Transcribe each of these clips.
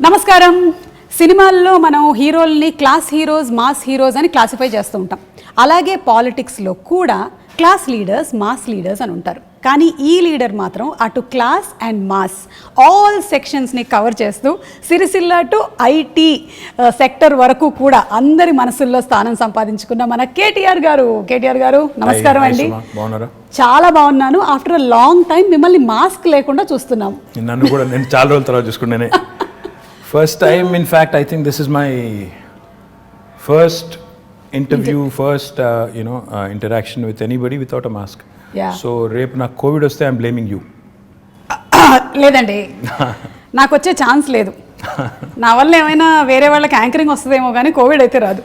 నమస్కారం. సినిమాల్లో మనం హీరోల్ని క్లాస్ హీరోస్, మాస్ హీరోస్ అని క్లాసిఫై చేస్తూ ఉంటాం. అలాగే పాలిటిక్స్లో కూడా క్లాస్ లీడర్స్, మాస్ లీడర్స్ అని ఉంటారు. కానీ ఈ లీడర్ మాత్రం అటు క్లాస్ అండ్ మాస్ ఆల్ సెక్షన్స్ని కవర్ చేస్తూ సిరిసిల్ల టు ఐటీ సెక్టర్ వరకు కూడా అందరి మనసుల్లో స్థానం సంపాదించుకున్న మన కేటీఆర్ గారు నమస్కారం అండి. చాలా బాగున్నాను. ఆఫ్టర్ అ లాంగ్ టైం మిమ్మల్ని మాస్క్ లేకుండా చూస్తున్నాం. నన్ను కూడా నేను చాలా రోజుల తర్వాత చూసుకున్నానే. First time in fact I think this is my first interview, first interaction with anybody without a mask. So రేపు నాకు కోవిడ్ వస్తే ఐఎమ్ బ్లేమింగ్ యూ. లేదండి, నాకు వచ్చే ఛాన్స్ లేదు. నా వల్ల ఏమైనా వేరే వాళ్ళకి యాంకరింగ్ వస్తుందేమో కానీ కోవిడ్ అయితే రాదు.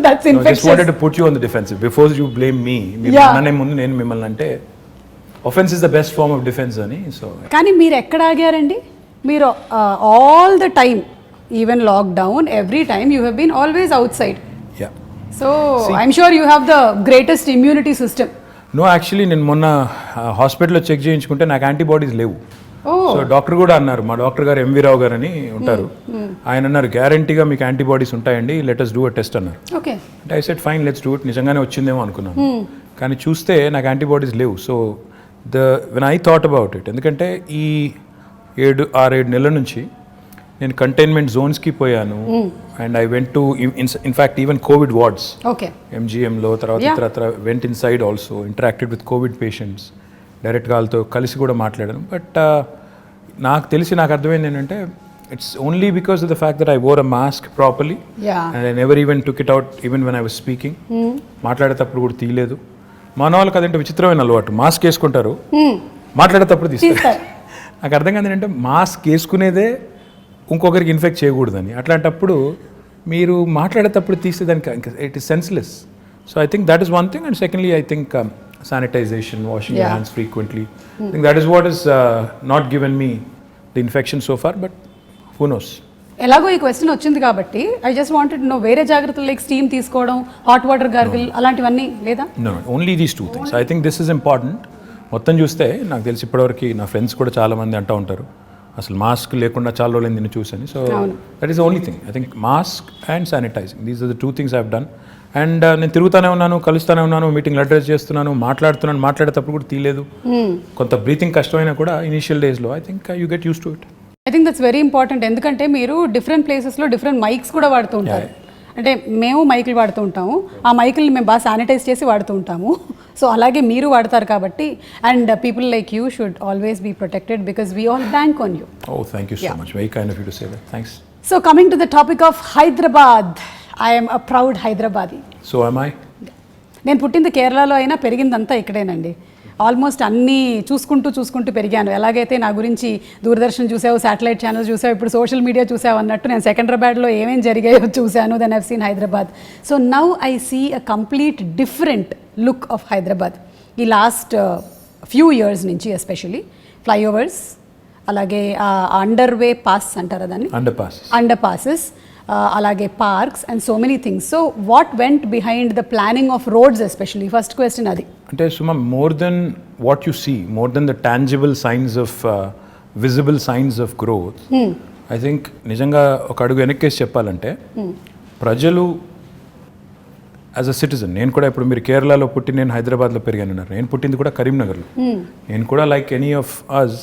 That's infectious. Just wanted to put you on the defensive before you blame me. అనే ముందు నేను మిమ్మల్ని అంటే offense is the best form of defense అని. సో కానీ మీరు ఎక్కడ ఆగారండి? మీరు all the time, even lockdown, every time you have been always outside. Yeah, so I'm sure you have the greatest immunity system. No, actually నేను మొన్న హాస్పిటల్లో check చేయించుకుంటే నాకు యాంటీబాడీస్ లేవు. సో డాక్టర్ కూడా అన్నారు, మా డాక్టర్ గారు ఎంవి రావు గారు అని ఉంటారు, ఆయన అన్నారు గ్యారంటీగా మీకు యాంటీబాడీస్ ఉంటాయండి, let us do a test అన్నారు. ఓకే, అంటే I said fine, let's do it. నిజంగానే వచ్చిందేమో అనుకున్నాను, కానీ చూస్తే నాకు యాంటీబాడీస్ లేవు. So when I thought about it, ఎందుకంటే ఈ 6-7 నెలల నుంచి నేను కంటైన్మెంట్ జోన్స్కి పోయాను. And I went to in fact even covid wards, ఎంజిఎంలో, తర్వాత went inside also, interacted with covid patients, డైరెక్ట్గా వాళ్ళతో కలిసి కూడా మాట్లాడాను. బట్ నాకు అర్థమైంది ఏంటంటే it's only because of the fact that I wore a mask properly and I never even took it out even when I was speaking. మాట్లాడేటప్పుడు కూడా తీయలేదు. మన వాళ్ళకి అదంటే విచిత్రమైన అలవాటు, మాస్క్ వేసుకుంటారు, మాట్లాడేటప్పుడు తీస్తారు. నాకు అర్థం కాదు ఏంటంటే మాస్క్ వేసుకునేదే ఇంకొకరికి ఇన్ఫెక్ట్ చేయకూడదని. అట్లాంటప్పుడు మీరు మాట్లాడేటప్పుడు తీస్తే దానికి it is senseless. So I think that is one thing. And secondly I think sanitization, washing your hands frequently. I think that is what has not given me the infection so far, but who knows. ఎలాగో ఈ question వచ్చింది కాబట్టి I just wanted to know, వేరే జాగ్రత్తలు like steam తీసుకోవడం, hot water gargle అలాంటివన్నీ లేదా? No, only these two things. I think this is important. మొత్తం చూస్తే నాకు తెలిసి ఇప్పటివరకు నా ఫ్రెండ్స్ కూడా చాలా మంది అంటూ ఉంటారు అసలు మాస్క్ లేకుండా చాలా రోజులు నిన్ను చూసాను. So that is the only thing. I think mask and sanitizing, these are the 2 things I have done. And నేను తిరుగుతూనే ఉన్నాను, కలుస్తూనే ఉన్నాను, మీటింగ్లు అడ్రస్ చేస్తున్నాను, మాట్లాడేటప్పుడు కూడా తీయలేదు. కొంత బ్రీతింగ్ కష్టమైనా కూడా ఇనిషియల్ డేస్లో I think you get use to it. I think that's very important. ఎందుకంటే మీరు డిఫరెంట్ ప్లేసెస్లో డిఫరెంట్ మైక్స్ కూడా వాడుతూ ఉంటారు. అంటే మేము మైకులు వాడుతూ ఉంటాము, ఆ మైకుల్ని మేము బాగా శానిటైజ్ చేసి వాడుతూ ఉంటాము. సో అలాగే మీరు వాడతారు కాబట్టి, and people like you should always be protected because we all bank on you. Oh, thank you so much. Very kind of you to say that. Thanks. So coming to the topic of Hyderabad, I am a proud Hyderabadi. So am I. నేను పుట్టింది కేరళలో అయినా పెరిగిందంతా ఇక్కడేనండి. Almost అన్నీ చూసుకుంటూ పెరిగాను. ఎలాగైతే నా గురించి దూరదర్శన్ చూసావు, శాటిలైట్ ఛానల్స్ చూసావు, ఇప్పుడు సోషల్ మీడియా చూసావు అన్నట్టు నేను సికింద్రాబాద్లో ఏమేం జరిగాయో చూశాను. Then I've seen Hyderabad. So now I see a complete different look of Hyderabad. ఈ లాస్ట్ ఫ్యూ ఇయర్స్ నుంచి ఎస్పెషలీ ఫ్లైఓవర్స్, అలాగే అండర్వే పాస్ అంటారా దాన్ని, అండర్ పాసెస్, అలాగే parks and so many things. So what went behind the planning of roads especially? First question అది. అంటే Suma, more than what you see, more than the tangible signs of visible signs of growth, I think నిజంగా ఒక అడుగు వెనక్కేసి చెప్పాలంటే ప్రజలు as a citizen, నేను కూడా ఇప్పుడు మీరు కేరళలో పుట్టి నేను హైదరాబాద్లో పెరిగాను, నేను పుట్టింది కూడా కరీంనగర్లో. నేను కూడా లైక్ ఎనీ ఆఫ్ అస్,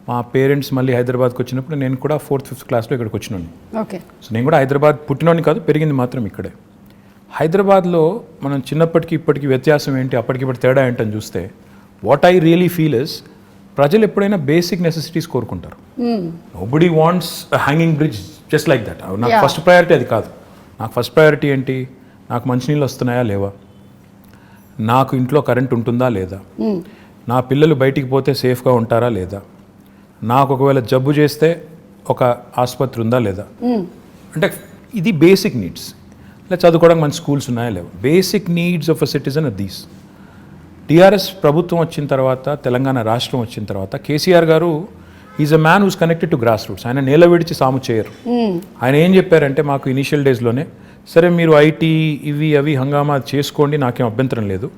మా పేరెంట్స్ మళ్ళీ హైదరాబాద్కి వచ్చినప్పుడు నేను కూడా 4th, 5th క్లాస్లో ఇక్కడికి వచ్చినాను. ఓకే, సో నేను కూడా హైదరాబాద్ పుట్టినోని కాదు, పెరిగింది మాత్రం ఇక్కడే. హైదరాబాద్లో మనం చిన్నప్పటికి ఇప్పటికి వ్యత్యాసం ఏంటి, అప్పటికిప్పటి తేడా ఏంటని చూస్తే what I really feel is, ప్రజలు ఎప్పుడైనా బేసిక్ నెసెసిటీస్ కోరుకుంటారు. Nobody wants hanging bridge just like that. నాకు ఫస్ట్ ప్రయారిటీ అది కాదు. నాకు ఫస్ట్ ప్రయారిటీ ఏంటి, నాకు మంచినీళ్ళు వస్తున్నాయా లేవా, నాకు ఇంట్లో కరెంట్ ఉంటుందా లేదా, నా పిల్లలు బయటికి పోతే సేఫ్గా ఉంటారా లేదా, నాకు ఒకవేళ జబ్బు చేస్తే ఒక ఆసుపత్రి ఉందా లేదా. అంటే ఇది బేసిక్ నీడ్స్. ఇలా చదువుకోవడానికి మంచి స్కూల్స్ ఉన్నాయా లేవా, basic needs of a citizen are these. TRS ప్రభుత్వం వచ్చిన తర్వాత, తెలంగాణ రాష్ట్రం వచ్చిన తర్వాత, KCR garu is a man who's connected to grass roots. ఆయన నేల విడిచి సాము చేయరు. ఆయన ఏం చెప్పారంటే మాకు ఇనీషియల్ డేస్లోనే, సరే మీరు ఐటీ ఇవి అవి హంగామా చేసుకోండి, నాకేం అభ్యంతరం లేదు,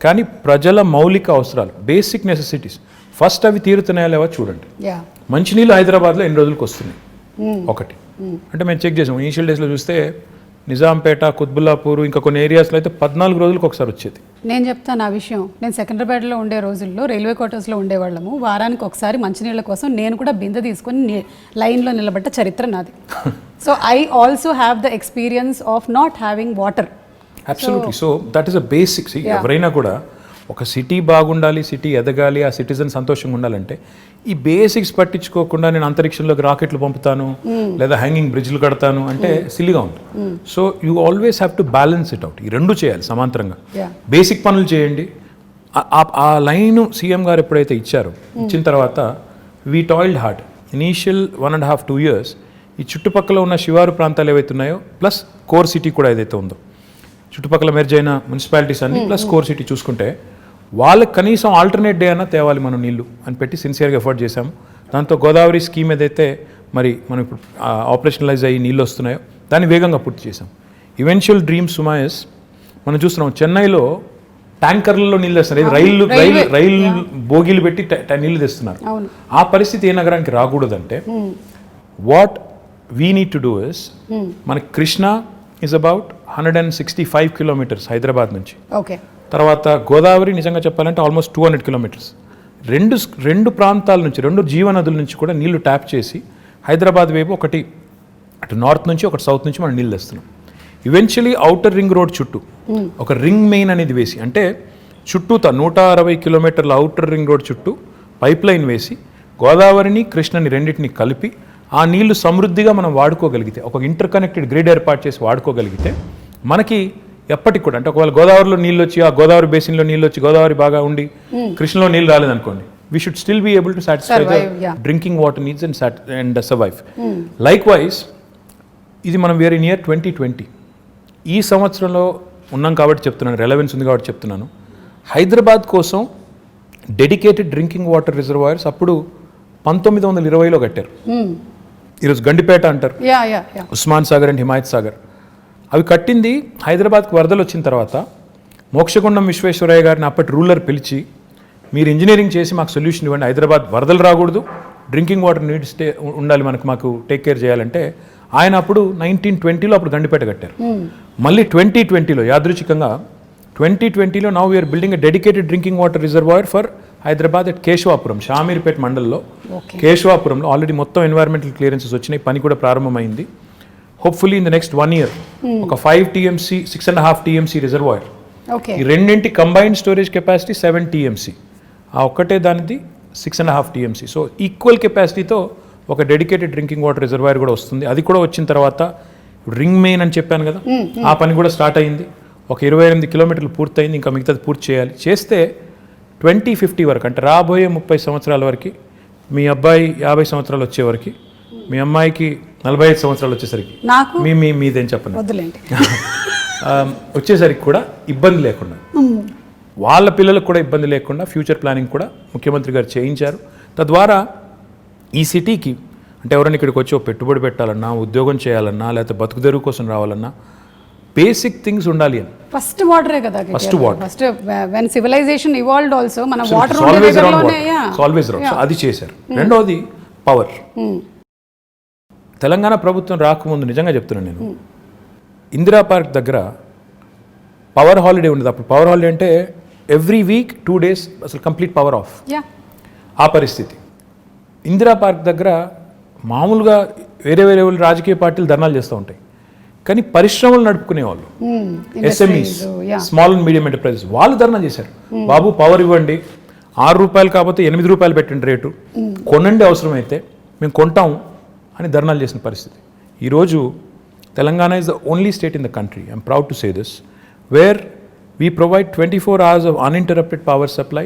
కానీ ప్రజల మౌలిక అవసరాలు, బేసిక్ నెసెసిటీస్ ఫస్ట్ అవి తీరుతున్నాయా లేవా చూడండి. మంచినీళ్ళు హైదరాబాద్లో ఎన్ని రోజులకు వస్తున్నాయి, ఒకటి. అంటే మేము చెక్ చేసాం ఇనిషియల్ డేస్లో చూస్తే నిజాంపేట, కుత్బుల్లాపూర్ ఇంకా కొన్ని ఏరియాస్లో అయితే 14 రోజులకు ఒకసారి వచ్చేది. నేను చెప్తాను ఆ విషయం. నేను సెకండ్రాబాద్లో ఉండే రోజుల్లో రైల్వే క్వార్టర్స్లో ఉండేవాళ్ళము. వారానికి ఒకసారి మంచినీళ్ళ కోసం నేను కూడా బిందె తీసుకొని లైన్లో నిలబడ్డ చరిత్ర నాది. So I also have the experience of not having water. Absolutely. So that is a basics. ఎవరైనా కూడా ఒక సిటీ బాగుండాలి, సిటీ ఎదగాలి, ఆ సిటిజన్ సంతోషంగా ఉండాలంటే ఈ బేసిక్స్ పట్టించుకోకుండా నేను అంతరిక్షంలోకి రాకెట్లు పంపుతాను లేదా హ్యాంగింగ్ బ్రిడ్జ్లు కడతాను అంటే సిల్లీగా ఉంటుంది. So you always have to balance it out. ఈ రెండు చేయాలి సమాంతరంగా. బేసిక్ పనులు చేయండి. ఆ లైన్ సీఎం గారు ఎప్పుడైతే ఇచ్చిన తర్వాత we toiled hard. Initial 1.5-2 years ఈ చుట్టుపక్కల ఉన్న శివారు ప్రాంతాలు ఏవైతే ఉన్నాయో ప్లస్ కోర్ సిటీ కూడా ఏదైతే ఉందో, చుట్టుపక్కల మెర్జ్ అయిన మున్సిపాలిటీస్ అన్ని ప్లస్ కోర్ సిటీ చూసుకుంటే వాళ్ళకి కనీసం ఆల్టర్నేట్ డే అన్నా తేవాలి మనం నీళ్లు అని పెట్టి సిన్సియర్గా ఎఫర్ట్ చేశాము. దాంతో గోదావరి స్కీమ్ ఏదైతే మరి మనం ఇప్పుడు ఆపరేషనలైజ్ అయ్యి నీళ్ళు వస్తున్నాయో దాన్ని వేగంగా పూర్తి చేశాం. ఈవెన్చువల్ డ్రీమ్ సుమా ఇస్ మనం చూస్తున్నాం చెన్నైలో ట్యాంకర్లలో నీళ్ళు తెస్తున్నారు. రైలు బోగీలు పెట్టి నీళ్లు తెస్తున్నారు. ఆ పరిస్థితి ఏ నగరానికి రాకూడదంటే what we need to do is మనకి Krishna is about 165 kilometers Hyderabad నుంచి. ఓకే. తర్వాత గోదావరి నిజంగా చెప్పాలంటే ఆల్మోస్ట్ 200 kilometers. రెండు ప్రాంతాల నుంచి, రెండు జీవనదుల నుంచి కూడా నీళ్లు ట్యాప్ చేసి హైదరాబాద్ వైపు ఒకటి అటు నార్త్ నుంచి ఒకటి సౌత్ నుంచి మనం నీళ్ళు తెస్తున్నాం. ఈవెన్చువలీ ఔటర్ రింగ్ రోడ్ చుట్టూ ఒక రింగ్ మెయిన్ అనేది వేసి, అంటే చుట్టూతా 160 kilometers ఔటర్ రింగ్ రోడ్ చుట్టూ పైప్ లైన్ వేసి గోదావరిని కృష్ణని రెండింటిని కలిపి ఆ నీళ్లు సమృద్ధిగా మనం వాడుకోగలిగితే, ఒక ఇంటర్ కనెక్టెడ్ గ్రిడ్ ఏర్పాటు చేసి వాడుకోగలిగితే మనకి ఎప్పటికి కూడా, అంటే ఒకవేళ గోదావరిలో నీళ్ళు వచ్చి ఆ గోదావరి బేసిన్లో నీళ్ళు వచ్చి గోదావరి బాగా ఉండి కృష్ణలో నీళ్ళు రాలేదనుకోండి, we should still be able to satisfy the drinking water needs and survive. Likewise ఇది మనం వేరే నియర్ 2020 ఈ సంవత్సరంలో ఉన్నాం కాబట్టి చెప్తున్నాను, రెలవెన్స్ ఉంది కాబట్టి చెప్తున్నాను. హైదరాబాద్ కోసం డెడికేటెడ్ డ్రింకింగ్ వాటర్ రిజర్వాయర్స్ అప్పుడు 1920లో కట్టారు. ఈరోజు గండిపేట అంటారు, ఉస్మాన్ సాగర్ అండ్ హిమాయత్ సాగర్. అవి కట్టింది హైదరాబాద్కి వరదలు వచ్చిన తర్వాత మోక్షగుండం విశ్వేశ్వరయ్య గారిని అప్పటి రూలర్ పిలిచి మీరు ఇంజనీరింగ్ చేసి మాకు సొల్యూషన్ ఇవ్వండి, హైదరాబాద్ వరదలు రాకూడదు, డ్రింకింగ్ వాటర్ నీడ్స్ ఉండాలి మాకు టేక్ కేర్ చేయాలంటే ఆయన అప్పుడు 1920లో అప్పుడు గండిపేట కట్టారు. మళ్ళీ 2020లో యాదృచ్ఛికంగా 2020లో now we're building a dedicated drinking water reservoir for Hyderabad at Keshavapuram, Shamirpet మండల్లో కేశవాపురంలో ఆల్రెడీ మొత్తం ఎన్వైరన్మెంటల్ క్లియరెన్సెస్ వచ్చినాయి, పని కూడా ప్రారంభమైంది. Hopefully in the next 1 year ఒక 5 TMC 6.5 TMC రిజర్వాయర్, ఈ రెండింటి కంబైన్డ్ స్టోరేజ్ కెపాసిటీ 7 TMC, ఆ ఒక్కటే దానిది 6.5 TMC. సో ఈక్వల్ కెపాసిటీతో ఒక డెడికేటెడ్ డ్రింకింగ్ వాటర్ రిజర్వాయర్ కూడా వస్తుంది. అది కూడా వచ్చిన తర్వాత రింగ్ మెయిన్ అని చెప్పాను కదా, ఆ పని కూడా స్టార్ట్ అయింది. ఒక 28 kilometers పూర్తయింది, ఇంకా మిగతాది పూర్తి చేయాలి. చేస్తే 2050 వరకు, అంటే రాబోయే 30 సంవత్సరాల వరకు, మీ అబ్బాయి 50 సంవత్సరాలు వచ్చేవరకు, మీ అమ్మాయికి 45 సంవత్సరాలు వచ్చేసరికి మీదేం చెప్పండి వచ్చేసరికి కూడా ఇబ్బంది లేకుండా, వాళ్ళ పిల్లలకు కూడా ఇబ్బంది లేకుండా ఫ్యూచర్ ప్లానింగ్ కూడా ముఖ్యమంత్రి గారు చేయించారు. తద్వారా ఈ సిటీకి, అంటే ఎవరైనా ఇక్కడికి వచ్చి పెట్టుబడి పెట్టాలన్నా, ఉద్యోగం చేయాలన్నా, లేకపోతే బతుకుదెరువు కోసం రావాలన్నా బేసిక్ థింగ్స్ ఉండాలి అని. ఫస్ట్ వాటరే కదా, first water. First when civilization evolved also మన వాటర్ ఆల్వేస్ రౌండ్, అది చేశారు. రెండోది పవర్. తెలంగాణ ప్రభుత్వం రాకముందు నిజంగా చెప్తున్నాను నేను, ఇందిరా పార్క్ దగ్గర పవర్ హాలిడే ఉండేది. అప్పుడు పవర్ హాలిడే అంటే ఎవ్రీ వీక్ 2 days అసలు కంప్లీట్ పవర్ ఆఫ్. ఆ పరిస్థితి ఇందిరా పార్క్ దగ్గర మామూలుగా వేరే రాజకీయ పార్టీలు ధర్నాలు చేస్తూ ఉంటాయి, కానీ పరిశ్రమలు నడుపుకునే వాళ్ళు, SMEs, small and medium enterprises, వాళ్ళు ధర్నా చేశారు. బాబు పవర్ ఇవ్వండి, ₹6 కాకపోతే ₹8 పెట్టండి రేటు, కొనండి అవసరమైతే మేము కొంటాం అని ధర్నాలు చేసిన పరిస్థితి. ఈరోజు Telangana is the only state in the country, I'm proud to say this, where we provide 24 hours of uninterrupted power supply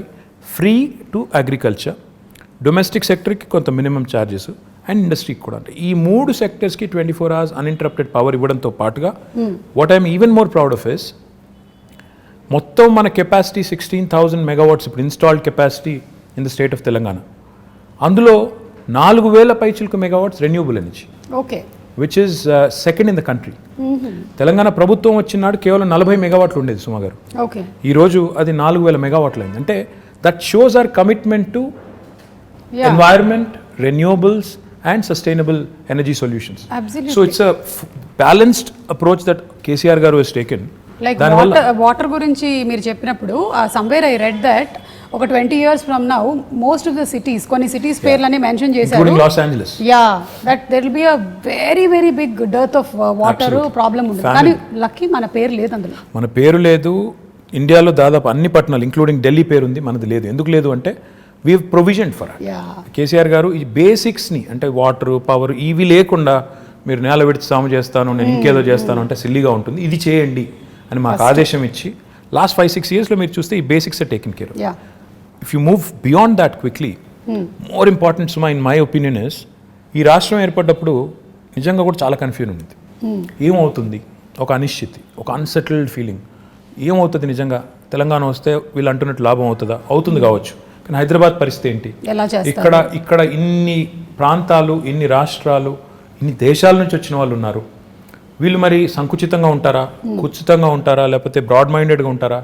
free to agriculture, domestic సెక్టర్కి కొంత మినిమం ఛార్జెస్ అండ్ ఇండస్ట్రీకి కూడా. అంటే ఈ 3 సెక్టర్స్కి 24 hours అన్ఇంటరప్టెడ్ పవర్ ఇవ్వడంతో పాటుగా what I'm even more proud of is, మొత్తం మన కెపాసిటీ 16,000 megawatts ఇప్పుడు installed capacity in the state of Telangana. అందులో 4,000 పైచిలకు megawatts renewable energy, which is second in the country. Telangana ప్రభుత్వం వచ్చినాడు కేవలం 40 megawatts ఉండేది సుమా గారు, ఈరోజు అది 4,000 megawatts అయింది. అంటే that shows our commitment to environment, renewables and sustainable energy solutions. Absolutely. So it's a balanced approach that KCR garu has taken. Like water గురించి మీరు చెప్పినప్పుడు సమ్వేర్ ఐ రెడ్ దట్ ఒక 20 years from now most of the cities కొన్ని cities పేర్లని mention చేశారు, including Los Angeles. That there will be a very very big dearth of water problem ఉంది. కానీ lucky మన పేరు లేదు అందులో. మన పేరు లేదు. ఇండియాలో దాదాపు అన్ని పట్టణాలు ఇంక్లూడింగ్ ఢిల్లీ పేరు ఉంది, మనది లేదు. ఎందుకు లేదు అంటే we have provision for it. KCR గారు ఈ బేసిక్స్ని అంటే వాటర్ పవర్ ఇవి లేకుండా మీరు నేల విడిచి సాము చేస్తాను, నేను ఇంకేదో చేస్తాను అంటే సిల్లీగా ఉంటుంది, ఇది చేయండి అని మాకు ఆదేశం ఇచ్చి లాస్ట్ 5-6 yearsలో మీరు చూస్తే ఈ basics are taken care. If you move beyond that quickly, more important సుమా ఇన్ మై ఒపీనియన్ ఇస్, ఈ రాష్ట్రం ఏర్పడ్డప్పుడు నిజంగా కూడా చాలా కన్ఫ్యూజన్ ఉంది. ఏమవుతుంది, ఒక అనిశ్చితి, ఒక అన్సెటిల్డ్ ఫీలింగ్, ఏమవుతుంది నిజంగా తెలంగాణ వస్తే వీళ్ళు అంటున్నట్టు లాభం అవుతుందా, అవుతుంది కావచ్చు, కానీ హైదరాబాద్ పరిస్థితి ఏంటి, ఇక్కడ ఇన్ని ప్రాంతాలు, ఇన్ని రాష్ట్రాలు, ఇన్ని దేశాల నుంచి వచ్చిన వాళ్ళు ఉన్నారు, వీళ్ళు మరి సంకుచితంగా ఉంటారా, కుచితంగా ఉంటారా, లేకపోతే బ్రాడ్ మైండెడ్గా ఉంటారా,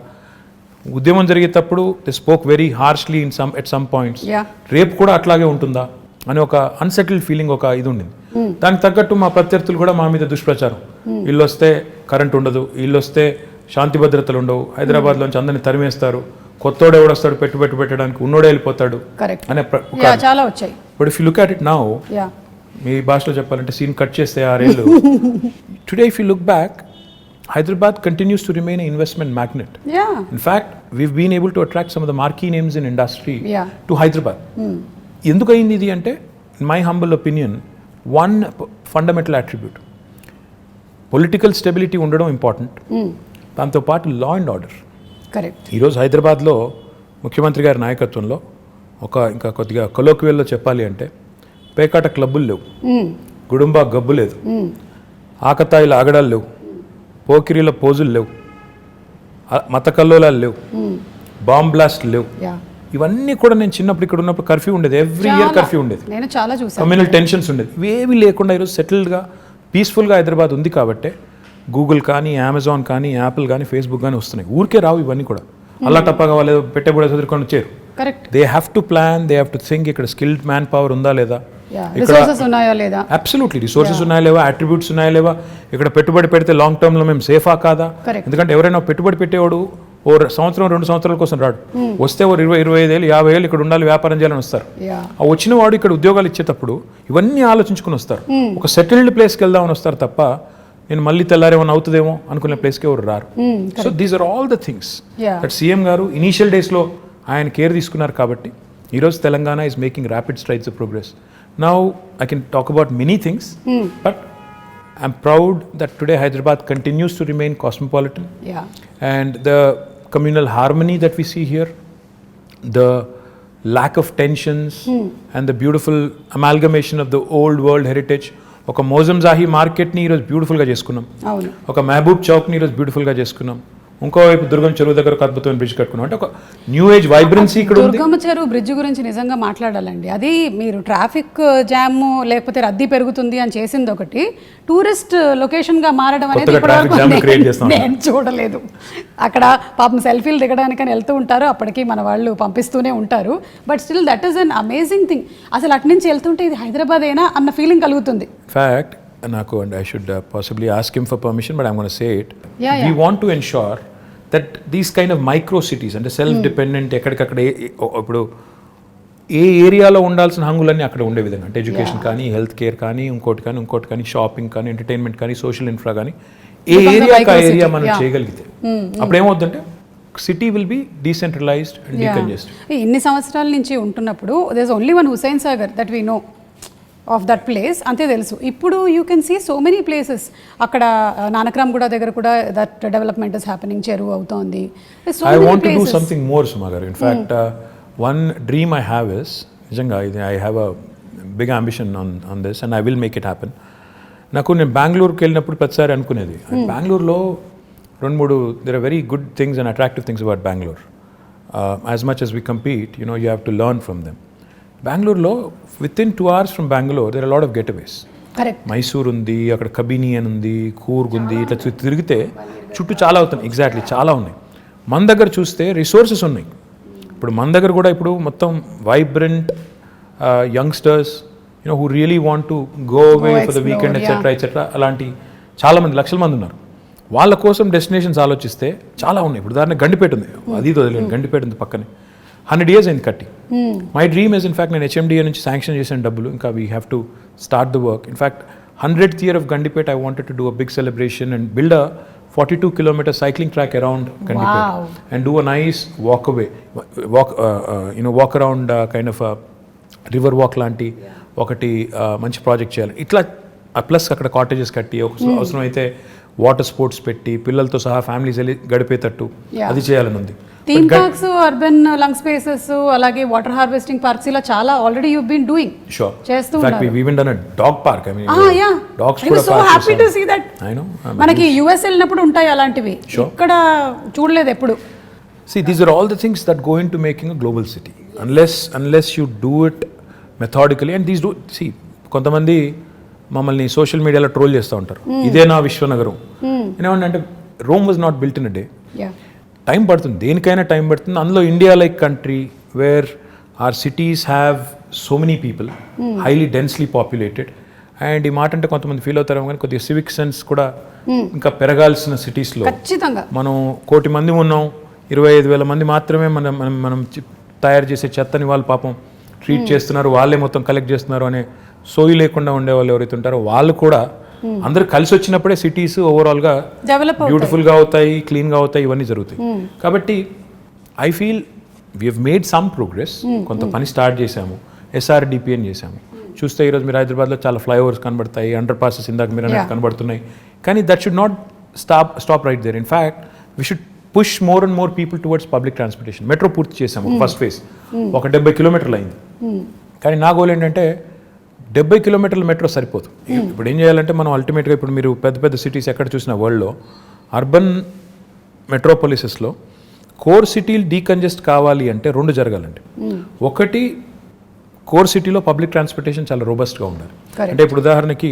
ఉద్యమం జరిగేటప్పుడు they spoke very harshly at some points, రేపు కూడా అట్లాగే ఉంటుందా అని ఒక అన్సెటిల్డ్ ఫీలింగ్, ఒక ఇది ఉండింది. దానికి తగ్గట్టు మా ప్రత్యర్థులు కూడా మా మీద దుష్ప్రచారం, వీళ్ళు వస్తే కరెంట్ ఉండదు, వీళ్ళు వస్తే శాంతి భద్రతలు ఉండవు, హైదరాబాద్లోంచి అందరినీ తరిమేస్తారు, కొత్తోడు ఎవడొస్తాడు పెట్టుబడి పెట్టడానికి, ఉన్నోడే వెళ్ళిపోతాడు అనే చాలా వచ్చాయి. But if you look at it now, మీ భాషలో చెప్పాలంటే సీన్ కట్ చేస్తే 6 ఏళ్ళు, today if you look back, Hyderabad continues to remain an investment magnet. In fact, we've been able to attract some of the marquee names in industry to Hyderabad. ఎందుకు అయింది ఇది అంటే, in my humble opinion, one fundamental attribute, political stability ఉండడం important, దాంతోపాటు law and order. Correct. ఈరోజు హైదరాబాద్లో ముఖ్యమంత్రి గారి నాయకత్వంలో ఇంకా కొద్దిగా కొలోక్వియల్లో చెప్పాలి అంటే, పేకాట క్లబ్బులు లేవు, గుడుంబా గబ్బు లేదు, ఆకతాయిల ఆగడాలు లేవు, పోకిరీల పోజులు లేవు, మత కల్లోలాలు లేవు, బాంబ్ బ్లాస్ట్లు లేవు. ఇవన్నీ కూడా నేను చిన్నప్పుడు ఇక్కడ ఉన్నప్పుడు కర్ఫ్యూ ఉండేది, ఎవ్రీ ఇయర్ కర్ఫ్యూ ఉండేది, కమ్యూనల్ టెన్షన్స్ ఉండేది, ఇవేవి లేకుండా ఈరోజు సెటిల్డ్గా పీస్ఫుల్గా హైదరాబాద్ ఉంది. కాబట్టి గూగుల్ కానీ, అమెజాన్ కానీ, యాపిల్ కానీ, ఫేస్బుక్ కానీ వస్తున్నాయి. ఊరికే రావు ఇవన్నీ కూడా, అల్లా టప్పగా వాళ్ళు పెట్టబడే చదువుకొని వచ్చారు. They have to plan, they have to think, ఇక్కడ స్కిల్డ్ మ్యాన్ పవర్ ఉందా లేదా, అబ్సల్యూట్లీ రిసోర్సెస్ ఉన్నాయా లేవా, అట్రిబ్యూట్స్ ఉన్నాయా లేవా, ఇక్కడ పెట్టుబడి పెడితే లాంగ్ టర్మ్లో మేము సేఫా కాదా. ఎందుకంటే ఎవరైనా పెట్టుబడి పెట్టేవాడు ఓ సంవత్సరం 2 సంవత్సరాల కోసం రాడు, వస్తే ఓ 20-25 ఏళ్ళు 50 ఏళ్ళు ఇక్కడ ఉండాలి, వ్యాపారం చేయాలని వస్తారు. ఆ వచ్చిన వాడు ఇక్కడ ఉద్యోగాలు ఇచ్చేటప్పుడు ఇవన్నీ ఆలోచించుకుని వస్తారు, ఒక సెటిల్డ్ ప్లేస్కి వెళ్దామని వస్తారు తప్ప నేను మళ్ళీ తెల్లారేమో అవుతుందేమో అనుకునే ప్లేస్కి ఎవరు రారు. So these are all the things that CM garu initial డేస్లో ఆయన కేర్ తీసుకున్నారు. కాబట్టి ఈరోజు Telangana is making rapid strides of progress. Now I can talk about many things, but I'm proud that today Hyderabad continues to remain cosmopolitan. And the communal harmony that we see here, the lack of tensions, and the beautiful amalgamation of the old world heritage. ఒక మోజంజాహి మార్కెట్ని ఈరోజు బ్యూటిఫుల్గా చేసుకున్నాం, ఒక మహబూబ్ చౌక్ని ఈరోజు బ్యూటిఫుల్గా చేసుకున్నాం, ఇంకోవైపు దుర్గం చెరువు దగ్గర ఒక అద్భుతమైన బ్రిడ్జ్ కట్టుకున్నాం. అంటే ఒక న్యూ ఏజ్ వైబ్రెన్సీ ఇక్కడ ఉంది. దుర్గం చెరువు బ్రిడ్జ్ గురించి నిజంగా మాట్లాడాలండి. అది మీరు ట్రాఫిక్ జామ్ లేకపోతే రద్దీ పెరుగుతుంది అని చేసింది ఒకటి, టూరిస్ట్ లొకేషన్గా మారడం అనేది నేను చూడలేదు. అక్కడ పాపం సెల్ఫీలు దిగడానికని వెళ్తూ ఉంటారు, అప్పటికి మన వాళ్ళు పంపిస్తూనే ఉంటారు. But still that is an amazing thing. అసలు అటు నుంచి వెళ్తుంటే ఇది హైదరాబాద్ అయినా అన్న ఫీలింగ్ కలుగుతుంది. ఫ్యాక్ట్ నాకు, and I should possibly ask him for permission, but I'm gonna say it, we want to ensure that these kind of micro cities అంటే సెల్ఫ్ డిపెండెంట్, ఎక్కడికక్కడ ఇప్పుడు ఏ ఏరియాలో ఉండాల్సిన హంగులన్నీ అక్కడ ఉండే విధంగా, అంటే ఎడ్యుకేషన్ కానీ, హెల్త్ కేర్ కానీ, ఇంకోటి కానీ, షాపింగ్ కానీ, ఎంటర్టైన్మెంట్ కానీ, సోషల్ ఇన్ఫ్రా కానీ, ఏ ఏరియా మనం చేయగలిగితే అప్పుడు ఏమవుతుందంటే city will be decentralized and decongested. ఇన్ని సంవత్సరాల నుంచి ఉంటున్నప్పుడు there is only one Hussain Sagar that we know of that place, అంతే తెలుసు. ఇప్పుడు you can see so many places. అక్కడ నానక్రామ్ గూడ దగ్గర కూడా దట్ డెవలప్మెంట్ ఇస్ హ్యాపెనింగ్, చెరువు అవుతోంది. I want to do something more Suma garu. In fact one dream I have is, నిజంగా ఇది I have a big ambition on this and I will make it happen. నేను బెంగళూరుకి వెళ్ళినప్పుడు ప్రతిసారి అనుకునేది, బెంగళూరులో 2-3 there are very good things and attractive things about Bangalore. As much as we compete, you have to learn from them. బెంగళూరులో within 2 hours from Bangalore there are a lot of getaways. Correct. Mysore ఉంది, అక్కడ కబిని అని ఉంది, కూర్గ్ ఉంది, ఇట్లా తిరిగితే చుట్టూ చాలా అవుతున్నాయి. ఎగ్జాక్ట్లీ చాలా ఉన్నాయి. మన దగ్గర చూస్తే రిసోర్సెస్ ఉన్నాయి. ఇప్పుడు మన దగ్గర కూడా ఇప్పుడు మొత్తం vibrant youngsters, who really want to go away for the weekend, etc. అలాంటి చాలా మంది, లక్షల మంది ఉన్నారు. వాళ్ళ కోసం డెస్టినేషన్స్ ఆలోచిస్తే చాలా ఉన్నాయి. ఇప్పుడు ఉదాహరణ గండిపేట ఉంది, అది వదిలేదు, గండిపేట ఉంది పక్కనే. 100 years అయింది కట్టి. మై డ్రీమ్ ఇస్ ఇన్ఫాక్ట్ నేను HMDA నుంచి శాంక్షన్ చేసిన డబ్బులు, ఇంకా we have to start the work. In fact 100th year of Gandipet, I wanted to do a big celebration and build a 42-kilometer cycling track around Gandipet and do a nice walk around kind of a river walk లాంటి ఒకటి మంచి project చేయాలి. ఇట్లా plus అక్కడ cottages కట్టి అవసరం అయితే water sports పెట్టి పిల్లలతో సహా ఫ్యామిలీస్ వెళ్ళి గడిపేటట్టు అది చేయాలని ఉంది. Theme parks, urban lung spaces, అలాగే వాటర్ హార్వెస్టింగ్ పార్క్స్, ఇలా చాలా already you been doing. Sure. చేస్తూ in fact we even done a dog park. I mean dogs కూడా so happy to see that. I know మనకి యుఎస్ వెళ్ళినప్పుడు ఉంటాయి అలాంటివి, ఇక్కడ చూడలేదు ఎప్పుడు. See, these are all the things that go into making a global city. Unless you do it methodically, and these do, see, కొంతమంది మమ్మల్ని సోషల్ మీడియాలో ట్రోల్ చేస్తూ ఉంటారు, ఇదే నా విశ్వనగరం. ఏమంటే Rome was not built in a day. Time పడుతుంది, దేనికైనా టైం పడుతుంది. అందులో India like country where are cities have so many people, highly densely populated. And ఈ మాట అంటే కొంతమంది ఫీల్ అవుతారేమో, కానీ కొద్దిగా సివిక్ సెన్స్ కూడా ఇంకా పెరగాల్సిన సిటీస్లో. మనం 1 కోటి మంది ఉన్నాం, 25,000 మంది మాత్రమే మనం తయారు చేసే చెత్తని వాళ్ళు పాపం ట్రీట్ చేస్తున్నారు, వాళ్ళే మొత్తం కలెక్ట్ చేస్తున్నారు అనే సోయి లేకుండా ఉండే వాళ్ళు ఎవరైతే ఉంటారో వాళ్ళు కూడా అందరూ కలిసి వచ్చినప్పుడే సిటీస్ ఓవరాల్గా బ్యూటిఫుల్గా అవుతాయి, క్లీన్గా అవుతాయి, ఇవన్నీ జరుగుతాయి. కాబట్టి I feel we have made some progress. కొంత పని స్టార్ట్ చేశాము, SRDP అని చేశాము. చూస్తే ఈరోజు మీరు హైదరాబాద్లో చాలా ఫ్లైఓవర్స్ కనబడతాయి, అండర్ పాసెస్ ఇందాక మీరు అనేది కనబడుతున్నాయి. కానీ that should not stop right there. In fact we should push more and more people towards public transportation. Metro పూర్తి చేసాము, ఫస్ట్ ఫేజ్ ఒక 70 కిలోమీటర్లు అయింది. కానీ నా గోల్ ఏంటంటే 70 కిలోమీటర్ల మెట్రో సరిపోదు. ఇప్పుడు ఏం చేయాలంటే మనం అల్టిమేట్గా ఇప్పుడు మీరు పెద్ద పెద్ద సిటీస్ ఎక్కడ చూసినా వరల్డ్లో అర్బన్ మెట్రోపాలిసెస్లో కోర్ సిటీలు డీకంజెస్ట్ కావాలి అంటే 2 జరగాలండి. ఒకటి, కోర్ సిటీలో పబ్లిక్ ట్రాన్స్పోర్టేషన్ చాలా రోబస్ట్గా ఉండాలి. అంటే ఇప్పుడు ఉదాహరణకి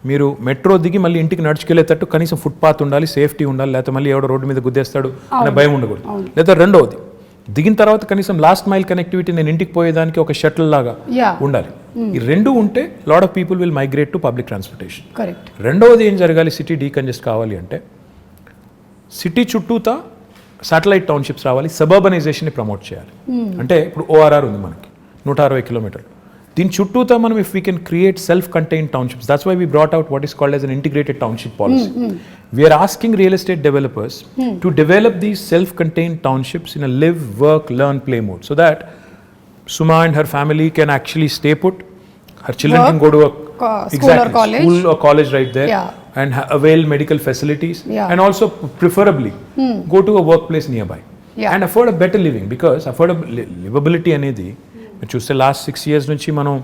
మీరు మెట్రో దిగి మళ్ళీ ఇంటికి నడుచుకెళ్ళేటట్టు కనీసం ఫుట్పాత్ ఉండాలి, సేఫ్టీ ఉండాలి, లేకపోతే మళ్ళీ ఎవడో రోడ్డు మీద గుద్దేస్తాడు అనే భయం ఉండకూడదు. లేదా రెండవది, దిగిన తర్వాత కనీసం లాస్ట్ మైల్ కనెక్టివిటీ, నేను ఇంటికి పోయేదానికి ఒక షటిల్ లాగా ఉండాలి. ఈ 2 ఉంటే lot of people will migrate to public transportation. రెండవది ఏం జరగాలి, సిటీ డీకంజెస్ట్ కావాలి అంటే సిటీ చుట్టూతా శాటిలైట్ టౌన్షిప్స్ రావాలి, సబర్బనైజేషన్ని ప్రమోట్ చేయాలి. అంటే ఇప్పుడు ORR ఉంది మనకి 160 కిలోమీటర్లు, దీని చుట్టూతా మనం if we can create self contained townships, that's why we brought out what is called as an integrated township policy. We are asking real estate developers to develop these self-contained townships in a live, work, learn, play mode, so that Suma and her family can actually stay put. Her children can go to a school or college right there, and avail medical facilities, and also preferably go to a workplace nearby and afford a better living, because livability అనేది మీరు చూస్తే last 6 years నుంచి మనం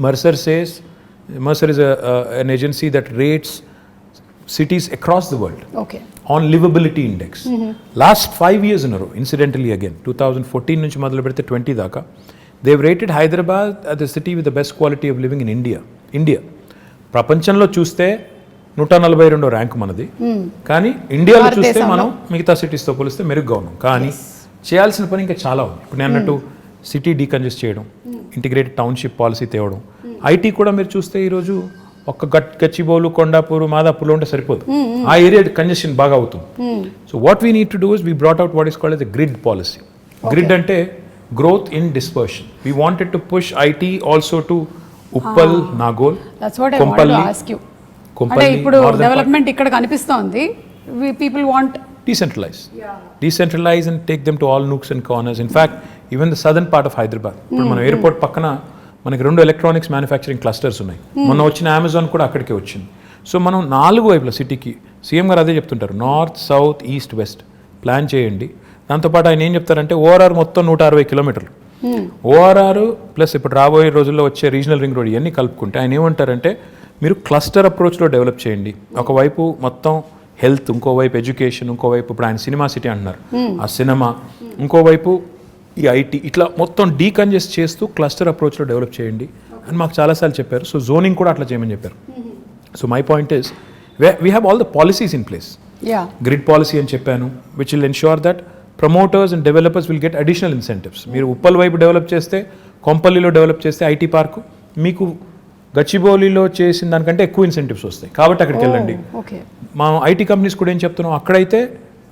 Mercer is an agency that rates cities across the world on livability index. Last 5 years in a row, incidentally again 2014 నుంచి మొదలు పెడితే 20 దాకా, they've rated Hyderabad as the city with the best quality of living in India. ప్రపంచంలో చూస్తే 142వ rank మనది, కానీ ఇండియాలో చూస్తే మనం మిగతా సిటీస్తో పోలిస్తే మెరుగ్గా ఉన్నాం. కానీ చేయాల్సిన పని ఇంకా చాలా ఉంది. ఇప్పుడు నేను అన్నట్టు సిటీ డీకంజెస్ట్ చేయడం, ఇంటిగ్రేటెడ్ టౌన్షిప్ పాలసీ తేవడం, ఐటీ కూడా మీరు చూస్తే ఈరోజు ఒక్క గచ్చిబౌలు, కొండాపూరు, మాదాపూర్లో ఉంటే సరిపోదు, ఆ ఏరియా కంజెషన్ బాగా అవుతుంది. So what we need to do is we brought out what is called as a grid policy. Grid అంటే growth in dispersion. We wanted to push IT also to Uppal, Nagole, Kompally. ఇప్పుడు డెవలప్మెంట్ ఇక్కడ కనిపిస్తోంది. People want decentralize and take them to all nooks and corners. In fact, even the southern part of Hyderabad, ఇప్పుడు మన airport పక్కన మనకి 2 electronics manufacturing clusters ఉన్నాయి. మొన్న వచ్చిన అమెజాన్ కూడా అక్కడికే వచ్చింది. సో మనం 4 వైపుల సిటీకి, సీఎం గారు అదే చెప్తుంటారు, north, south, east, west plan చేయండి. దాంతోపాటు ఆయన ఏం చెప్తారంటే ORR మొత్తం 160 కిలోమీటర్లు, ORR ప్లస్ ఇప్పుడు రాబోయే రోజుల్లో వచ్చే రీజనల్ రింగ్ రోడ్ ఇవన్నీ కలుపుకుంటే ఆయన ఏమంటారంటే మీరు క్లస్టర్ అప్రోచ్లో డెవలప్ చేయండి. ఒకవైపు మొత్తం హెల్త్, ఇంకోవైపు ఎడ్యుకేషన్, ఇంకోవైపు ఇప్పుడు ఆయన సినిమా సిటీ అంటున్నారు, ఆ సినిమా, ఇంకోవైపు ఈ ఐటీ, ఇట్లా మొత్తం డీకంజెస్ట్ చేస్తూ క్లస్టర్ అప్రోచ్లో డెవలప్ చేయండి అని మాకు చాలాసార్లు చెప్పారు. సో జోనింగ్ కూడా అట్లా చేయమని చెప్పారు. So my point is we have all the policies in place. Grid policy అని చెప్పాను, which will ensure that promoters and developers will get additional incentives. మీరు ఉప్పల్ వైపు డెవలప్ చేస్తే, కొంపల్లిలో డెవలప్ చేస్తే ఐటీ పార్కు, మీకు గచ్చిబౌలిలో చేసిన దానికంటే ఎక్కువ ఇన్సెంటివ్స్ వస్తాయి, కాబట్టి అక్కడికి వెళ్ళండి. ఓకే. మా ఐటీ కంపెనీస్ కూడా ఏం చెప్తున్నాం, అక్కడైతే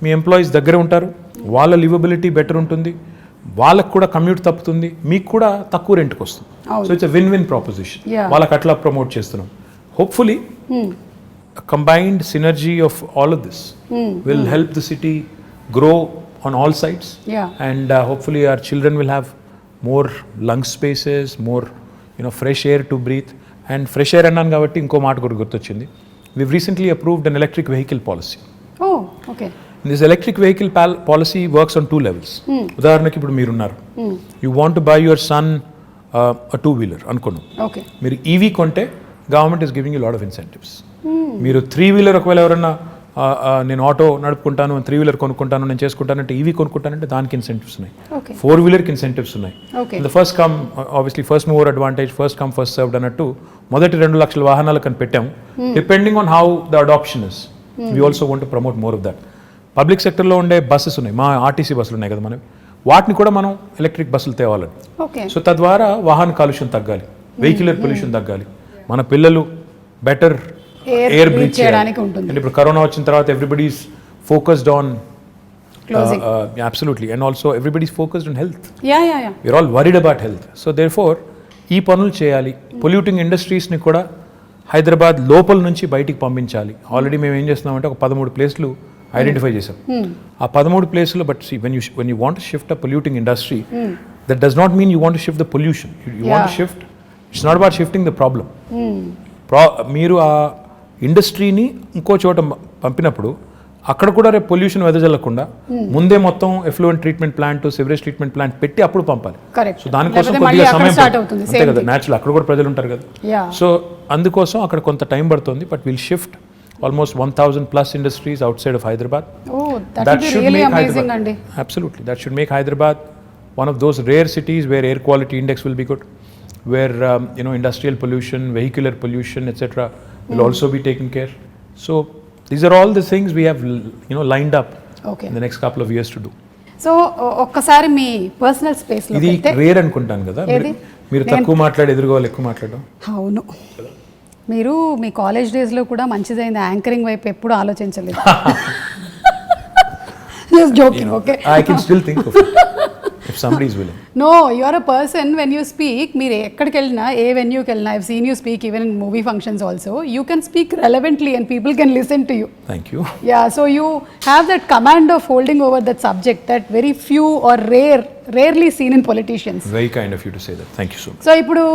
మీ ఎంప్లాయీస్ దగ్గర ఉంటారు, వాళ్ళ లివబిలిటీ బెటర్ ఉంటుంది, వాళ్ళకు కూడా కమ్యూట్ తప్పుతుంది, మీకు కూడా తక్కువ రెంట్కి వస్తుంది. So it's win win proposition. వాళ్ళకి అట్లా ప్రమోట్ చేస్తున్నాం. Hopefully combined synergy of all of this will help the city grow on all sides. And hopefully our children will have more lung spaces, more fresh air to breathe. And fresh air annan kabatti inko maat kuda gurtochindi. We've recently approved an electric vehicle policy. Oh, okay. And this electric vehicle policy works on two levels. ఉదాహరణకి ఇప్పుడు మీరున్నారు, you want to buy your son a two-wheeler అనుకోండి. Okay. మీరు EV కొంటే government is giving you a lot of incentives. మీరు 3-wheeler ఒకవేళ ఎవరన్నా నేను ఆటో నడుపుకుంటాను, 3-wheeler కొనుక్కుంటాను, నేను చేసుకుంటానంటే ఈవీ కొనుక్కుంటానంటే దానికి ఇన్సెంటివ్స్ ఉన్నాయి. 4-wheelerకి ఇన్సెంటివ్స్ ఉన్నాయి. The first come obviously first mover advantage, first come first served అన్నట్టు మొదటి 2 లక్షల వాహనాలకు అని పెట్టాము. Depending on how the adoption is, we also want to promote more of that. Public సెక్టర్లో ఉండే బస్సెస్ ఉన్నాయి, మా ఆర్టీసీ బస్సులు ఉన్నాయి కదా మనవి, వాటిని కూడా మనం ఎలక్ట్రిక్ బస్సులు తేవాలని. సో తద్వారా వాహన కాలుష్యం తగ్గాలి, వెహిక్యులర్ పొల్యూషన్ తగ్గాలి, మన పిల్లలు బెటర్ ఎయిర్ బ్రీత్ చేయడానికి ఉంటుంది. ఇప్పుడు కరోనా వచ్చిన తర్వాత everybody's focused on absolutely, and also everybody's focused on health. We're all worried about health. So therefore ఈ పనులు చేయాలి. పొల్యూటింగ్ ఇండస్ట్రీస్ని కూడా హైదరాబాద్ లోపల నుంచి బయటికి పంపించాలి. ఆల్రెడీ మేము ఏం చేస్తున్నామంటే ఒక 13 ప్లేస్లు ఐడెంటిఫై చేసాం. ఆ 13 ప్లేస్లో but when you want to shift a polluting industry, that does not mean you want to shift the pollution. You want to shift, it's not about shifting the problem. మీరు ఆ ఇండస్ట్రీని ఇంకో చోట పంపినప్పుడు అక్కడ కూడా రేపు పొల్యూషన్ వెదజల్లకుండా ముందే మొత్తం effluent treatment plant, sewerage treatment plant పెట్టి అప్పుడు పంపాలి. సో దానికోసం కొద్దిగా సమయం అంతే కదా, న్యాచురల్ అక్కడ కూడా ప్రజలు ఉంటారు కదా. సో అందుకోసం అక్కడ కొంత టైం పడుతుంది. But will shift almost 1,000 plus industries outside of Hyderabad. That should really make amazing, Andy. Absolutely, that should make Hyderabad one of those rare cities where air quality index will be good, where industrial pollution, vehicular pollution, etc. will also be taken care. So these are all the things we have lined up in the next couple of years to do. So ఒక్కసారి మీ personal space లో ఇది rare అనుకుంటాను కదా, మీరు తక్కువ మాట్లాడి ఎదురుగా వాళ్ళు ఎక్కువ మాట్లాడడం. అవును, మీరు మీ కాలేజ్ డేస్లో కూడా మంచిదైంది, యాంకరింగ్ వైపు ఎప్పుడు ఆలోచించలేదు. Just joking, okay? I can still think of it if somebody is willing. No, you are a person when you speak, మీరు ఎక్కడికి వెళ్ళినా, ఏ వెన్యూకి వెళ్ళినా, I've seen you speak even in movie functions also, you can speak relevantly and people can listen to you. Thank you. Yeah, so you have that command of holding over that subject that very few or rarely seen in politicians. Very kind of you to say that. Thank you so much. So ఇప్పుడు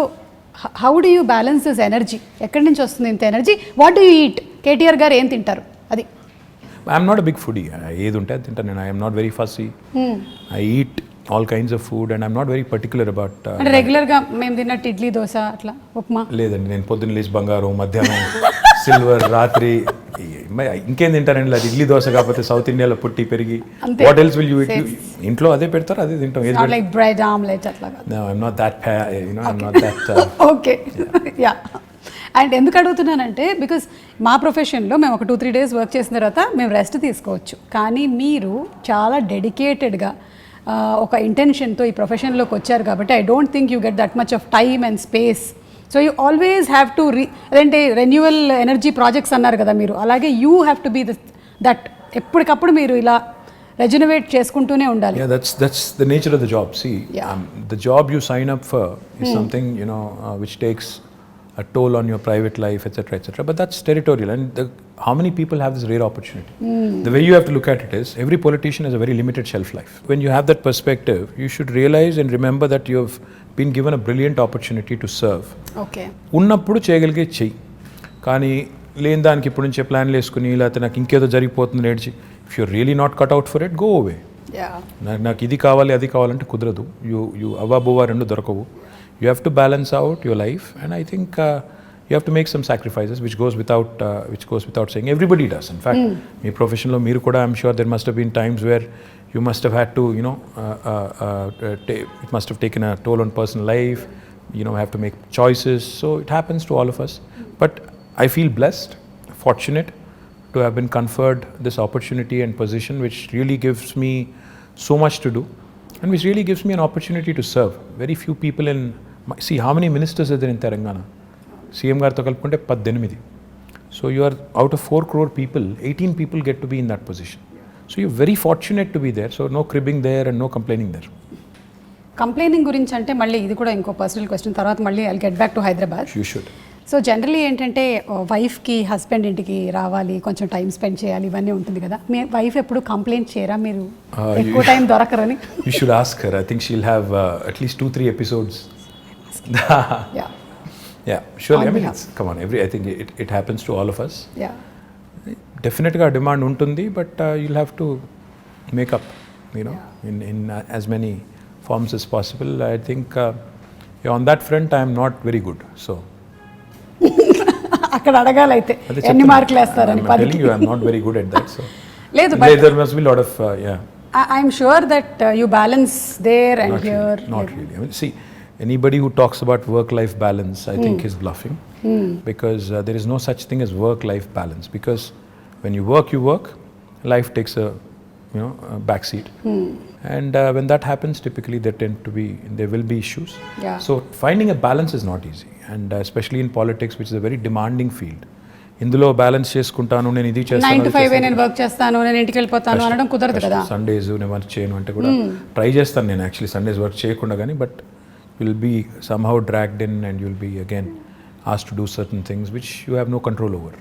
how do you balance this energy? ఎక్కడి నుంచి వస్తుంది ఇంత energy? What do you eat? KTR garu ఏం తింటారు? అది I'm not a big foodie. ఏది ఉంటే అది తింటాను నేను. I'm not very fussy. I eat all kinds of food and I'm not very particular about. అంటే రెగ్యులర్గా మేము తిన్నట్టు ఇడ్లీ, దోశ, అట్లా ఉప్మా లేదండి. నేను పొద్దున్న లేచి బంగారం, మధ్యాహ్నం సిల్వర్, రాత్రి ఇంకేం తింటారండి? అది ఇడ్లీ దోశ కాకపోతే సౌత్ ఇండియాలో పుట్టి పెరిగి what else will you eat? ఇంట్లో అదే పెడతారు, అదే తింటాం. లైక్ బ్రెడ్ ఆమ్లెట్ అట్లా. No, I'm not that I'm not that okay. Yeah. And ఎందుకు అడుగుతున్నానంటే బికాస్ మా ప్రొఫెషన్లో మేము ఒక 2-3 days వర్క్ చేసిన తర్వాత మేము రెస్ట్ తీసుకోవచ్చు, కానీ మీరు చాలా డెడికేటెడ్గా ఒక ఇంటెన్షన్తో ఈ ప్రొఫెషన్లోకి వచ్చారు కాబట్టి I don't think you get that much of time and space. So you always have to అదేంటే రెన్యూవల్ ఎనర్జీ ప్రాజెక్ట్స్ అన్నారు కదా మీరు, అలాగే you have to be that ఎప్పటికప్పుడు మీరు ఇలా రెజనవేట్ చేసుకుంటూనే ఉండాలి. Yeah, that's the nature of the job. See, the job you sign up for is something which takes a toll on your private life, etc., but that's territorial. And how many people have this rare opportunity? The way you have to look at it is every politician has a very limited shelf life. When you have that perspective, you should realize and remember that you have been given a brilliant opportunity to serve. Okay. ఉన్నప్పుడు చేయగలిగే చెయ్యి, కానీ లేని దానికి ఇప్పుడు నుంచే ప్లాన్లు వేసుకుని లేకపోతే నాకు ఇంకేదో జరిగిపోతుంది నేర్చి, if you really not cut out for it, go away. నాకు ఇది కావాలి అది కావాలంటే కుదరదు. యూ అవ్వబోవా రెండు దొరకవు. You have to balance out your life, and I think you have to make some sacrifices, which goes without saying. Everybody does. In fact, me professional, meeru kuda, I'm sure there must have been times where you must have had to, it must have taken a toll on personal life. Have to make choices. So it happens to all of us. But I feel blessed, fortunate to have been conferred this opportunity and position, which really gives me so much to do, and which really gives me an opportunity to serve. Very few people see how many ministers are there in Telangana? CM గారితో కలుపుకుంటే 18. So you are out of 4 crore people, 18 people get to be in that position. So you're very fortunate to be there. So no cribbing there and no complaining there. Complaining గురించి అంటే మళ్ళీ ఇది కూడా ఇంకో personal question, తర్వాత మళ్ళీ I'll get back to Hyderabad. You should. So generally ఏంటంటే వైఫ్కి హస్బెండ్ ఇంటికి రావాలి, కొంచెం టైం స్పెండ్ చేయాలి, ఇవన్నీ ఉంటుంది కదా. మీ వైఫ్ ఎప్పుడు కంప్లైంట్ చేయరా మీరు ఎక్కువ time దొరకరని? You should ask her. I think she'll have at least 2-3 episodes. Yeah, surely. I mean, come on, I think it happens to all of us. Yeah. Definitely demand untundi, but you'll have to make up, in as many forms as possible. I think on that front I am not very good. So అక్కడ అడగాలైతే ఎన్ని మార్కులు వేస్తారని. I'm telling you, I'm not very good at that. So లేదు, but there must be a lot of I'm sure that you balance there and not here. Not really. I mean, see, anybody who talks about work-life balance, I think is bluffing, because there is no such thing as work-life balance. Because when you work, life takes a back seat, and when that happens, typically there will be issues. Yeah. So finding a balance is not easy, and especially in politics, which is a very demanding field. ఇందులో balance చేసుకుంటాను, నేను ఇది 9 to 5 నేను work చేస్తాను, నేను ఇంటికి వెళ్ళిపోతాను అనడం కుదరదు కదా. సండేస్ నేను వర్క్ చేయను అంటే కూడా ట్రై చేస్తాను నేను యాక్చువల్లీ సండేస్ వర్క్ చేయకుండా, కానీ but will be somehow dragged in and you'll be again asked to do certain things which you have no control over.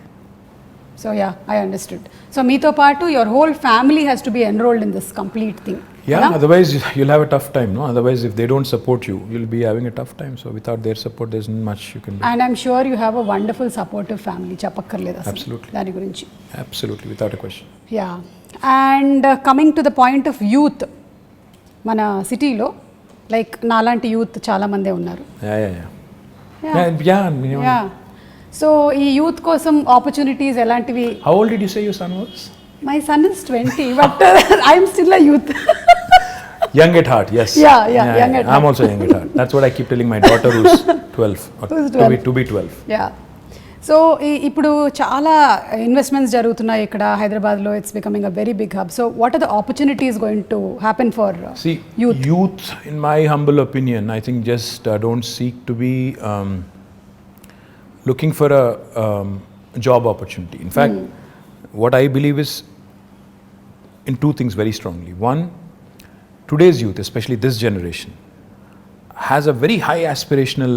So yeah, I understood. So meeto paatu your whole family has to be enrolled in this complete thing. Yeah, otherwise you'll have a tough time, no? Otherwise if they don't support you, you'll be having a tough time. So without their support there's not much you can do. And I'm sure you have a wonderful supportive family. Chapakkarleda asalu. Absolutely. Dani gurinchi. Absolutely, without a question. Yeah. And coming to the point of youth, mana city lo like nalanti youth chaala mande unnaru. Yeah. So ఈ youth కోసం opportunities ఎలాంటివి? How old did you say your son was? My son is 20, but I am still a youth. Young at heart, yes. Yeah, young at heart. I'm also young at heart. That's what I keep telling my daughter who's 12. To be 12. Yeah. So ఇప్పుడు చాలా investments జరుగుతున్నాయి ఇక్కడ హైదరాబాద్లో. It's becoming a very big hub. So what are the opportunities going to happen for youth? In my humble opinion, I think just don't seek to be looking for a job opportunity. In fact, what I believe is in two things very strongly. One, today's youth, especially this generation, has a very high aspirational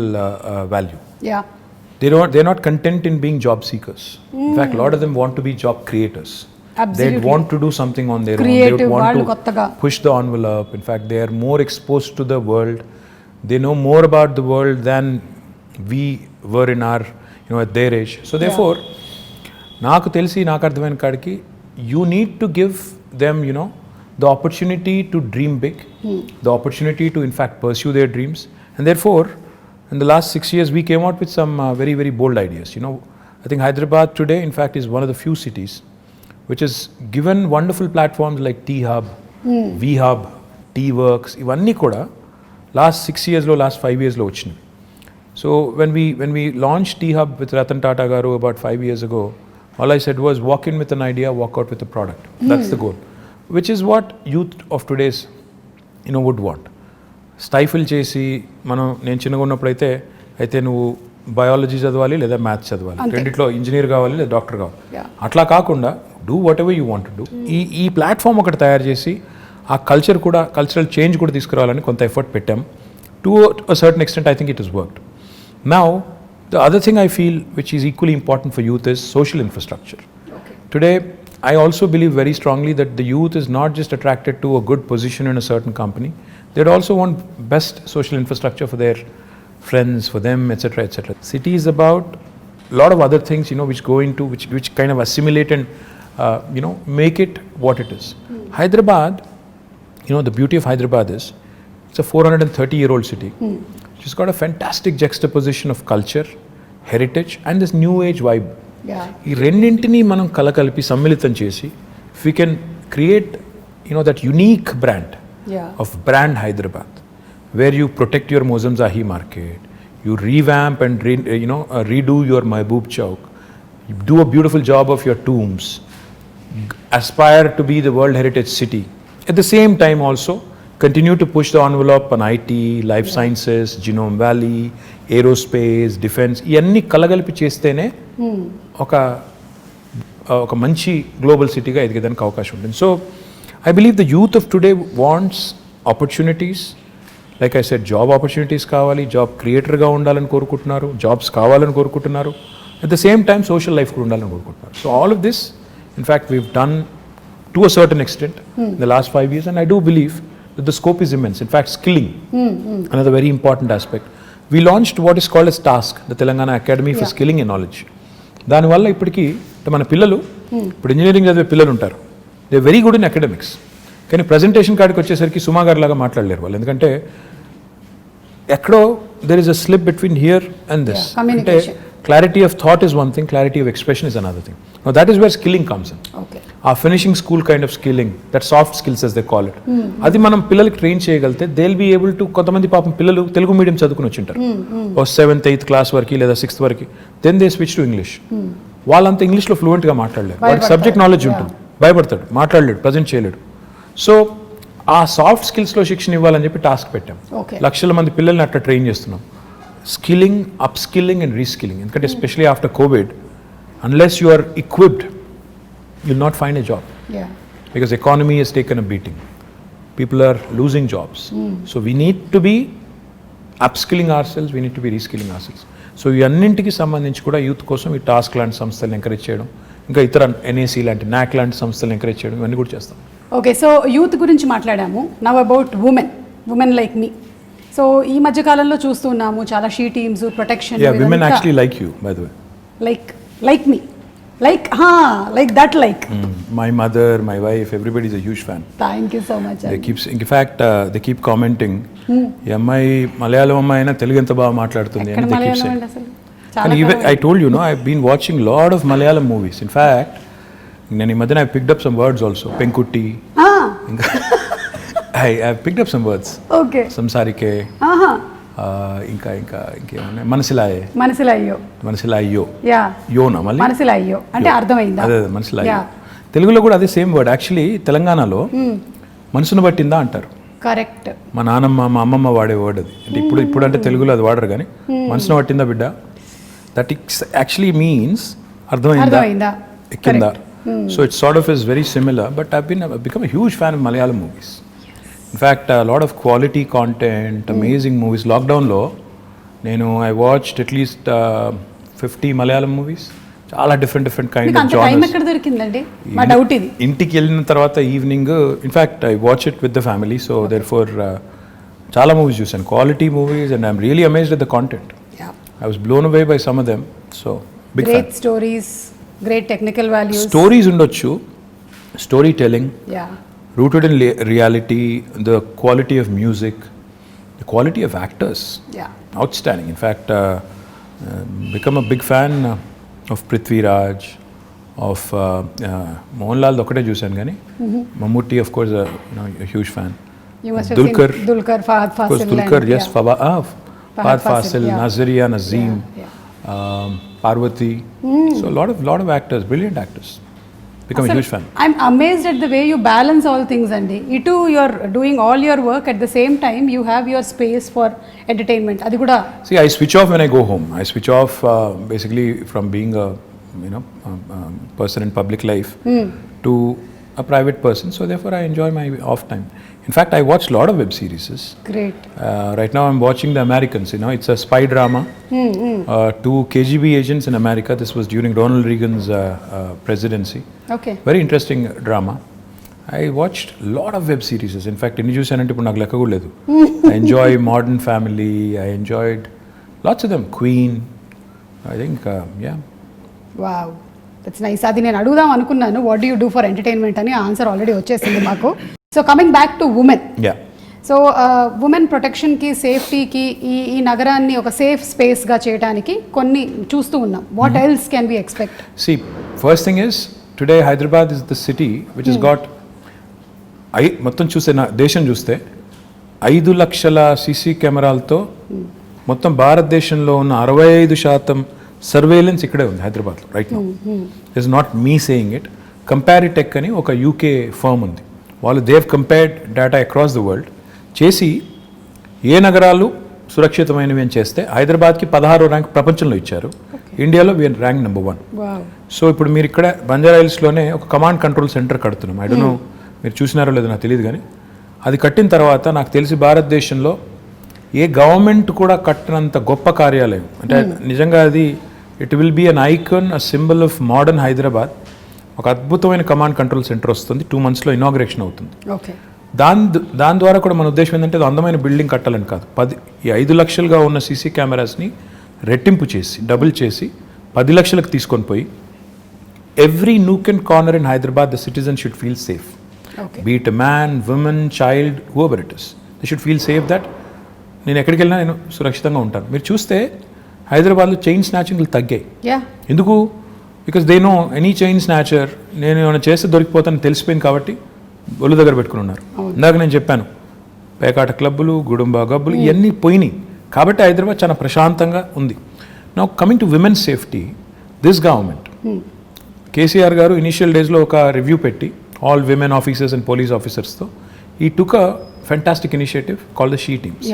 value. Yeah. They're not content in being job seekers. In fact, a lot of them want to be job creators. Absolutely. They want to do something on their Creative, own. They want to kottaga push the envelope. In fact, they are more exposed to the world. They know more about the world than we were in our at their age. So therefore నాకు తెలిసి నాకు అర్థమైన కాడికి you need to give them the opportunity to dream big, the opportunity to in fact pursue their dreams. And therefore in the last 6 years we came out with some very very bold ideas. I think Hyderabad today in fact is one of the few cities which has given wonderful platforms like T Hub, V Hub, T Works. ఇవన్నీ కూడా last 6 years లో last 5 years లో వచ్చినాయి. So when we launched T Hub with Ratan Tata Garu about 5 years ago, all I said was walk in with an idea, walk out with a product. That's the goal, which is what youth of today's would want. Stifle chesi నేను చిన్నగా ఉన్నప్పుడు అయితే నువ్వు biology చదవాలి లేదా maths చదవాలి, రెండిట్లో engineer కావాలి లేదా డాక్టర్ కావాలి, అట్లా కాకుండా do what ever you want to do. ఈ ప్లాట్ఫామ్ ఒకటి తయారు చేసి ఆ కల్చరల్ చేంజ్ కూడా తీసుకురావాలని కొంత ఎఫర్ట్ పెట్టాం. To a certain extent I think it has worked. Now, the other thing I feel which is equally important for youth is social infrastructure. Okay. Today, I also believe very strongly that the youth is not just attracted to a good position in a certain company. They also want best social infrastructure for their friends, for them, etc., etc. City is about a lot of other things, which go into, which kind of assimilate and, make it what it is. Hyderabad, the beauty of Hyderabad is, it's a 430-year-old city. She's got a fantastic juxtaposition of culture, heritage and this new age vibe. ఈ రెండింటిని మనం కలకలిపి సమ్మిళితం చేసి if we can create that unique brand of brand Hyderabad, where you protect your Mozamzahi market, you revamp and redo your Mehboob Chowk, you do a beautiful job of your tombs, aspire to be the World Heritage City. At the same time also continue to push the envelope on IT, life sciences, Genome Valley, aerospace, defense, ఇవన్నీ కలగలిపి చేస్తేనే ఒక మంచి global సిటీగా ఎదిగేదానికి అవకాశం ఉంటుంది. So I believe the youth of today wants opportunities. Like I said, job opportunities కావాలి, job క్రియేటర్గా ఉండాలని కోరుకుంటున్నారు, జాబ్స్ కావాలని కోరుకుంటున్నారు, at the same time social life కూడా ఉండాలని కోరుకుంటున్నారు. So all of this in fact weave done to a certain extent in the last 5 years, and I do believe that the scope is immense. In fact, skilling, another very important aspect. We launched what is called as TASK, the Telangana Academy for Skilling and Knowledge. దానివల్ల ఇప్పటికీ మన పిల్లలు, ఇప్పుడు engineering చదివే పిల్లలు ఉంటారు, they very good in academics, కానీ presentation కాడికి వచ్చేసరికి సుమా గారి లాగా మాట్లాడలేరు వాళ్ళు. ఎందుకంటే ఎక్కడో there is a slip between here and this. అంటే clarity of thought is one thing, clarity of expression is another thing. Now that is where skilling comes in. ఆ finishing school kind of skilling, that soft skills as they call it, అది మనం పిల్లలకి train చేయగలిగితే they will be able to. కొంతమంది పాపం పిల్లలు Telugu medium చదువుకుని వచ్చింటారు, ఓ 7th 8th class వరకు లేదా 6th వరకు, then they switch to English. వాళ్ళంతా ఇంగ్లీష్లో ఫ్లూయెంట్గా మాట్లాడలేరు, వాడికి సబ్జెక్ట్ నాలెడ్జ్ ఉంటుంది, భయపడతాడు, మాట్లాడలేడు, ప్రజెంట్ చేయలేడు. సో ఆ సాఫ్ట్ స్కిల్స్లో శిక్షణ ఇవ్వాలని చెప్పి టాస్క్ పెట్టాం. లక్షల మంది పిల్లల్ని అట్లా ట్రైన్ చేస్తున్నాం. Skilling, up skilling and reskilling. ఎందుకంటే especially after covid, unless you are equipped, you'll not find a job. Because economy has taken a beating, people are losing jobs. So we need to be upskilling ourselves, we need to be reskilling ourselves. So ఈ అన్నింటికి సంబంధించి కూడా youth కోసం ఈ task లాంటి సంస్థలను encourage చేయడం, ఇంకా ఇతర NAC లాంటి NAC లాంటి సంస్థలను ఎంకరేజ్ చేయడం, ఇవన్నీ కూడా చేస్తాం. ఓకే, సో యూత్ గురించి మాట్లాడాము. Now about women like me. So ఈ మధ్య కాలంలో చూస్తున్నాము చాలా she teams, protection. Women actually like you, by the way. Like me, like that. My mother, my wife, everybody is a huge fan. Thank you so much. They keep commenting, ఈ అమ్మాయి మలయాళం అమ్మాయి అయినా తెలుగు ఎంత బాగా మాట్లాడుతుంది అని they keep saying. And even I told you, I've been watching lot of Malayalam movies. In fact, నేను ఈ మధ్యన I picked up some words also. Penkutti. I picked up some words. Okay. Samsarike. ఇంకా ఇంకేమన్నా మనసిలాయ్యో యోనా మళ్ళీ మనసిలాయ్యో అంటే అర్థమైందా? అదే మనసిలాయ్యో. తెలుగులో కూడా అదే సేమ్ వర్డ్. యాక్చువల్లీ తెలంగాణలో మనసును బట్టిందా అంటారు. కరెక్ట్. మా నాన్నమ్మ మా అమ్మమ్మ వాడే వర్డ్ అది. అంటే ఇప్పుడు అంటే తెలుగులో అది వాడరు, కానీ మనసును పట్టిందా బిడ్డ, దట్ ఇట్స్ యాక్చువల్లీ మీన్స్ అర్థమైందా, ఎక్కిందా. So it's sort of is very similar, but I've become a huge fan of Malayalam movies. In fact, a lot of quality content, amazing movies. Lockdown lo I watched at least 50 Malayalam movies. Chaala different kind of genres. Time ekkada dorikindandi? Ma doubt idi. Intiki ellina tarvata evening, in fact I watch it with the family, so therefore chaala movies chusanu, quality movies, and I'm really amazed at the content. I was blown away by some of them. So big great fan. Stories, great technical values. Stories undochu, storytelling. Rooted in reality, the quality of music, the quality of actors, outstanding. In fact, become a big fan of Prithvi Raj, of Mohanlal ఒకటే చూసాను కానీ Mammootty of course a huge fan. You must have seen Dulquer, Fahad Fasil. Of course, Dulquer, yes, Fahad Fasil, Nazaria, Nazeem, Parvati. So a lot of actors, brilliant actors. Become a huge fan. I'm amazed at the way you balance all things, Andy. You're doing all your work at the same time you have your space for entertainment. Adi kuda. See, I switch off when I go home. I switch off basically from being a person in public life to a private person. So therefore I enjoy my off time. In fact, I watch a lot of web series. Great. Right now I'm watching The Americans. It's a spy drama. 2 KGB agents in America. This was during Ronald Reagan's presidency. Okay. Very interesting drama. I watched a lot of web series. In fact, inni chusanante ippudu naaku lekka kuda ledu. I enjoy Modern Family. I enjoyed lots of them. Queen. I think, yeah. Wow. That's nice. Adi nenu adugudam anukunnanu, what do you do for entertainment ani answer already vachesindi maaku. So coming back to women. Yeah. సో women ప్రొటెక్షన్కి, సేఫ్టీకి, ఈ నగరాన్ని ఒక safe స్పేస్గా చేయడానికి కొన్ని చూస్తూ ఉన్నాం. What else can we expect? See, first thing is today Hyderabad is the city which is got మొత్తం చూస్తే దేశం చూస్తే 5 లక్షల సీసీ కెమెరాలతో మొత్తం భారతదేశంలో ఉన్న 65% సర్వేలెన్స్ ఇక్కడే ఉంది హైదరాబాద్లో right now. Is not me saying it. Comparitech అని ఒక UK ఫర్మ్ ఉంది. వాళ్ళు they've compared data across the world. చేసి ఏ నగరాలు సురక్షితమైనవి అని చేస్తే హైదరాబాద్కి 16వ ర్యాంక్ ప్రపంచంలో ఇచ్చారు, ఇండియాలో వీఆర్ ర్యాంక్ నెంబర్ 1. సో ఇప్పుడు మీరు ఇక్కడ బంజారా హిల్స్లోనే ఒక కమాండ్ కంట్రోల్ సెంటర్ కడుతున్నాం. ఐ డోంట్ నో మీరు చూసినారో లేదో నాకు తెలియదు, కానీ అది కట్టిన తర్వాత నాకు తెలిసి భారతదేశంలో ఏ గవర్నమెంట్ కూడా కట్టినంత గొప్ప కార్యాలయం. అంటే నిజంగా అది it will be an icon, a symbol of modern Hyderabad. ఒక అద్భుతమైన కమాండ్ కంట్రోల్ సెంటర్ వస్తుంది, 2 monthsలో ఇనాగ్రేషన్ అవుతుంది. దాని ద్వారా కూడా మన ఉద్దేశం ఏంటంటే అది అందమైన బిల్డింగ్ కట్టాలని కాదు, 5 లక్షలుగా ఉన్న సీసీ కెమెరాస్ని రెట్టింపు చేసి డబుల్ చేసి 10 లక్షలకు తీసుకొని పోయి every nook and corner in Hyderabad the citizen should feel safe. Be it a man, woman, child, whoever it is, they should feel safe that నేను ఎక్కడికి వెళ్ళినా నేను సురక్షితంగా ఉంటాను. మీరు చూస్తే హైదరాబాద్లో చైన్ స్నాచింగ్లు తగ్గాయి. ఎందుకు? Because they know any chain snatcher నేను ఏమైనా చేస్తే దొరికిపోతాను తెలిసిపోయింది కాబట్టి ఒళ్ళు దగ్గర పెట్టుకుని ఉన్నారు. ఇందాక నేను చెప్పాను పేకాట క్లబ్బులు, గుడుంబా గబ్బులు ఇవన్నీ పోయినాయి కాబట్టి హైదరాబాద్ చాలా ప్రశాంతంగా ఉంది. Now coming to women safety, this government KCR గారు ఇనిషియల్ డేస్లో ఒక రివ్యూ పెట్టి all women officers and police officers తో he took a fantastic initiative called the she teams.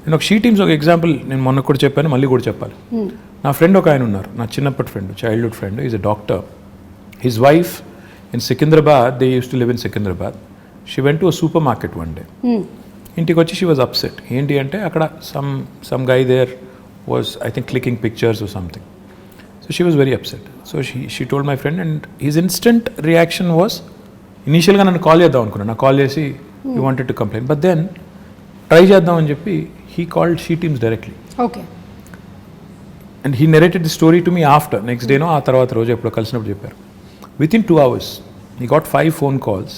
నేను ఒక she teams ఒక ఎగ్జాంపుల్ నేను మొన్న కూడా చెప్పాను, మళ్ళీ కూడా చెప్పాలి. నా ఫ్రెండ్ ఒక ఆయన ఉన్నారు, నా చిన్నప్పటి friend, childhood friend, is a doctor. His wife in Secunderabad, they use to live in Secunderabad. She went to a supermarket one day. ఇంటికి వచ్చి షీ వాజ్ అప్సెట్. ఏంటి అంటే అక్కడ some guy there was I think clicking pictures or something. So she was very upset. So she told my friend and his instant reaction was, ఇనీషియల్గా నన్ను call చేద్దాం అనుకున్నాను, నాకు కాల్ చేసి you wanted to complaint, but then try చేద్దామని చెప్పి he called she teams directly. And he narrated the story to me after, next డేనో ఆ తర్వాత రోజు ఎప్పుడో కలిసినప్పుడు చెప్పారు. Within 2 hours he got 5 phone calls.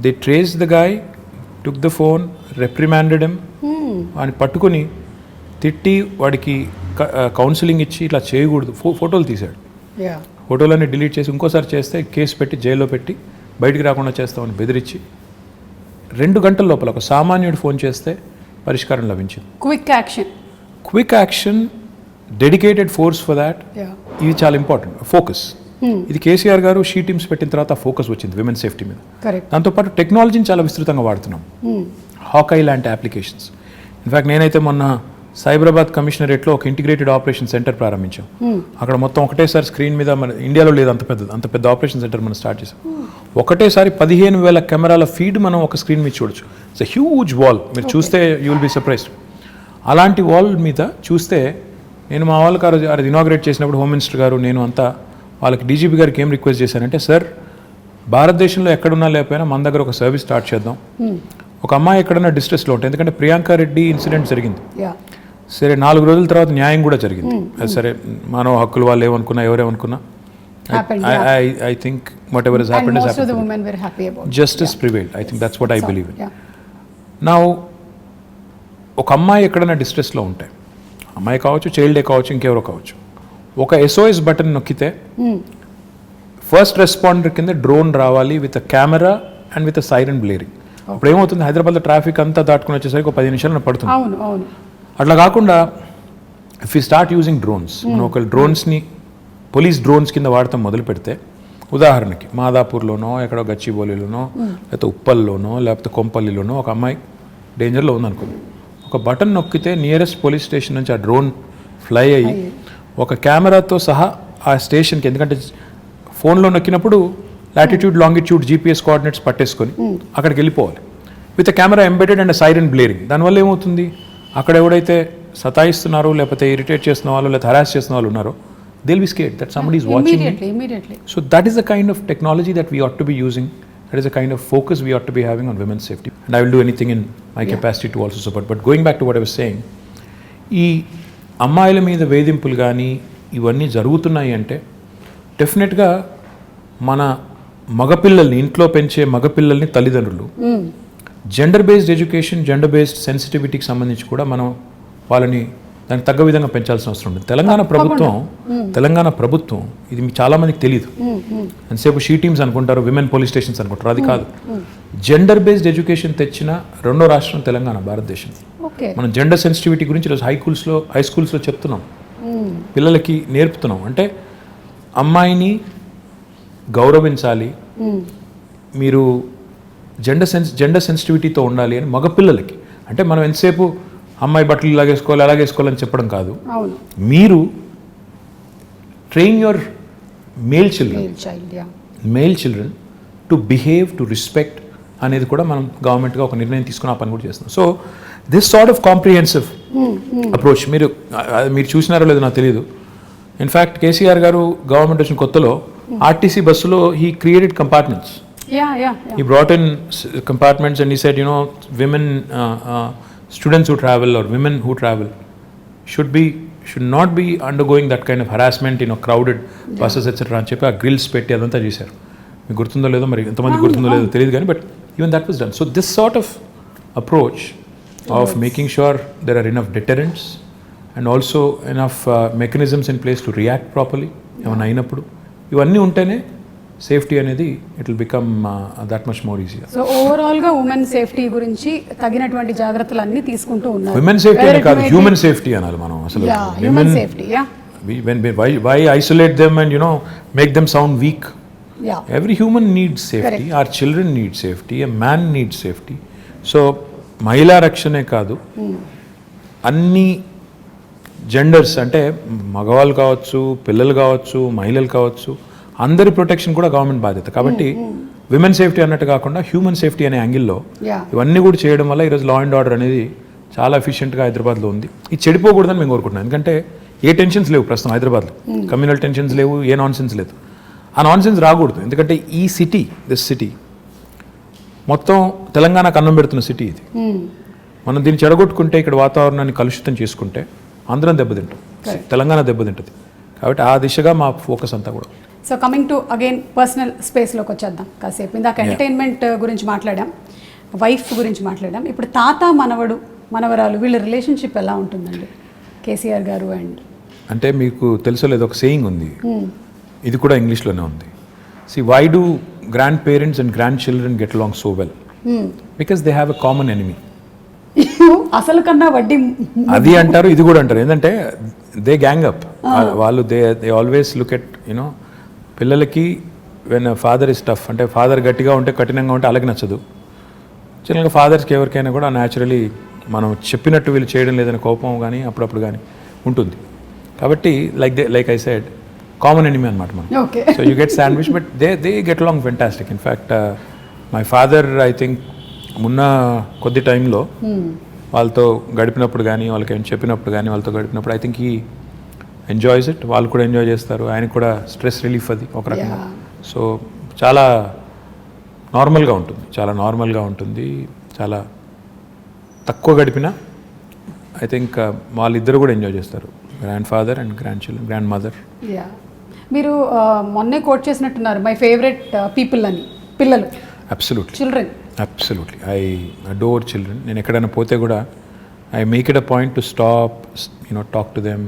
They trace the guy, took the phone, reprimanded him. వాడిని పట్టుకుని తిట్టి వాడికి కౌన్సిలింగ్ ఇచ్చి ఇట్లా చేయకూడదు, ఫోటోలు తీశాడు. ఫోటోలన్నీ డిలీట్ చేసి ఇంకోసారి చేస్తే కేసు పెట్టి జైల్లో పెట్టి బయటికి రాకుండా చేస్తామని బెదిరించి 2 గంటల లోపల ఒక సామాన్యుడు ఫోన్ చేస్తే పరిష్కారం లభించింది. Quick action, dedicated force for that. ఇది చాలా ఇంపార్టెంట్. ఫోకస్, ఇది కేసీఆర్ గారు షీ టీమ్స్ పెట్టిన తర్వాత ఫోకస్ వచ్చింది విమెన్ సేఫ్టీ మీద. దాంతోపాటు టెక్నాలజీని చాలా విస్తృతంగా వాడుతున్నాం. హాకై లాంటి అప్లికేషన్స్. ఇన్ఫ్యాక్ట్ నేనైతే మొన్న సైబరాబాద్ కమిషనరేట్లో ఒక ఇంటిగ్రేటెడ్ ఆపరేషన్ సెంటర్ ప్రారంభించాం. అక్కడ మొత్తం ఒకటేసారి స్క్రీన్ మీద, మన ఇండియాలో లేదు అంత పెద్ద ఆపరేషన్ సెంటర్ మనం స్టార్ట్ చేసాం. ఒకటేసారి 15,000 కెమెరాల ఫీడ్ మనం ఒక స్క్రీన్ మీద చూడొచ్చు. It's a huge wall. మీరు చూస్తే యూ విల్ బీ సర్ప్రైజ్డ్. అలాంటి వాల్ మీద చూస్తే నేను మా వాళ్ళకి అది ఇనాగ్రేట్ చేసినప్పుడు హోమ్ మినిస్టర్ గారు నేను అంతా వాళ్ళకి డీజీపీ గారికి ఏం రిక్వెస్ట్ చేశానంటే, సార్ భారతదేశంలో ఎక్కడున్నా లేకపోయినా మన దగ్గర ఒక సర్వీస్ స్టార్ట్ చేద్దాం. ఒక అమ్మాయి ఎక్కడన్నా డిస్ట్రెస్లో ఉంటుంది, ఎందుకంటే ప్రియాంక రెడ్డి ఇన్సిడెంట్ జరిగింది, సరే 4 రోజుల తర్వాత న్యాయం కూడా జరిగింది. అది సరే మానవ హక్కులు వాళ్ళు ఏమనుకున్నా ఎవరేమనుకున్నా I think whatever has happened has happened. Most of the women were happy about it. Justice prevailed. I think that's what I believe in. Now ఒక అమ్మాయి ఎక్కడైనా డిస్ట్రెస్లో ఉంటే, అమ్మాయి కావచ్చు, చైల్డే కావచ్చు, ఇంకెవరో కావచ్చు, ఒక SOS బటన్ నొక్కితే ఫస్ట్ రెస్పాండర్ కింద డ్రోన్ రావాలి with a camera and with a siren blaring. ఇప్పుడు ఏమవుతుంది, హైదరాబాద్లో ట్రాఫిక్ అంతా దాటుకుని వచ్చేసరికి ఒక 10 నిమిషాలు పడుతుంది. అట్లా కాకుండా if you start using drones, మనం ఒక డ్రోన్స్ని పోలీస్ డ్రోన్స్ కింద వాడటం మొదలు పెడితే, ఉదాహరణకి మాదాపూర్లోనో ఎక్కడో గచ్చిబౌలిలోనో లేకపోతే ఉప్పల్లోనో లేకపోతే కొంపల్లిలోనో ఒక అమ్మాయి డేంజర్లో ఉందనుకోండి, ఒక బటన్ నొక్కితే నియరెస్ట్ పోలీస్ స్టేషన్ నుంచి ఆ డ్రోన్ ఫ్లై అయ్యి ఒక కెమెరాతో సహా ఆ స్టేషన్కి, ఎందుకంటే ఫోన్లో నొక్కినప్పుడు లాటిట్యూడ్ లాంగిట్యూడ్ GPS కోఆర్డినేట్స్ పట్టేసుకొని అక్కడికి వెళ్ళిపోవాలి with camera embedded and siren blaring. దానివల్ల ఏమవుతుంది, అక్కడ ఎవడైతే సతాయిస్తున్నారో లేకపోతే ఇరిటేట్ చేస్తున్న వాళ్ళు లేకపోతే హరాస్ చేస్తున్న వాళ్ళు ఉన్నారో, they'll be scared that somebody is watching immediately. So that is the kind of technology that we ought to be using. That is the kind of focus we ought to be having on women's safety. And I will do anything in my capacity to also support. But going back to what I was saying, ఈ అమ్మాయిల మీద వేధింపులు కానీ ఇవన్నీ జరుగుతున్నాయి అంటే డెఫినెట్గా మన మగపిల్లల్ని, ఇంట్లో పెంచే మగపిల్లల్ని తల్లిదండ్రులు gender based education, gender based సెన్సిటివిటీకి సంబంధించి కూడా మనం వాళ్ళని దానికి తగ్గ విధంగా పెంచాల్సిన అవసరం ఉంది. తెలంగాణ ప్రభుత్వం ఇది చాలా మందికి తెలియదు. ఎంతసేపు షీ టీమ్స్ అనుకుంటారు, విమెన్ పోలీస్ స్టేషన్స్ అనుకుంటారు, అది కాదు. జెండర్ బేస్డ్ ఎడ్యుకేషన్ తెచ్చిన 2వ రాష్ట్రం తెలంగాణ, భారతదేశం. మనం జెండర్ సెన్సిటివిటీ గురించి ఈరోజు హై స్కూల్స్లో చెప్తున్నాం, పిల్లలకి నేర్పుతున్నాం. అంటే అమ్మాయిని గౌరవించాలి, మీరు జెండర్ సెన్సిటివిటీతో ఉండాలి అని మగపిల్లలకి. అంటే మనం ఎంతసేపు అమ్మాయి బట్టలు ఇలాగేసుకోవాలి అలాగేసుకోవాలని చెప్పడం కాదు. అవును, మీరు train your male children to behave, to respect అనేది కూడా మనం గవర్నమెంట్గా ఒక నిర్ణయం తీసుకుని ఆ పని కూడా చేస్తున్నాం. So this sort of comprehensive approach మీరు చూసినారో లేదో నాకు తెలియదు. ఇన్ఫ్యాక్ట్ కేసీఆర్ గారు గవర్నమెంట్ వచ్చిన కొత్తలో ఆర్టీసీ బస్సులో he created compartments. He brought in compartments and he said, women, students who travel or women who travel should not be undergoing that kind of harassment in crowded buses etc. అని చెప్పి ఆ grills పెట్టి అదంతా చేశారు. మీకు గుర్తుందో లేదో, మరి ఎంతమంది గుర్తుందో లేదో తెలియదు కానీ, but even that was done. So this sort of approach of making sure there are enough deterrents and also enough mechanisms in place to react properly ఏమైనా అయినప్పుడు, ఇవన్నీ ఉంటేనే సేఫ్టీ అనేది it will become that much more easy. So overall గా women safety గురించి తగినటువంటి జాగ్రత్తలు అన్ని తీసుకుంటూ ఉన్నారు. ఉమెన్ సేఫ్టీ అని కాదు, హ్యూమన్ సేఫ్టీ అనాలి మనం అసలు. Human safety, why isolate them and make them sound weak? Every human needs safety. Correct. Our children need safety, a man needs safety. So మహిళా రక్షణే కాదు, అన్ని జెండర్స్ అంటే మగవాళ్ళు కావచ్చు, పిల్లలు కావచ్చు, మహిళలు కావచ్చు, అందరి ప్రొటెక్షన్ కూడా గవర్నమెంట్ బాధ్యత. కాబట్టి విమెన్ సేఫ్టీ అన్నట్టు కాకుండా హ్యూమన్ సేఫ్టీ అనే యాంగిల్లో ఇవన్నీ కూడా చేయడం వల్ల ఈరోజు లా అండ్ ఆర్డర్ అనేది చాలా ఎఫిషియెంట్గా హైదరాబాద్లో ఉంది. ఇది చెడిపోకూడదని మేము కోరుకుంటున్నాం. ఎందుకంటే ఏ టెన్షన్స్ లేవు ప్రస్తుతం హైదరాబాద్లో, కమ్యూనల్ టెన్షన్స్ లేవు, ఏ నాన్సెన్స్ లేదు. ఆ నాన్సెన్స్ రాకూడదు. ఎందుకంటే ఈ సిటీ, దిస్ సిటీ మొత్తం తెలంగాణకు అన్నం పెడుతున్న సిటీ ఇది. మనం దీన్ని చెడగొట్టుకుంటే, ఇక్కడ వాతావరణాన్ని కలుషితం చేసుకుంటే అందరం దెబ్బతింటాం, తెలంగాణ దెబ్బతింటుంది. కాబట్టి ఆ దిశగా మా ఫోకస్ అంతా కూడా. So coming to again personal స్పేస్లోకి వచ్చేద్దాం కాసేపు. ఇందాక ఎంటర్టైన్మెంట్ గురించి మాట్లాడాం, వైఫ్ గురించి మాట్లాడాం. ఇప్పుడు తాత మనవడు మనవరాలు వీళ్ళ రిలేషన్షిప్ ఎలా ఉంటుందండి కేసీఆర్ గారు అండ్? అంటే మీకు తెలుసో లేదో ఒక సేయింగ్ ఉంది, ఇది కూడా ఇంగ్లీష్లోనే ఉంది. See why do grandparents and grandchildren get along so well? Because they have a common enemy. అసలు కన్నా వడ్డీ అది అంటారు, ఇది కూడా అంటారు. ఏంటంటే దే గ్యాంగ్ అప్. వాళ్ళు దే ఆల్వేస్ లుక్ ఎట్ పిల్లలకి వెన్ ఫాదర్ ఇస్ టఫ్, అంటే ఫాదర్ గట్టిగా ఉంటే కఠినంగా ఉంటే అలాగే నచ్చదు. చిన్నగా ఫాదర్స్కి ఎవరికైనా కూడా న్యాచురలీ మనం చెప్పినట్టు వీళ్ళు చేయడం లేదని కోపం కానీ అప్పుడప్పుడు కానీ ఉంటుంది. కాబట్టి like I said common enemy అనమాట మనం. So you get sandwich, but they get along fantastic. In fact my father I think మొన్న కొద్ది టైంలో వాళ్ళతో గడిపినప్పుడు కానీ, వాళ్ళకి ఏమైనా చెప్పినప్పుడు కానీ, వాళ్ళతో గడిపినప్పుడు ఐ థింక్ ఈ ఎంజాయ్స్ ఇట్. వాళ్ళు కూడా ఎంజాయ్ చేస్తారు, ఆయనకు కూడా స్ట్రెస్ రిలీఫ్ అది ఒక రకంగా. సో చాలా నార్మల్గా ఉంటుంది, చాలా నార్మల్గా ఉంటుంది. చాలా తక్కువ గడిపినా ఐ థింక్ వాళ్ళిద్దరు కూడా ఎంజాయ్ చేస్తారు, grand father and grand children, grand mother. మీరు మొన్నే కోట్ చేసినట్టున్నారు మై ఫేవరెట్ పీపుల్ అని, పిల్లలు. Absolutely, children. Absolutely, I adore children. నేను ఎక్కడైనా పోతే కూడా I make it a point to stop, talk to them,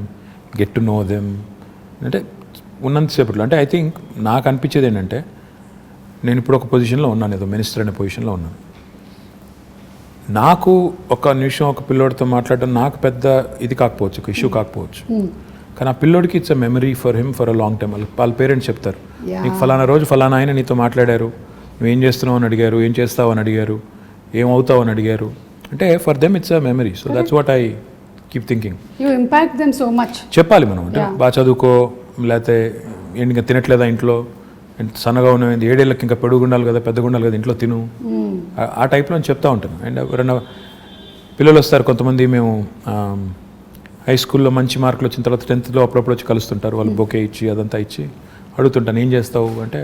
get to know them. అంటే ఉన్నంతసేపట్లో అంటే ఐ థింక్ నాకు అనిపించేది ఏంటంటే, నేను ఇప్పుడు ఒక పొజిషన్లో ఉన్నాను, ఏదో మినిస్టర్ అనే పొజిషన్లో ఉన్నాను. నాకు ఒక నిమిషం ఒక పిల్లోడితో మాట్లాడడం నాకు పెద్ద ఇది కాకపోవచ్చు, ఒక ఇష్యూ కాకపోవచ్చు. కానీ ఆ పిల్లోడికి it's a memory for him for a long time. వాళ్ళ పేరెంట్స్ చెప్తారు, నీకు ఫలానా రోజు ఫలానా ఆయన నీతో మాట్లాడారు, నువ్వేం చేస్తున్నావు అని అడిగారు, ఏం చేస్తావు అని అడిగారు, ఏమవుతావు అని అడిగారు. అంటే for them it's a memory. So that's what I keep thinking. You impact them so much. చెప్పాలి మనం, అంటే బాగా చదువుకో, లేకపోతే ఇంకా తినట్లేదా ఇంట్లో, సన్నగా ఉన్నది, 7 ఏళ్ళకి ఇంకా పెరుగుండాలి కదా, పెద్దగా ఉండాలి కదా, ఇంట్లో తిను, ఆ టైప్లో చెప్తూ ఉంటాను. అండ్ ఎవరైనా పిల్లలు వస్తారు కొంతమంది, మేము హై స్కూల్లో మంచి మార్కులు వచ్చిన తర్వాత 10th అప్పుడప్పుడు వచ్చి కలుస్తుంటారు. వాళ్ళు బొకే ఇచ్చి అదంతా ఇచ్చి అడుగుతుంటాను, ఏం చేస్తావు అంటే,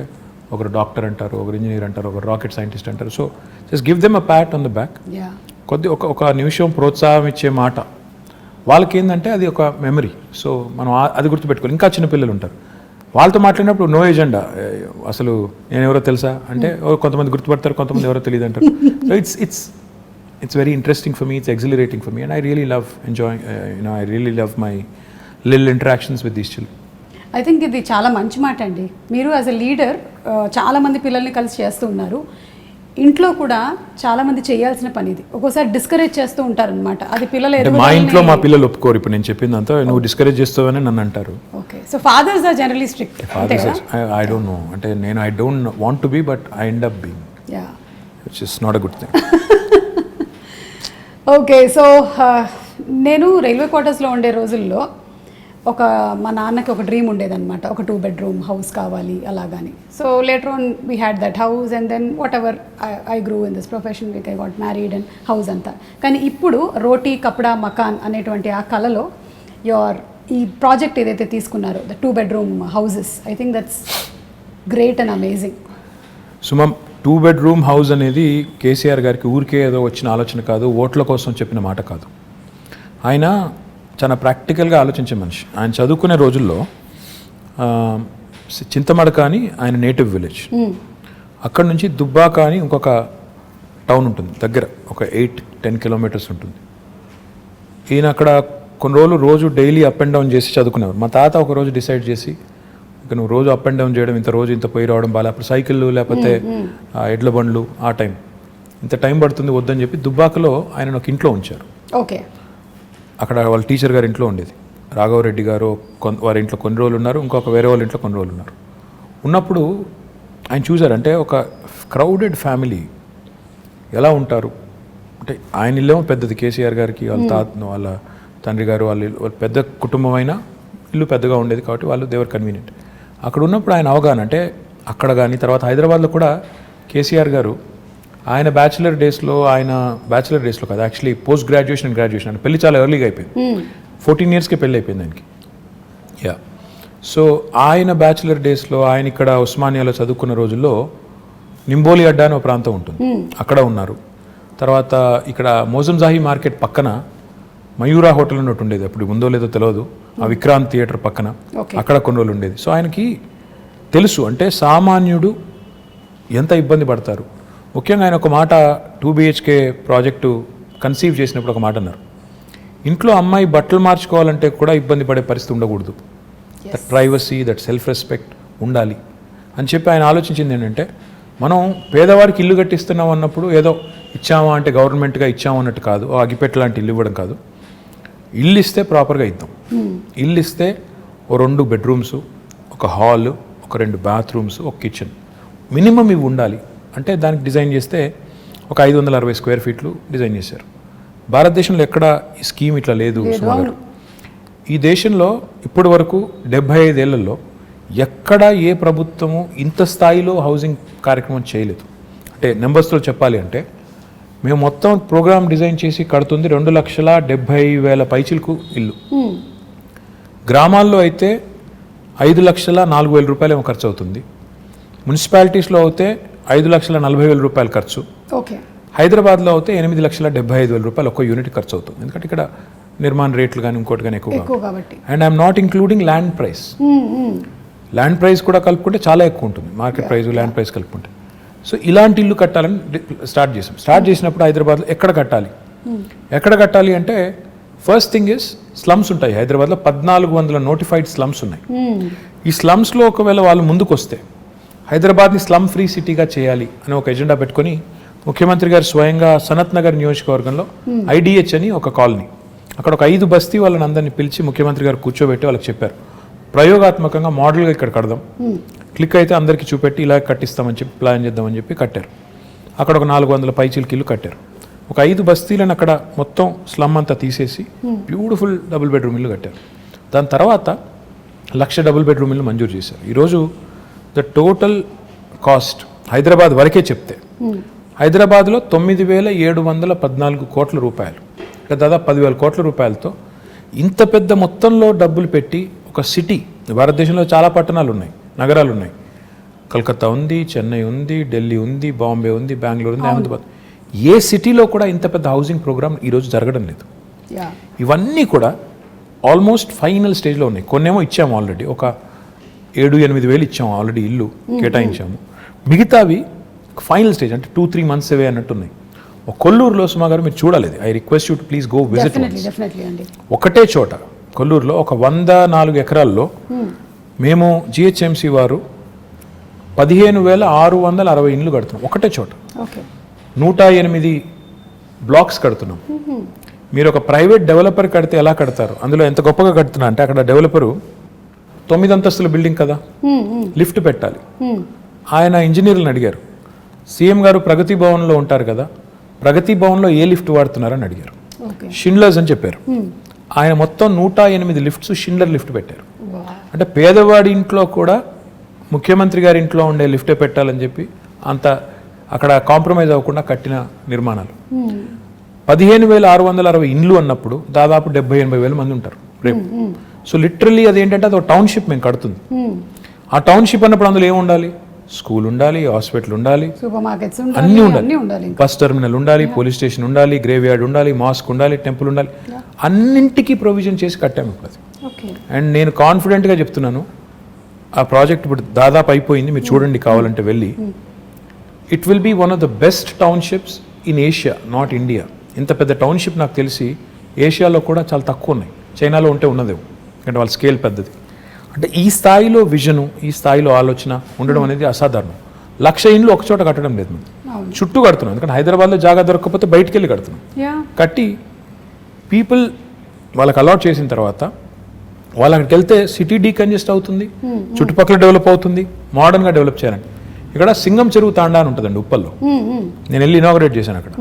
ఒకరు డాక్టర్ అంటారు, ఒకరు ఇంజనీర్ అంటారు, ఒకరు రాకెట్ సైంటిస్ట్ అంటారు. So just give them a Pat on the back. కొద్ది ఒక నిమిషం ప్రోత్సాహం ఇచ్చే మాట వాళ్ళకి ఏంటంటే అది ఒక మెమరీ. సో మనం అది గుర్తుపెట్టుకోవాలి. ఇంకా చిన్న పిల్లలు ఉంటారు, వాళ్ళతో మాట్లాడినప్పుడు నో ఎజెండా, అసలు నేను ఎవరో తెలుసా అంటే కొంతమంది గుర్తుపడతారు, కొంతమంది ఎవరో తెలియదు అంటారు. So it's very interesting for me, it's exhilarating for me, and I really love enjoying, I really love my little interactions with these children. I think ఇది చాలా మంచి మాట అండి. మీరు యాజ్ ఎ లీడర్ చాలామంది పిల్లల్ని కలిసి చేస్తూ ఉన్నారు. ఇంట్లో కూడా చాలామంది చేయాల్సిన పని ఇది. ఒక్కోసారి డిస్కరేజ్ చేస్తూ ఉంటారనమాట. అది పిల్లలు మా ఇంట్లో మా పిల్లలు ఒప్పుకోరు. ఇప్పుడు నేను చెప్పిందంతా నువ్వు డిస్కరేజ్ చేస్తావని నన్ను అంటారు. Okay, so fathers are generally strict. I don't know, అంటే నేను I don't want to be, but I end up being, which is not a good thing. Okay, so నేను రైల్వే క్వార్టర్స్లో ఉండే రోజుల్లో మా నాన్నకి ఒక డ్రీమ్ ఉండేదన్నమాట, ఒక 2 bedroom హౌస్ కావాలి అలాగని. So later on we had that house and then whatever I grew in this profession, I got married and house అంతా. కానీ ఇప్పుడు రోటీ కప్డా మకాన్ అనేటువంటి ఆ కళలో ఈ ప్రాజెక్ట్ ఏదైతే తీసుకున్నారో the 2 bedroom houses, I think that's great and amazing. సుమం, 2 bedroom హౌస్ అనేది కేసీఆర్ గారికి ఊరికే ఏదో వచ్చిన ఆలోచన కాదు, ఓట్ల కోసం చెప్పిన మాట కాదు. ఆయన చాలా ప్రాక్టికల్గా ఆలోచించే మనిషి. ఆయన చదువుకునే రోజుల్లో చింతమడక అని ఆయన నేటివ్ విలేజ్, అక్కడ నుంచి దుబ్బాక అని ఇంకొక టౌన్ ఉంటుంది దగ్గర, ఒక 8-10 kilometers ఉంటుంది. ఈయన అక్కడ కొన్ని రోజులు రోజు డైలీ అప్ అండ్ డౌన్ చేసి చదువుకునేవారు. మా తాత ఒక రోజు డిసైడ్ చేసి, ఇక నువ్వు రోజు అప్ అండ్ డౌన్ చేయడం, ఇంత పోయి రావడం బాగా, అప్పుడు సైకిళ్ళు లేకపోతే ఎడ్ల బండ్లు, ఆ టైం ఇంత టైం పడుతుంది వద్దని చెప్పి దుబ్బాకలో ఆయన ఒక ఇంట్లో ఉంచారు. ఓకే, అక్కడ వాళ్ళ టీచర్ గారి ఇంట్లో ఉండేది. రాఘవరెడ్డి గారు వారి ఇంట్లో కొన్ని రోజులు ఉన్నారు, ఇంకొక వేరే వాళ్ళ ఇంట్లో కొన్ని రోజులు ఉన్నారు. ఉన్నప్పుడు ఆయన చూశారంటే ఒక క్రౌడెడ్ ఫ్యామిలీ ఎలా ఉంటారు అంటే, ఆయన ఇల్లేమో పెద్దది, కేసీఆర్ గారికి వాళ్ళ తండ్రి గారు వాళ్ళ పెద్ద కుటుంబం అయినా ఇల్లు పెద్దగా ఉండేది కాబట్టి వాళ్ళు దేవర్ కన్వీనియంట్. అక్కడ ఉన్నప్పుడు ఆయన అవగాహన అంటే, అక్కడ కానీ తర్వాత హైదరాబాద్లో కూడా కేసీఆర్ గారు ఆయన బ్యాచిలర్ డేస్లో కాదు, actually post graduation and graduation అంటే పెళ్లి చాలా ఎర్లీగా అయిపోయింది. 14 yearsకే పెళ్ళి అయిపోయింది ఆయనకి. సో ఆయన బ్యాచిలర్ డేస్లో ఆయన ఇక్కడ ఉస్మానియాలో చదువుకున్న రోజుల్లో నింబోలి అడ్డా అని ఒక ప్రాంతం ఉంటుంది, అక్కడ ఉన్నారు. తర్వాత ఇక్కడ మోజంజాహి మార్కెట్ పక్కన మయూరా హోటల్ అని ఒకటి ఉండేది, అప్పుడు ఉందో లేదో తెలియదు, ఆ విక్రాంత్ థియేటర్ పక్కన, అక్కడ కొన్ని రోజులు ఉండేది. సో ఆయనకి తెలుసు అంటే సామాన్యుడు ఎంత ఇబ్బంది పడతారు. ముఖ్యంగా ఆయన ఒక మాట 2 BHK ప్రాజెక్టు కన్సీవ్ చేసినప్పుడు ఒక మాట అన్నారు, ఇంట్లో అమ్మాయి బట్టలు మార్చుకోవాలంటే కూడా ఇబ్బంది పడే పరిస్థితి ఉండకూడదు, that privacy, that self respect ఉండాలి అని చెప్పి ఆయన ఆలోచించింది ఏంటంటే, మనం పేదవారికి ఇల్లు కట్టిస్తున్నాం అన్నప్పుడు ఏదో ఇచ్చామా అంటే గవర్నమెంట్గా ఇచ్చాము అన్నట్టు కాదు, అగిపెట్ట లాంటి ఇల్లు ఇవ్వడం కాదు, ఇల్లు ఇస్తే ప్రాపర్గా ఇద్దాం. ఇల్లు ఇస్తే ఓ 2 bedrooms, ఒక హాల్, ఒక 2 bathrooms, ఒక కిచెన్ మినిమం ఇవి ఉండాలి అంటే దానికి డిజైన్ చేస్తే ఒక 560 square feet డిజైన్ చేశారు. భారతదేశంలో ఎక్కడ ఈ స్కీమ్ ఇట్లా లేదు సుమా గారు. ఈ దేశంలో ఇప్పటి వరకు 75 ఏళ్లలో ఎక్కడా ఏ ప్రభుత్వము ఇంత స్థాయిలో హౌసింగ్ కార్యక్రమం చేయలేదు. అంటే నెంబర్స్లో చెప్పాలి అంటే, మేము మొత్తం ప్రోగ్రామ్ డిజైన్ చేసి కడుతుంది 2,70,000 పైచిలకు ఇల్లు. గ్రామాల్లో అయితే 5,04,000 రూపాయలు ఏమో ఖర్చు అవుతుంది. మున్సిపాలిటీస్లో అయితే 5,40,000 రూపాయలు ఖర్చు. ఓకే, హైదరాబాద్లో అయితే 8,75,000 రూపాయలు ఒక్క యూనిట్ ఖర్చు అవుతుంది. ఎందుకంటే ఇక్కడ నిర్మాణ రేట్లు కానీ ఇంకోటి కానీ ఎక్కువ కాబట్టి. And I'm not including land price. Land price కూడా కలుపుకుంటే చాలా ఎక్కువ ఉంటుంది, మార్కెట్ ప్రైస్ ల్యాండ్ ప్రైస్ కలుపుకుంటే. సో ఇలాంటి ఇల్లు కట్టాలని స్టార్ట్ చేసినప్పుడు హైదరాబాద్లో ఎక్కడ కట్టాలి అంటే, ఫస్ట్ థింగ్ ఇస్ స్లమ్స్ ఉంటాయి హైదరాబాద్లో. 1400 నోటిఫైడ్ స్లమ్స్ ఉన్నాయి. ఈ స్లమ్స్లో ఒకవేళ వాళ్ళు ముందుకు వస్తే హైదరాబాద్ని స్లమ్ ఫ్రీ సిటీగా చేయాలి అని ఒక ఎజెండా పెట్టుకొని ముఖ్యమంత్రి గారు స్వయంగా సనత్ నగర్ నియోజకవర్గంలో IDH అని ఒక కాలనీ, అక్కడ ఒక 5 బస్తీ వాళ్ళని అందరినీ పిలిచి ముఖ్యమంత్రి గారు కూర్చోబెట్టి వాళ్ళకి చెప్పారు, ప్రయోగాత్మకంగా మోడల్గా ఇక్కడ కడదాం, క్లిక్ అయితే అందరికీ చూపెట్టి ఇలా కట్టిస్తామని చెప్పి ప్లాన్ చేద్దామని చెప్పి కట్టారు. అక్కడ ఒక 400 పైచిలకి ఇల్లు కట్టారు. ఒక 5 బస్తీలను అక్కడ మొత్తం స్లమ్ అంతా తీసేసి బ్యూటిఫుల్ డబుల్ బెడ్రూమ్ ఇల్లు కట్టారు. దాని తర్వాత 1,00,000 డబుల్ బెడ్రూమ్ ఇల్లు మంజూరు చేశారు. ఈరోజు ద టోటల్ కాస్ట్ హైదరాబాద్ వరకే చెప్తే హైదరాబాద్లో 9,714 కోట్ల రూపాయలు, దాదాపు 10,000 కోట్ల రూపాయలతో ఇంత పెద్ద మొత్తంలో డబ్బులు పెట్టి ఒక సిటీ, భారతదేశంలో చాలా పట్టణాలు ఉన్నాయి, నగరాలు ఉన్నాయి, కలకత్తా ఉంది, చెన్నై ఉంది, ఢిల్లీ ఉంది, బాంబే ఉంది, బెంగళూరు ఉంది, అహ్మదాబాద్, ఏ సిటీలో కూడా ఇంత పెద్ద హౌసింగ్ ప్రోగ్రామ్ ఈరోజు జరగడం లేదు. ఇవన్నీ కూడా ఆల్మోస్ట్ ఫైనల్ స్టేజ్లో ఉన్నాయి. కొన్నేమో ఇచ్చాము ఆల్రెడీ, ఒక 7-8 వేలు ఇచ్చాము ఆల్రెడీ, ఇల్లు కేటాయించాము. మిగతావి ఫైనల్ స్టేజ్ అంటే 2-3 months అవే అన్నట్టున్నాయి. ఒక కొల్లూరులో సుమా గారు మీరు చూడాలి, I request you to please go visit. ఒకటే చోట కొల్లూరులో ఒక 104 ఎకరాల్లో మేము GHMC వారు 15,660 ఇండ్లు కడుతున్నాం ఒకటే చోట. 108 బ్లాక్స్ కడుతున్నాం. మీరు ఒక ప్రైవేట్ డెవలపర్ కడితే ఎలా కడతారు, అందులో ఎంత గొప్పగా కడుతున్నా అంటే, అక్కడ డెవలపరు 9 అంతస్తుల బిల్డింగ్ కదా, లిఫ్ట్ పెట్టాలి. ఆయన ఇంజనీర్లను అడిగారు, సీఎం గారు ప్రగతి భవన్లో ఉంటారు కదా, ప్రగతి భవన్లో ఏ లిఫ్ట్ వాడుతున్నారని అడిగారు. షిండ్లర్స్ అని చెప్పారు. ఆయన మొత్తం 108 లిఫ్ట్స్ షిండ్లర్ లిఫ్ట్ పెట్టారు. అంటే పేదవాడి ఇంట్లో కూడా ముఖ్యమంత్రి గారి ఇంట్లో ఉండే లిఫ్టే పెట్టాలని చెప్పి అంత అక్కడ కాంప్రమైజ్ అవ్వకుండా కట్టిన నిర్మాణాలు. 15,660 ఇండ్లు అన్నప్పుడు దాదాపు 70,000-80,000 మంది ఉంటారు రేపు. సో లిటరల్లీ అదేంటంటే అది ఒక టౌన్షిప్ మేము కడుతుంది. ఆ టౌన్షిప్ అన్నప్పుడు అందులో ఏముండాలి? స్కూల్ ఉండాలి, హాస్పిటల్ ఉండాలి, సూపర్ మార్కెట్స్ అన్నీ ఉండాలి, బస్ టెర్మినల్ ఉండాలి, పోలీస్ స్టేషన్ ఉండాలి, గ్రేవ్ యార్డ్ ఉండాలి, మాస్క్ ఉండాలి, టెంపుల్ ఉండాలి, అన్నింటికీ ప్రొవిజన్ చేసి కట్టాము ఇప్పుడు. అండ్ నేను కాన్ఫిడెంట్గా చెప్తున్నాను, ఆ ప్రాజెక్ట్ ఇప్పుడు దాదాపు అయిపోయింది, మీరు చూడండి కావాలంటే వెళ్ళి. It will be one of the best townships in Asia, not India. ఇంత పెద్ద టౌన్షిప్ నాకు తెలిసి ఏషియాలో కూడా చాలా తక్కువ ఉన్నాయి. చైనాలో ఉంటే ఉన్నదేమో, ఎందుకంటే వాళ్ళ స్కేల్ పెద్దది. అంటే ఈ స్థాయిలో విజను, ఈ స్థాయిలో ఆలోచన ఉండడం అనేది అసాధారణం. 1,00,000 ఇండ్లు ఒక చోట కట్టడం లేదు, మనం చుట్టూ కడుతున్నాం. ఎందుకంటే హైదరాబాద్లో జాగా దొరకకపోతే బయటికి వెళ్ళి కడుతున్నాం. కట్టి పీపుల్ వాళ్ళకి అలాట్ చేసిన తర్వాత వాళ్ళు అక్కడికి వెళ్తే సిటీ డీకంజెస్ట్ అవుతుంది, చుట్టుపక్కల డెవలప్ అవుతుంది, మోడర్న్గా డెవలప్ చేయాలని. ఇక్కడ సింగం చెరువు తాండా అని ఉంటుందండి ఉప్పల్లో. నేను వెళ్ళి ఇనాగరేట్ చేశాను అక్కడ.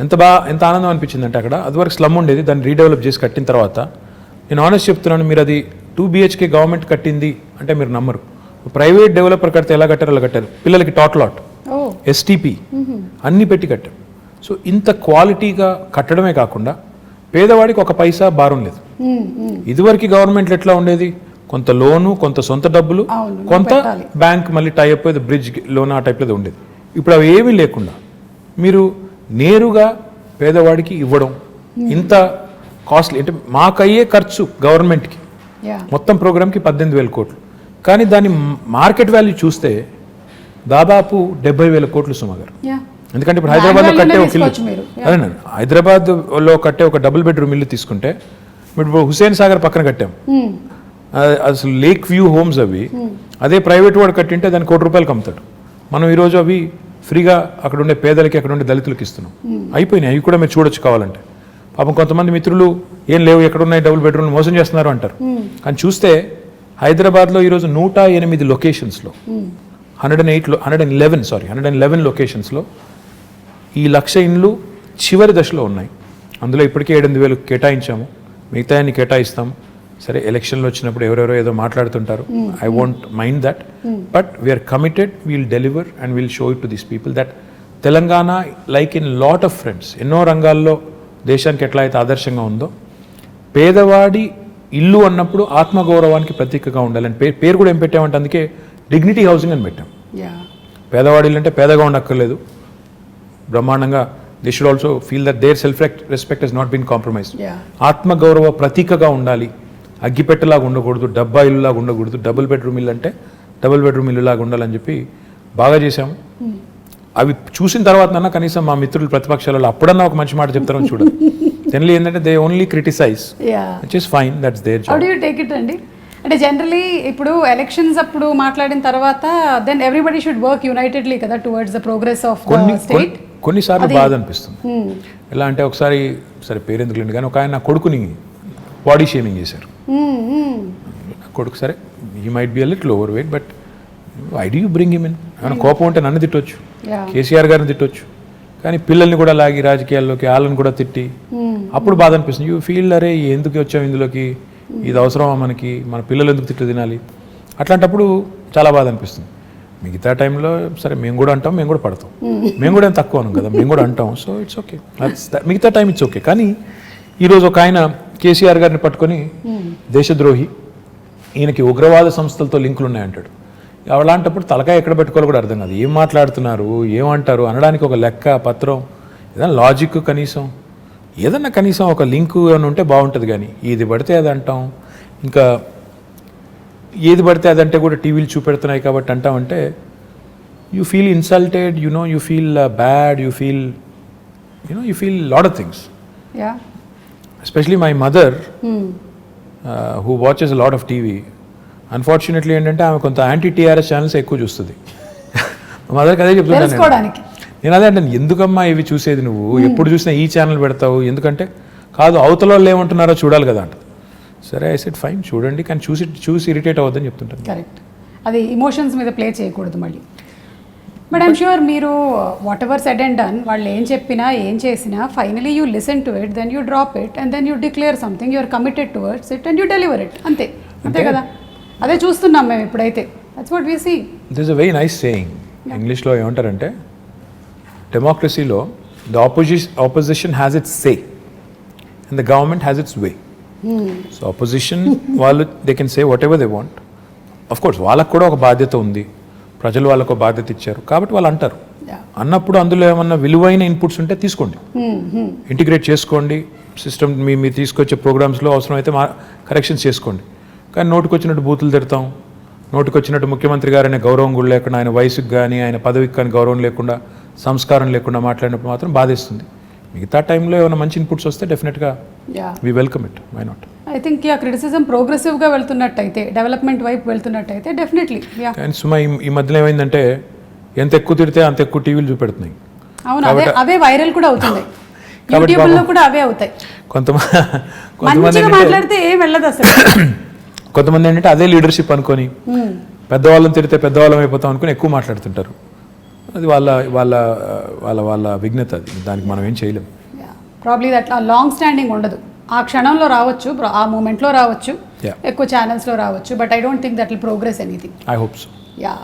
ఎంత ఆనందం అనిపించింది అంటే, అక్కడ అదివరకు స్లమ్ ఉండేది, దాన్ని రీడెవలప్ చేసి కట్టిన తర్వాత నేను ఆనెస్ట్ చెప్తున్నాను, మీరు అది 2 BHK గవర్నమెంట్ కట్టింది అంటే మీరు నమ్మరు. ప్రైవేట్ డెవలపర్ కడితే ఎలా కట్టారో అలా కట్టారు. పిల్లలకి టాట్లాట్, STP అన్నీ పెట్టి కట్టారు. సో ఇంత క్వాలిటీగా కట్టడమే కాకుండా పేదవాడికి ఒక పైసా భారం లేదు. ఇదివరకు గవర్నమెంట్లు ఎట్లా ఉండేది? కొంత లోను, కొంత సొంత డబ్బులు, కొంత బ్యాంక్ మళ్ళీ టైప్ అయితే బ్రిడ్జ్ లోన్ ఆ టైప్లో ఉండేది. ఇప్పుడు అవి ఏమీ లేకుండా మీరు నేరుగా పేదవాడికి ఇవ్వడం, ఇంత కాస్ట్లీ అంటే మాకయ్యే ఖర్చు గవర్నమెంట్కి మొత్తం ప్రోగ్రామ్కి 18,000 కోట్లు. కానీ దాని మార్కెట్ వాల్యూ చూస్తే దాదాపు 70,000 కోట్లు సుమా గారు. ఎందుకంటే ఇప్పుడు హైదరాబాద్లో కట్టే ఒక ఇల్లు, అదేనండి, హైదరాబాద్లో కట్టే ఒక డబుల్ బెడ్రూమ్ ఇల్లు తీసుకుంటే ఇప్పుడు హుసేన్ సాగర్ పక్కన కట్టాం, అసలు లేక్ వ్యూ హోమ్స్ అవి. అదే ప్రైవేట్ వాడు కట్టింటే దాన్ని ₹1,00,00,000 అమ్ముతాడు. మనం ఈరోజు అవి ఫ్రీగా అక్కడ ఉండే పేదలకి, అక్కడ ఉండే దళితులకి ఇస్తున్నాం. అయిపోయినాయి, అవి కూడా మీరు చూడొచ్చు కావాలంటే. పాపం కొంతమంది మిత్రులు ఏం లేవు, ఎక్కడున్నాయి డబుల్ బెడ్రూమ్, మోసం చేస్తున్నారు అంటారు. కానీ చూస్తే హైదరాబాద్లో ఈరోజు 108 లొకేషన్స్లో 111 లొకేషన్స్లో ఈ 1,00,000 ఇండ్లు చివరి దశలో ఉన్నాయి. అందులో ఇప్పటికే 7,800 కేటాయించాము, మిగతా కేటాయిస్తాము. సరే, ఎలక్షన్లు వచ్చినప్పుడు ఎవరెవరో ఏదో మాట్లాడుతుంటారు, I won't mind that, but we're committed, we'll deliver and we'll show it to these people that Telangana, like in lot of fronts, ఎన్నో రంగాల్లో దేశానికి ఎట్లా అయితే ఆదర్శంగా ఉందో, పేదవాడి ఇల్లు అన్నప్పుడు ఆత్మగౌరవానికి ప్రతీకగా ఉండాలని పేరు కూడా ఏం పెట్టామంటే, అందుకే డిగ్నిటీ హౌసింగ్ అని పెట్టాం. పేదవాడి ఇల్లు అంటే పేదగా ఉండక్కర్లేదు, బ్రహ్మాండంగా they should also feel that their self respect has not been compromised. ఆత్మగౌరవ ప్రతీకగా ఉండాలి, అగ్గిపెట్టలాగా ఉండకూడదు, డబ్బా ఇల్లులాగా ఉండకూడదు, డబుల్ బెడ్రూమ్ ఇల్లు అంటే డబుల్ బెడ్రూమ్ ఇల్లులాగా ఉండాలని చెప్పి బాగా చేశాము. అవి చూసిన తర్వాత కనీసం మా మిత్రులు ప్రతిపక్షాలలో అప్పుడన్నా ఒక మంచి మాట చెప్తారని చూడాలి. జనరల్లీ ఏంటంటే they only criticize, which is fine, that's their job. How do you take it అండి? అంటే జనరల్లీ ఇప్పుడు ఎలక్షన్స్ అప్పుడు మాట్లాడిన తర్వాత then everybody should work unitedly కదా towards the progress of the state. కొన్నిసార్లు బాధ అనిపిస్తుంది. ఎలా అంటే ఒకసారి, సరే పేరెందుకు లేండి, కానీ ఒక ఆయన నా కొడుకుని బాడీ షేమింగ్ చేశారు. కొడుకు సరే, he might be a little overweight, but why do you bring him in? ఏమైనా కోపం ఉంటే నన్ను తిట్టొచ్చు, కేసీఆర్ గారిని తిట్టొచ్చు, కానీ పిల్లల్ని కూడా లాగి రాజకీయాల్లోకి, వాళ్ళని కూడా తిట్టి అప్పుడు బాధ అనిపిస్తుంది. యూ ఫీల్, అరే ఎందుకు వచ్చాం ఇందులోకి, ఇది అవసరమా మనకి, మన పిల్లలు ఎందుకు తిట్లు తినాలి? అట్లాంటప్పుడు చాలా బాధ అనిపిస్తుంది. మిగతా టైంలో సరే మేము కూడా అంటాం, మేము కూడా పడతాం, మేము కూడా ఏం తక్కువ అనం కదా, మేము కూడా అంటాం. సో ఇట్స్ ఓకే, మిగతా టైం ఇట్స్ ఓకే. కానీ ఈరోజు ఒక ఆయన కేసీఆర్ గారిని పట్టుకొని దేశద్రోహి, ఈయనకి ఉగ్రవాద సంస్థలతో లింకులు ఉన్నాయంటాడు. అలాంటప్పుడు తలకాయ ఎక్కడ పెట్టుకోవాలో కూడా అర్థం కాదు. ఏం మాట్లాడుతున్నారు, ఏమంటారు అనడానికి ఒక లెక్క పత్రం, ఏదైనా లాజిక్, కనీసం ఒక లింకు అని ఉంటే బాగుంటుంది. కానీ ఏది పడితే అది అంటాం, ఇంకా ఏది పడితే అదంటే కూడా టీవీలు చూపెడుతున్నాయి కాబట్టి అంటామంటే you feel insulted, you feel bad, you feel lot of things. Especially my mother who watches lot of TV, unfortunately ఏంటంటే ఆమె కొంత యాంటీ టీఆర్ఎస్ ఛానల్స్ ఎక్కువ చూస్తుంది. మా మదర్కి అదే చెప్తున్నాను నేను, అదే అంటే ఎందుకమ్మా ఇవి చూసేది, నువ్వు ఎప్పుడు చూసినా ఈ ఛానల్ పెడతావు, ఎందుకంటే కాదు అవతల వాళ్ళు ఏమంటున్నారో చూడాలి కదా అంట. సరే, ఐ సెడ్ ఫైన్, చూడండి, కానీ చూసి ఇరిటేట్ అవ్వద్దని చెప్తుంటాను. కరెక్ట్, అది ఇమోషన్స్ మీద ప్లే చేయకూడదు. మళ్ళీ బట్ ఐమ్ షూర్ మీరు whatever said and done వాళ్ళు ఏం చెప్పినా ఏం చేసినా finally you listen to it, then you drop it and then you declare something, you are committed towards it and you deliver it. అంతే కదా, అదే చూస్తున్నాం మేము ఇప్పుడైతే. That's what we see. This is a very nice saying. ఇంగ్లీష్లో ఏమంటారంటే డెమోక్రసీలో the opposition has its say and the government has it's way. So opposition వాళ్ళు they can say what ever they want. Of course వాళ్ళకు కూడా ఒక బాధ్యత ఉంది, ప్రజలు వాళ్ళకు ఒక బాధ్యత ఇచ్చారు కాబట్టి వాళ్ళు అంటారు. అన్నప్పుడు అందులో ఏమన్నా విలువైన ఇన్పుట్స్ ఉంటే తీసుకోండి, ఇంటిగ్రేట్ చేసుకోండి, సిస్టమ్ మీరు తీసుకొచ్చే ప్రోగ్రామ్స్లో అవసరమైతే కరెక్షన్స్ చేసుకోండి. కానీ నోటికి వచ్చినట్టు బూతులు తిడతాం, నోటికి వచ్చినట్టు ముఖ్యమంత్రి గారు అనే గౌరవం కూడా లేకుండా, ఆయన వయసుకి కానీ ఆయన పదవికి కానీ గౌరవం లేకుండా, సంస్కారం లేకుండా మాట్లాడినప్పుడు మాత్రం బాధేస్తుంది. మిగతా టైంలో ఏమైనా మంచి ఇన్పుట్స్ వస్తే డెఫినెట్గా we welcome it, why not. I think criticism ప్రోగ్రెసివ్గా వెళ్తున్నట్టయితే, డెవలప్మెంట్ వైపు వెళ్తున్నట్టయితే డెఫినెట్లీ. అండ్ సుమా ఈ మధ్యలో ఏమైందంటే ఎంత ఎక్కువ తిడితే అంత ఎక్కువ టీవీలు చూపెడుతున్నాయి. అవును, అవే వైరల్ కూడా అవుతుంది, యూట్యూబ్లో కూడా అవే అవుతాయి. కొంతమంది మాట్లాడితే ఏం వెళ్ళదు అసలు. కొంతమంది ఏంటంటే అదే లీడర్షిప్ అనుకొని పెద్దవాళ్ళని తిడితే పెద్దవాళ్ళం అయిపోతాం అనుకుని ఎక్కువ మాట్లాడుతుంటారు. అది వాళ్ళ వాళ్ళ వాళ్ళ వాళ్ళ విఘ్నత, అది దానికి మనం ఏం చేయలేం. ప్రాబ్లీ అట్లా లాంగ్ స్టాండింగ్ ఉండదు. ఆ క్షణంలో రావచ్చు, ఆ మూమెంట్లో రావచ్చు, ఎక్కువ ఛానల్స్లో రావచ్చు, but I don't think that will progress anything. I hope so. Yeah,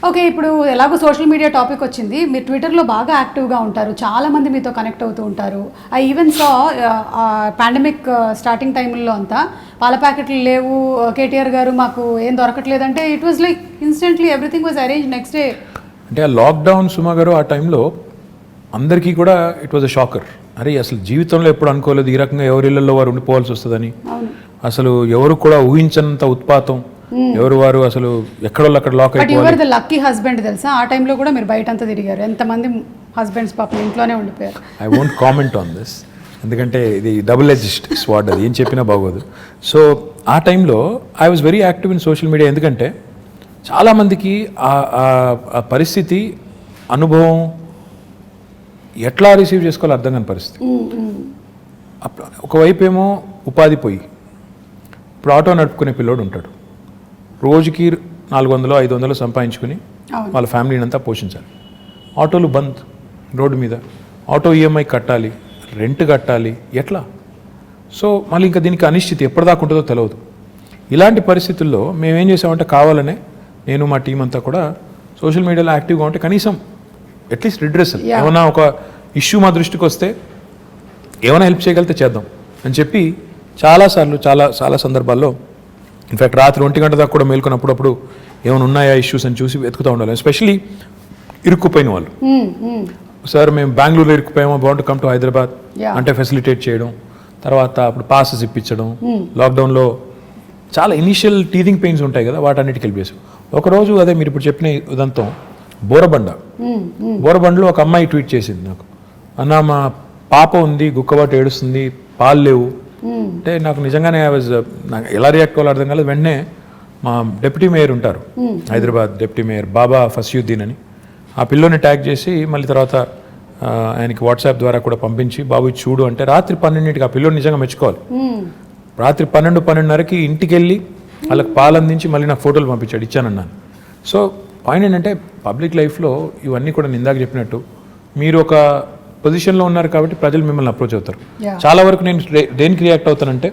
okay. ఇప్పుడు ఎలాగో సోషల్ మీడియా టాపిక్ వచ్చింది, మీరు ట్విట్టర్లో బాగా యాక్టివ్గా ఉంటారు, చాలామంది మీతో కనెక్ట్ అవుతూ ఉంటారు. I even saw pandemic starting టైంలో అంతా పాల ప్యాకెట్లు లేవు, కేటీఆర్ గారు మాకు ఏం దొరకట్లేదంటే it was like instantly everything was arrange next day. అంటే ఆ లాక్డౌన్ సుమా గారు ఆ టైంలో అందరికీ కూడా ఇట్ వాజ్ అ షాకర్. అరే అసలు జీవితంలో ఎప్పుడు అనుకోలేదు ఈ రకంగా ఎవరి ఇళ్లలో వారు ఉండిపోవాల్సి వస్తుందని. అసలు ఎవరు కూడా ఊహించనంత ఉత్పాతం, ఎవరు వారు అసలు ఎక్కడో అక్కడ లాక్ అయిపోయారు. లక్కీ హస్బెండ్ తెలుసా, ఆ టైంలో కూడా మీరు బయట అంతా తిరిగారు, ఎంతమంది హస్బెండ్స్ పాపం ఇంట్లోనే ఉండిపోయారు. I won't comment on this, ఎందుకంటే ఇది డబుల్ ఎడ్జ్డ్ స్వార్డ్, అది ఏం చెప్పినా బాగోదు. సో ఆ టైంలో I was very active in social media. ఎందుకంటే చాలామందికి ఆ పరిస్థితి, అనుభవం ఎట్లా రిసీవ్ చేసుకోవాలో అర్థం కాని పరిస్థితి. ఒకవైపు ఏమో ఉపాధి పోయి, ఇప్పుడు ఆటో నడుపుకునే పిల్లోడు ఉంటాడు, రోజుకి 400-500 సంపాదించుకుని వాళ్ళ ఫ్యామిలీని అంతా పోషించాలి. ఆటోలు బంద్ రోడ్డు మీద, ఆటో ఈఎంఐ కట్టాలి, రెంట్ కట్టాలి, ఎట్లా? సో మళ్ళీ ఇంకా దీనికి అనిశ్చితి ఎప్పటిదాకా ఉంటుందో తెలియదు. ఇలాంటి పరిస్థితుల్లో మేమేం చేసామంటే కావాలనే నేను మా టీం అంతా కూడా సోషల్ మీడియాలో యాక్టివ్గా ఉంటే కనీసం అట్లీస్ట్ రిడ్రెసల్, ఏమైనా ఒక ఇష్యూ మా దృష్టికి వస్తే ఏమైనా హెల్ప్ చేయగలిగితే చేద్దాం అని చెప్పి చాలాసార్లు చాలా సందర్భాల్లో, ఇన్ఫ్యాక్ట్ రాత్రి 1 గంట దాకా కూడా మేల్కొన్నప్పుడు ఏమైనా ఉన్నాయా ఇష్యూస్ అని చూసి వెతుకుతూ ఉండాలి. ఎస్పెషలీ ఇరుక్కుపోయిన వాళ్ళు, సార్ మేము బెంగళూరులో ఇరుక్కుపోయామో, బాగుంటు కమ్ టు హైదరాబాద్ అంటే ఫెసిలిటేట్ చేయడం, తర్వాత అప్పుడు పాసెస్ ఇప్పించడం. లాక్డౌన్లో చాలా ఇనీషియల్ టీథింగ్ పెయిన్స్ ఉంటాయి కదా, వాటన్నిటికి హెల్ప్ చేసాం. ఒకరోజు అదే మీరు ఇప్పుడు చెప్పిన ఉదంతం, బోరబండలో ఒక అమ్మాయి ట్వీట్ చేసింది నాకు, అన్న మా పాప ఉంది, గుక్కబాటు ఏడుస్తుంది, పాలు లేవు అంటే. నాకు నిజంగానే నాకు ఎలా రియాక్ట్ అవ్వాలో అర్థం కాలేదు. వెంటనే మా డిప్యూటీ మేయర్ ఉంటారు హైదరాబాద్, డిప్యూటీ మేయర్ బాబా ఫస్యుద్దీన్ అని, ఆ పిల్లోని ట్యాగ్ చేసి మళ్ళీ తర్వాత ఆయనకి వాట్సాప్ ద్వారా కూడా పంపించి, బాబు ఇది చూడు అంటే రాత్రి 12ంటికి ఆ పిల్లోని నిజంగా మెచ్చుకోవాలి. రాత్రి 12-12:30కి ఇంటికి వెళ్ళి వాళ్ళకి పాలు అందించి మళ్ళీ నాకు ఫోటోలు పంపించాడు, ఇచ్చానన్నాను. సో పాయింట్ ఏంటంటే పబ్లిక్ లైఫ్లో ఇవన్నీ కూడా ఇందాక చెప్పినట్టు మీరు ఒక పొజిషన్లో ఉన్నారు కాబట్టి ప్రజలు మిమ్మల్ని అప్రోచ్ అవుతారు. చాలా వరకు నేను దేనికి రియాక్ట్ అవుతానంటే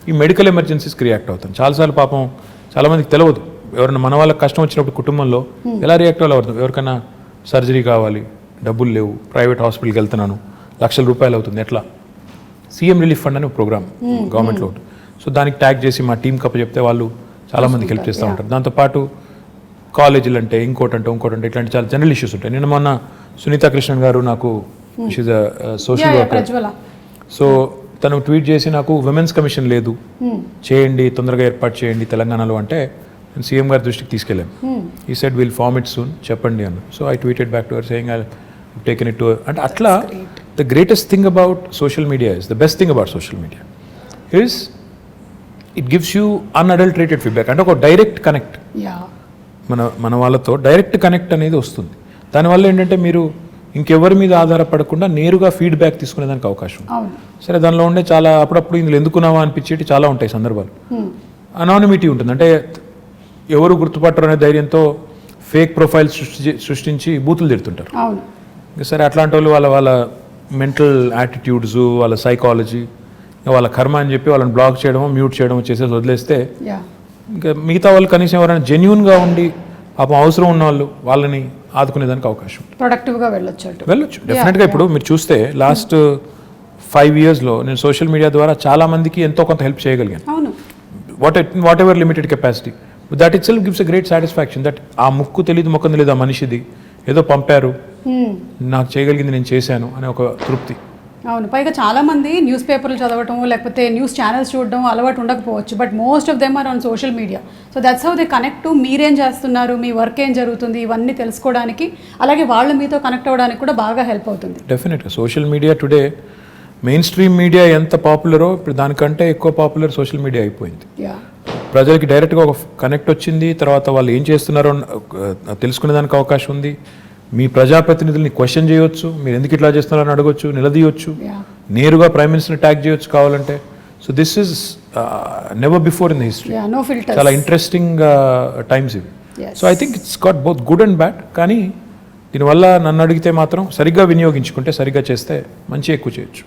ఈ మెడికల్ ఎమర్జెన్సీస్కి రియాక్ట్ అవుతాను. చాలాసార్లు పాపం చాలామందికి తెలియదు, ఎవరైనా మన వాళ్ళకి కష్టం వచ్చినప్పుడు కుటుంబంలో ఎలా రియాక్ట్ అవ్వాలి. ఎవరికైనా సర్జరీ కావాలి, డబ్బులు లేవు, ప్రైవేట్ హాస్పిటల్కి వెళ్తున్నాను, లక్షల రూపాయలు అవుతుంది, ఎట్లా? సీఎం రిలీఫ్ ఫండ్ అనే ప్రోగ్రామ్ గవర్నమెంట్లో ఉంటుంది. సో దానికి ట్యాగ్ చేసి మా టీం కప్ప చెప్తే వాళ్ళు చాలామందికి హెల్ప్ చేస్తూ ఉంటారు. దాంతోపాటు కాలేజీలు అంటే ఇంకోటంటే ఇట్లాంటి చాలా జనరల్ ఇష్యూస్ ఉంటాయి. నిన్న మొన్న సునీతా కృష్ణన్ గారు నాకు, she's a social worker, so తను ట్వీట్ చేసి నాకు విమెన్స్ కమిషన్ లేదు, చేయండి, తొందరగా ఏర్పాటు చేయండి తెలంగాణలో అంటే నేను సీఎం గారి దృష్టికి తీసుకెళ్ళాను. He said will form it soon, చెప్పండి అన్న. So I tweeted back to her saying I taken it to. అంటే అట్లా the greatest thing about social media is, the best thing about social media is it gives you unadulterated feedback. అంటే ఒక direct connect, మన వాళ్ళతో direct connect అనేది వస్తుంది. దానివల్ల ఏంటంటే మీరు ఇంకెవరి మీద ఆధారపడకుండా నేరుగా ఫీడ్బ్యాక్ తీసుకునేదానికి అవకాశం. సరే, దానిలో ఉండే చాలా అప్పుడప్పుడు ఇందులో ఎందుకున్నావా అనిపించేటి చాలా ఉంటాయి సందర్భాలు. అనానిమిటీ ఉంటుంది, అంటే ఎవరు గుర్తుపట్టరు అనే ధైర్యంతో ఫేక్ ప్రొఫైల్స్ సృష్టించి బూతులు తిడుతుంటారు. అవును. సరే అట్లాంటి వాళ్ళు వాళ్ళ మెంటల్ యాటిట్యూడ్స్, వాళ్ళ సైకాలజీ, వాళ్ళ కర్మ అని చెప్పి వాళ్ళని బ్లాక్ చేయడమో మ్యూట్ చేయడమో చేసేసి వదిలేస్తే ఇంకా మిగతా వాళ్ళు కనీసం ఎవరైనా జెన్యూన్గా ఉండి పాపం అవసరం ఉన్న వాళ్ళని ఆదుకునేదానికి అవకాశం ప్రొడక్టివ్గా వెళ్ళొచ్చు డెఫినెట్గా. ఇప్పుడు మీరు చూస్తే లాస్ట్ 5 yearsలో నేను సోషల్ మీడియా ద్వారా చాలా మందికి ఎంతో కొంత హెల్ప్ చేయగలిగాను. అవును. What ever limited capacity, that it self gives a great satisfaction that ఆ ముక్కు తెలియదు మొక్కం తెలియదు ఆ మనిషిది ఏదో పంపారు, నాకు చేయగలిగింది నేను చేశాను అనే ఒక తృప్తి. అవును. పైగా చాలామంది న్యూస్ పేపర్లు చదవటం లేకపోతే న్యూస్ ఛానల్స్ చూడడం అలవాటు ఉండకపోవచ్చు, but most of them are on social media. So that's how they connect to మీరేం చేస్తున్నారు, మీ వర్క్ ఏం జరుగుతుంది, ఇవన్నీ తెలుసుకోవడానికి, అలాగే వాళ్ళు మీతో కనెక్ట్ అవ్వడానికి కూడా బాగా హెల్ప్ అవుతుంది. డెఫినెట్గా social media today main stream media ఎంత పాపులరో ఇప్పుడు దానికంటే ఎక్కువ పాపులర్ సోషల్ మీడియా అయిపోయింది. ప్రజలకి డైరెక్ట్గా ఒక కనెక్ట్ వచ్చింది, తర్వాత వాళ్ళు ఏం చేస్తున్నారో తెలుసుకునేదానికి అవకాశం ఉంది. మీ ప్రజాప్రతినిధుల్ని క్వశ్చన్ చేయొచ్చు, మీరు ఎందుకు ఇట్లా చేస్తున్నారని అడగొచ్చు, నిలదీయొచ్చు, నేరుగా ప్రైమ్ మినిస్టర్ని ట్యాగ్ చేయొచ్చు కావాలంటే. So this is never before in the history. చాలా ఇంట్రెస్టింగ్ టైమ్స్ ఇవి. So I think it's got both good and bad. కానీ దీనివల్ల నన్ను అడిగితే మాత్రం సరిగ్గా వినియోగించుకుంటే, సరిగ్గా చేస్తే మంచి ఎక్కువ చేయొచ్చు.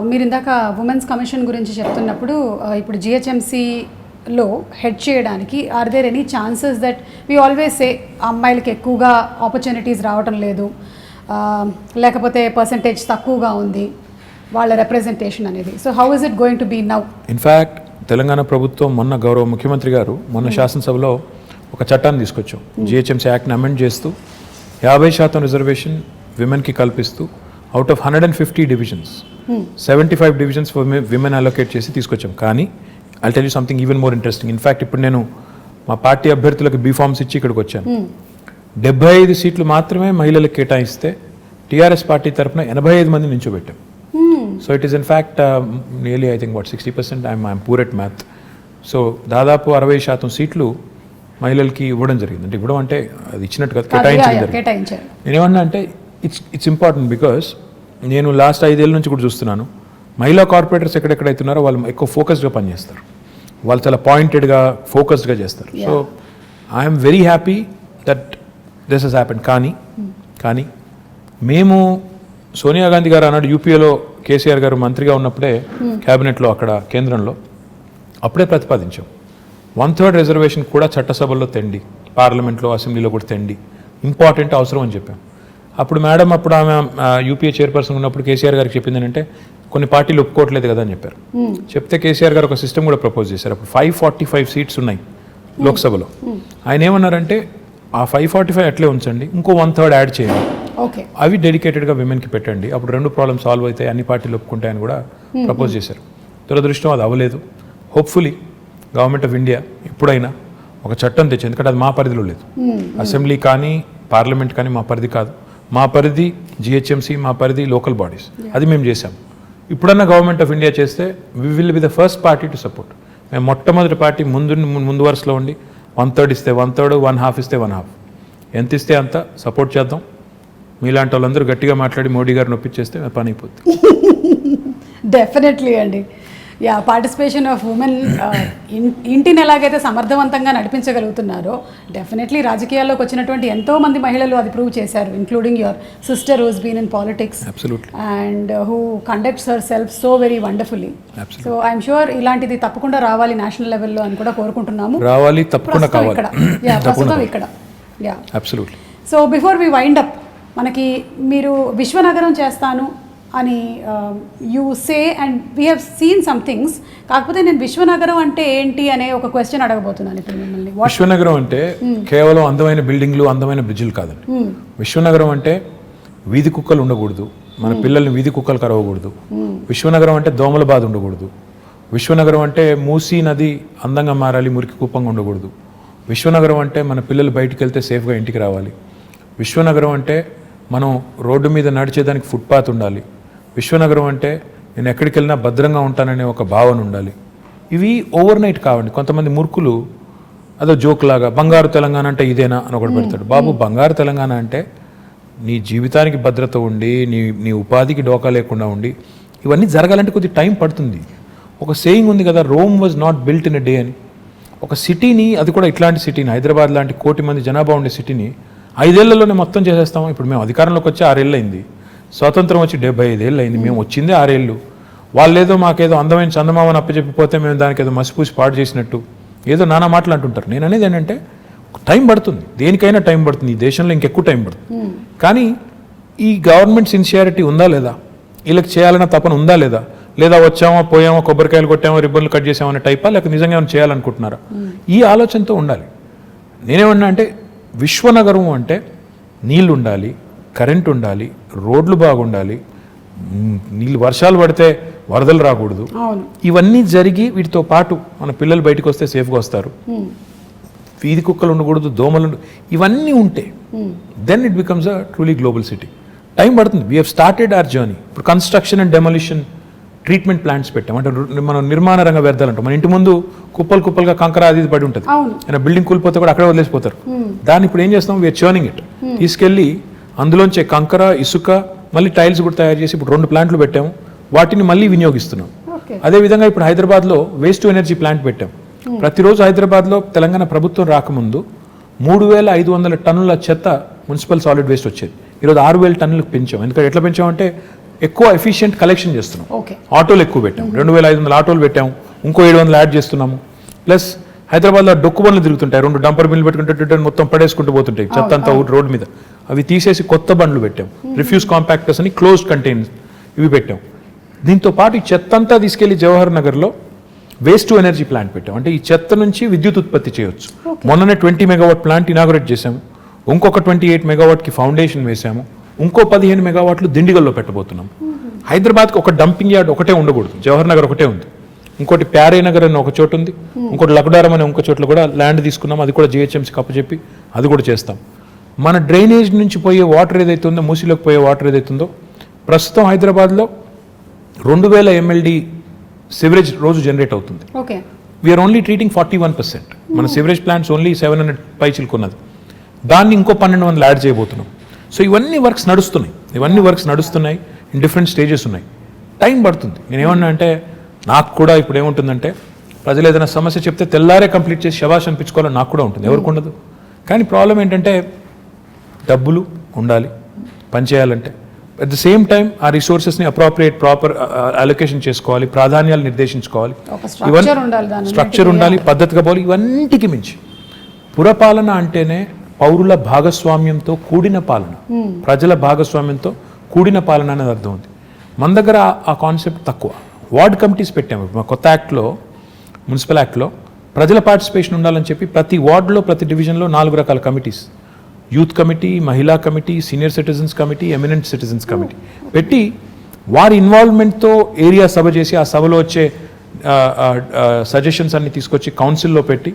మీరు ఇందాక ఉమెన్స్ కమిషన్ గురించి చెప్తున్నప్పుడు ఇప్పుడు GHMCలో హెడ్ చేయడానికి are there any chances that we always say అమ్మాయిలకి ఎక్కువగా ఆపర్చునిటీస్ రావటం లేదు, లేకపోతే పర్సంటేజ్ తక్కువగా ఉంది వాళ్ళ రిప్రజెంటేషన్ అనేది. So how is it going to be now? In fact Telangana ప్రభుత్వం మొన్న గౌరవ ముఖ్యమంత్రి గారు మొన్న శాసనసభలో ఒక చట్టాన్ని తీసుకొచ్చాం. GHMC యాక్ట్ని అమెండ్ చేస్తూ 50% రిజర్వేషన్ విమెన్కి కల్పిస్తూ out of 150 divisions 75 divisions for women allocate చేసి తీసుకొచ్చాం. కానీ I'll tell you something even more interesting. In fact ఇప్పుడు నేను మా పార్టీ అభ్యర్థులకు బీఫామ్స్ ఇచ్చి ఇక్కడికి వచ్చాను. 75 సీట్లు మాత్రమే మహిళలకు కేటాయిస్తే TRS పార్టీ తరఫున 85 మంది నించోబెట్టాం. So it is in fact nearly I think 60%. I'm poor at math. So దాదాపు 60% సీట్లు మహిళలకి ఇవ్వడం జరిగింది. అంటే ఇవ్వడం అంటే అది ఇచ్చినట్టుగా కేటాయించారు. నేనేమన్నా అంటే ఇట్స్ ఇంపార్టెంట్ బికాస్ నేను లాస్ట్ 5 ఏళ్ళ నుంచి కూడా చూస్తున్నాను మహిళా కార్పొరేటర్స్ ఎక్కడెక్కడైతున్నారో వాళ్ళు ఎక్కువ ఫోకస్డ్గా పనిచేస్తారు, వాళ్ళు చాలా పాయింటెడ్గా ఫోకస్డ్గా చేస్తారు. So I'm very happy that this has happened. కానీ మేము సోనియా గాంధీ గారు అన్నాడు యూపీఏలో కేసీఆర్ గారు మంత్రిగా ఉన్నప్పుడే క్యాబినెట్లో అక్కడ కేంద్రంలో అప్పుడే ప్రతిపాదించాం 1/3 రిజర్వేషన్ కూడా చట్టసభల్లో తెండి, పార్లమెంట్లో అసెంబ్లీలో కూడా తెండి, ఇంపార్టెంట్ అవసరం అని చెప్పాం. అప్పుడు మేడం అప్పుడు ఆమె యూపీఏ చైర్పర్సన్ ఉన్నప్పుడు కేసీఆర్ గారికి చెప్పింది ఏంటంటే కొన్ని పార్టీలు ఒప్పుకోవట్లేదు కదా అని చెప్పారు. చెప్తే కేసీఆర్ గారు ఒక సిస్టమ్ కూడా ప్రపోజ్ చేశారు. అప్పుడు 545 సీట్స్ ఉన్నాయి లోక్సభలో. ఆయన ఏమన్నారంటే ఆ 545 అట్లే ఉంచండి, ఇంకో 1/3 యాడ్ చేయండి, అవి డెడికేటెడ్గా విమెన్కి పెట్టండి, అప్పుడు 2 ప్రాబ్లమ్స్ సాల్వ్ అవుతాయి, అన్ని పార్టీలు ఒప్పుకుంటాయని కూడా ప్రపోజ్ చేశారు. దురదృష్టం అది అవ్వలేదు. హోప్ఫుల్లీ గవర్నమెంట్ ఆఫ్ ఇండియా ఎప్పుడైనా ఒక చట్టం తెచ్చి, ఎందుకంటే అది మా పరిధిలో లేదు, అసెంబ్లీ కానీ పార్లమెంట్ కానీ మా పరిధి కాదు, మా పరిధి GHMC, మా పరిధి లోకల్ బాడీస్, అది మేము చేసాం. ఇప్పుడన్నా గవర్నమెంట్ ఆఫ్ ఇండియా చేస్తే we will be the first party to support. మేము మొట్టమొదటి పార్టీ ముందు వరుసలో ఉండి 1/3 ఇస్తే 1/3, 1/2 ఇస్తే 1/2, ఎంత ఇస్తే అంత సపోర్ట్ చేద్దాం. మీలాంటి వాళ్ళందరూ గట్టిగా మాట్లాడి మోడీ గారిని ఒప్పించేస్తే పని అయిపోతుంది. డెఫినెట్లీ అండి. పార్టిసిపేషన్ ఆఫ్ ఉమెన్ ఇంటిని ఎలాగైతే సమర్థవంతంగా నడిపించగలుగుతున్నారో డెఫినెట్లీ రాజకీయాల్లోకి వచ్చినటువంటి ఎంతో మంది మహిళలు అది ప్రూవ్ చేశారు, including your sister who's been in politics and who conducts herself so very wonderfully. So I'm sure ఇలాంటిది తప్పకుండా రావాలి నేషనల్ లెవెల్లో అని కూడా కోరుకుంటున్నాము. రావాలి, తప్పకుండా కావాలి. ప్రస్తుతం ఇక్కడ. So before we wind up, మనకి మీరు విశ్వనగరం చేస్తాను అని you say and we have seen some things. కాకపోతే నేను విశ్వనగరం అంటే ఏంటి అనే ఒక క్వశ్చన్ అడగబోతున్నాను ఇప్పుడు మిమ్మల్ని. విశ్వనగరం అంటే కేవలం అందమైన బిల్డింగ్లు, అందమైన బ్రిడ్జిలు కాదండి. విశ్వనగరం అంటే వీధి కుక్కలు ఉండకూడదు, మన పిల్లల్ని వీధి కుక్కలు కరవకూడదు. విశ్వనగరం అంటే దోమల బాధ ఉండకూడదు. విశ్వనగరం అంటే మూసీ నది అందంగా మారాలి, మురికి కూపంగా ఉండకూడదు. విశ్వనగరం అంటే మన పిల్లలు బయటికి వెళ్తే సేఫ్గా ఇంటికి రావాలి. విశ్వనగరం అంటే మనం రోడ్డు మీద నడిచేదానికి ఫుట్పాత్ ఉండాలి. విశ్వనగరం అంటే నేను ఎక్కడికి వెళ్ళినా భద్రంగా ఉంటాననే ఒక భావన ఉండాలి. ఇవి ఓవర్ నైట్ కావండి. కొంతమంది మూర్ఖులు అదో జోక్ లాగా బంగారు తెలంగాణ అంటే ఇదేనా అని ఒకటి పెడతాడు. బాబు, బంగారు తెలంగాణ అంటే నీ జీవితానికి భద్రత ఉండి, నీ ఉపాధికి డోకా లేకుండా ఉండి, ఇవన్నీ జరగాలంటే కొద్ది టైం పడుతుంది. ఒక సేయింగ్ ఉంది కదా, Rome was not built in a day అని. ఒక సిటీని, అది కూడా ఇట్లాంటి సిటీని, హైదరాబాద్ లాంటి 1 కోటి మంది జనాభా ఉండే సిటీని 5 ఏళ్లలోనే మొత్తం చేసేస్తాం. ఇప్పుడు మేము అధికారంలోకి వచ్చి 6 ఏళ్ళు అయింది, స్వాతంత్రం వచ్చి 75 ఏళ్ళు అయింది, మేము వచ్చిందే 6 ఏళ్ళు. వాళ్ళేదో మాకేదో అందమైన చందమామని అప్పచెప్పిపోతే మేము దానికి ఏదో మసిపూసి పాడు చేసినట్టు ఏదో నానా మాటలు అంటుంటారు. నేను అనేది ఏంటంటే టైం పడుతుంది, దేనికైనా టైం పడుతుంది, ఈ దేశంలో ఇంకెక్కువ టైం పడుతుంది. కానీ ఈ గవర్నమెంట్ సిన్సియారిటీ ఉందా లేదా, వీళ్ళకి చేయాలన్న తపన ఉందా లేదా, లేదా వచ్చామో పోయామో కొబ్బరికాయలు కొట్టామో రిబ్బన్లు కట్ చేసామనే టైపా, లేక నిజంగా ఏమైనా చేయాలనుకుంటున్నారా, ఈ ఆలోచనతో ఉండాలి. నేనేమన్నా అంటే విశ్వనగరం అంటే నీళ్ళు ఉండాలి, కరెంట్ ఉండాలి, రోడ్లు బాగుండాలి, నీళ్ళు వర్షాలు పడితే వరదలు రాకూడదు, ఇవన్నీ జరిగి వీటితో పాటు మన పిల్లలు బయటకు వస్తే సేఫ్గా వస్తారు, వీధి కుక్కలు ఉండకూడదు, దోమలు ఇవన్నీ ఉంటే then it becomes a truly global city. Time పడుతుంది. We have started our journey. ఇప్పుడు construction and demolition treatment plants పెట్టాం. అంటే మనం నిర్మాణ రంగ వ్యర్థాలు అంటాం. మన ఇంటి ముందు కుప్పలు కుప్పలుగా కంకర అది పడి ఉంటుంది, ఆయన బిల్డింగ్ కూలిపోతే కూడా అక్కడే వదిలేసిపోతారు. దాన్ని ఇప్పుడు ఏం చేస్తాం, వీఆర్ చర్నింగ్ ఇట్, తీసుకెళ్ళి అందులోంచే కంకర, ఇసుక, మళ్ళీ టైల్స్ కూడా తయారు చేసి ఇప్పుడు 2 ప్లాంట్లు పెట్టాము, వాటిని మళ్ళీ వినియోగిస్తున్నాం. అదేవిధంగా ఇప్పుడు హైదరాబాద్లో వేస్ట్ టు ఎనర్జీ ప్లాంట్ పెట్టాం. ప్రతిరోజు హైదరాబాద్లో తెలంగాణ ప్రభుత్వం రాకముందు 3500 టన్నుల చెత్త మున్సిపల్ సాలిడ్ వేస్ట్ వచ్చేది. ఈరోజు 6000 టన్నులకు పెంచాం. ఎందుకంటే ఎట్లా పెంచామంటే ఎక్కువ ఎఫిషియెంట్ కలెక్షన్ చేస్తున్నాం. ఆటోలు ఎక్కువ పెట్టాం, 2500 ఆటోలు పెట్టాము, ఇంకో 700 యాడ్ చేస్తున్నాము. ప్లస్ హైదరాబాద్లో డొక్కు బండ్లు తిరుగుతుంటాయి, 2 డంపర్ బిల్లు పెట్టుకుంటే మొత్తం పడేసుకుంటూ పోతుంటాయి చెత్త అంతా రోడ్డు మీద. అవి తీసేసి కొత్త బండ్లు పెట్టాం, రిఫ్యూజ్ కాంపాక్టర్స్ అని క్లోజ్డ్ కంటైనర్స్ ఇవి పెట్టాం. దీంతో పాటు ఈ చెత్త అంతా తీసుకెళ్లి జవహర్ నగర్లో వేస్ట్ టు ఎనర్జీ ప్లాంట్ పెట్టాం. అంటే ఈ చెత్త నుంచి విద్యుత్ ఉత్పత్తి చేయొచ్చు. మొన్ననే 20 మెగావాట్ ప్లాంట్ ఇనాగరేట్ చేశాము, ఇంకొక 28 మెగావాట్కి ఫౌండేషన్ వేసాము, ఇంకో 15 మెగావాట్లు దిండిగల్లో పెట్టబోతున్నాం. హైదరాబాద్కి ఒక డంపింగ్ యార్డ్ ఒకటే ఉండకూడదు, జవహర్ నగర్ ఒకటే ఉంది, ఇంకోటి ప్యారే నగర్ అని ఒక చోటు ఉంది, ఇంకోటి లక్డారం అనే ఇంకో చోట్ల కూడా ల్యాండ్ తీసుకున్నాం, అది కూడా GHMC కప్పచెప్పి అది కూడా చేస్తాం. మన డ్రైనేజ్ నుంచి పోయే వాటర్ ఏదైతే ఉందో, మూసీలోకి పోయే వాటర్ ఏదైతుందో, ప్రస్తుతం హైదరాబాద్లో 2000 MLD సివరేజ్ రోజు జనరేట్ అవుతుంది. We're only treating 41%. మన సివరేజ్ ప్లాంట్స్ ఓన్లీ 700 పైచిలుకున్నది, దాన్ని ఇంకో 1200 యాడ్ చేయబోతున్నాం. సో ఇవన్నీ వర్క్స్ నడుస్తున్నాయి, ఇన్ డిఫరెంట్ స్టేజెస్ ఉన్నాయి. టైం పడుతుంది. నేనేమన్నా అంటే నాకు కూడా ఇప్పుడు ఏముంటుందంటే, ప్రజలు ఏదైనా సమస్య చెప్తే తెల్లారే కంప్లీట్ చేసి శబాష్ అనిపించుకోవాలని నాకు కూడా ఉంటుంది, ఎవరికి ఉండదు. కానీ ప్రాబ్లం ఏంటంటే డబ్బులు ఉండాలి పనిచేయాలంటే. అట్ ద సేమ్ టైం ఆ రిసోర్సెస్ని ప్రాపర్ అలొకేషన్ చేసుకోవాలి, ప్రాధాన్యాలు నిర్దేశించుకోవాలి, స్ట్రక్చర్ ఉండాలి, పద్ధతిగా పోవాలి. ఇవన్నిటికి మించి పురపాలన అంటేనే పౌరుల భాగస్వామ్యంతో కూడిన పాలన, ప్రజల భాగస్వామ్యంతో కూడిన పాలన అనేది అర్థం ఉంది. మన దగ్గర ఆ కాన్సెప్ట్ తక్కువ. వార్డ్ కమిటీస్ పెట్టాము. మా కొత్త యాక్ట్లో, మున్సిపల్ యాక్ట్లో ప్రజల పార్టిసిపేషన్ ఉండాలని చెప్పి ప్రతి వార్డులో, ప్రతి డివిజన్లో 4 రకాల కమిటీస్, యూత్ కమిటీ, మహిళా committee, senior citizens committee, eminent citizens committee పెట్టి వారి ఇన్వాల్వ్మెంట్తో ఏరియా సభ చేసి ఆ సభలో వచ్చే సజెషన్స్ అన్ని తీసుకొచ్చి కౌన్సిల్లో పెట్టి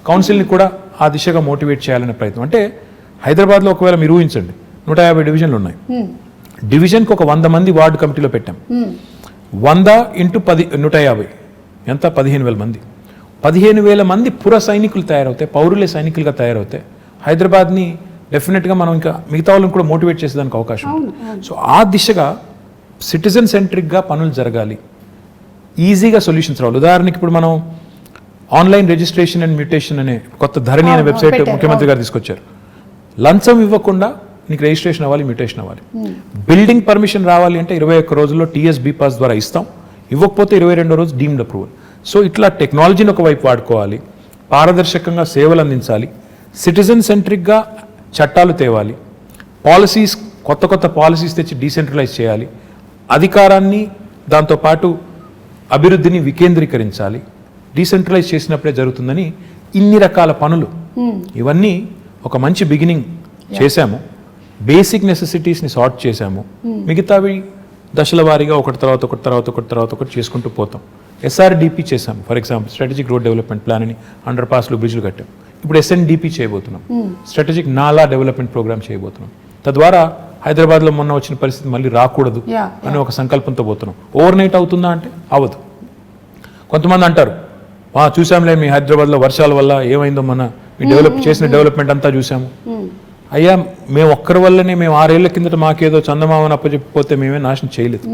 కౌన్సిల్ని కూడా ఆ దిశగా మోటివేట్ చేయాలనే ప్రయత్నం. అంటే హైదరాబాద్లో ఒకవేళ మీరు ఊహించండి, 150 డివిజన్లు ఉన్నాయి. డివిజన్కి ఒక 100 మంది వార్డు కమిటీలో పెట్టాం. 100 × 10 150 ఎంత, 15,000 మంది. 15,000 మంది పుర సైనికులు తయారవుతాయి, పౌరులే సైనికులుగా తయారవుతాయి. హైదరాబాద్ని డెఫినెట్గా మనం ఇంకా మిగతా వాళ్ళని కూడా మోటివేట్ చేసేదానికి అవకాశం ఉంది. సో ఆ దిశగా సిటిజన్ సెంట్రిక్గా పనులు జరగాలి, ఈజీగా సొల్యూషన్స్ రావాలి. ఉదాహరణకి ఇప్పుడు మనం ఆన్లైన్ రిజిస్ట్రేషన్ అండ్ మ్యూటేషన్ అనే కొత్త ధరణి అనే వెబ్సైట్ ముఖ్యమంత్రి గారు తీసుకొచ్చారు. లంచం ఇవ్వకుండా నీకు రిజిస్ట్రేషన్ అవ్వాలి, మ్యూటేషన్ అవ్వాలి. బిల్డింగ్ పర్మిషన్ రావాలి అంటే 21 రోజుల్లో TSB పాస్ ద్వారా ఇస్తాం, ఇవ్వకపోతే 22వ రోజు డీమ్డ్ అప్రూవల్. సో ఇట్లా టెక్నాలజీని ఒకవైపు వాడుకోవాలి, పారదర్శకంగా సేవలు అందించాలి, సిటిజన్ సెంట్రిక్గా చట్టాలు తేవాలి, పాలసీస్ కొత్త పాలసీస్ తెచ్చి డీసెంట్రలైజ్ చేయాలి, అధికారాన్ని దాంతోపాటు అభివృద్ధిని వికేంద్రీకరించాలి. డీసెంట్రలైజ్ చేసినప్పుడే జరుగుతుందని ఇన్ని రకాల పనులు, ఇవన్నీ ఒక మంచి బిగినింగ్ చేశాము. బేసిక్ నెసెసిటీస్ని సార్ట్ చేశాము, మిగతావి దశల వారీగా ఒకటి తర్వాత ఒకటి చేసుకుంటూ పోతాం. SRDP చేశాము, for example strategic road development plan అని, అండర్ పాస్లు, బ్రిడ్జ్లు కట్టాం. ఇప్పుడు SNDP చేయబోతున్నాం, స్ట్రాటజిక్ నాలా డెవలప్మెంట్ ప్రోగ్రామ్ చేయబోతున్నాం. తద్వారా హైదరాబాద్లో మొన్న వచ్చిన పరిస్థితి మళ్ళీ రాకూడదు అని ఒక సంకల్పంతో పోతున్నాం. ఓవర్ నైట్ అవుతుందా అంటే అవ్వదు. కొంతమంది అంటారు, చూసాంలే మీ హైదరాబాద్లో వర్షాల వల్ల ఏమైందో, మన మీ చేసిన డెవలప్మెంట్ అంతా చూసాము. అయ్యా, మేము ఒక్కరి వల్లనే, మేము 6 ఏళ్ల కిందట మాకేదో చందమామని అప్పచెప్పిపోతే మేమే నాశనం చేయలేదు.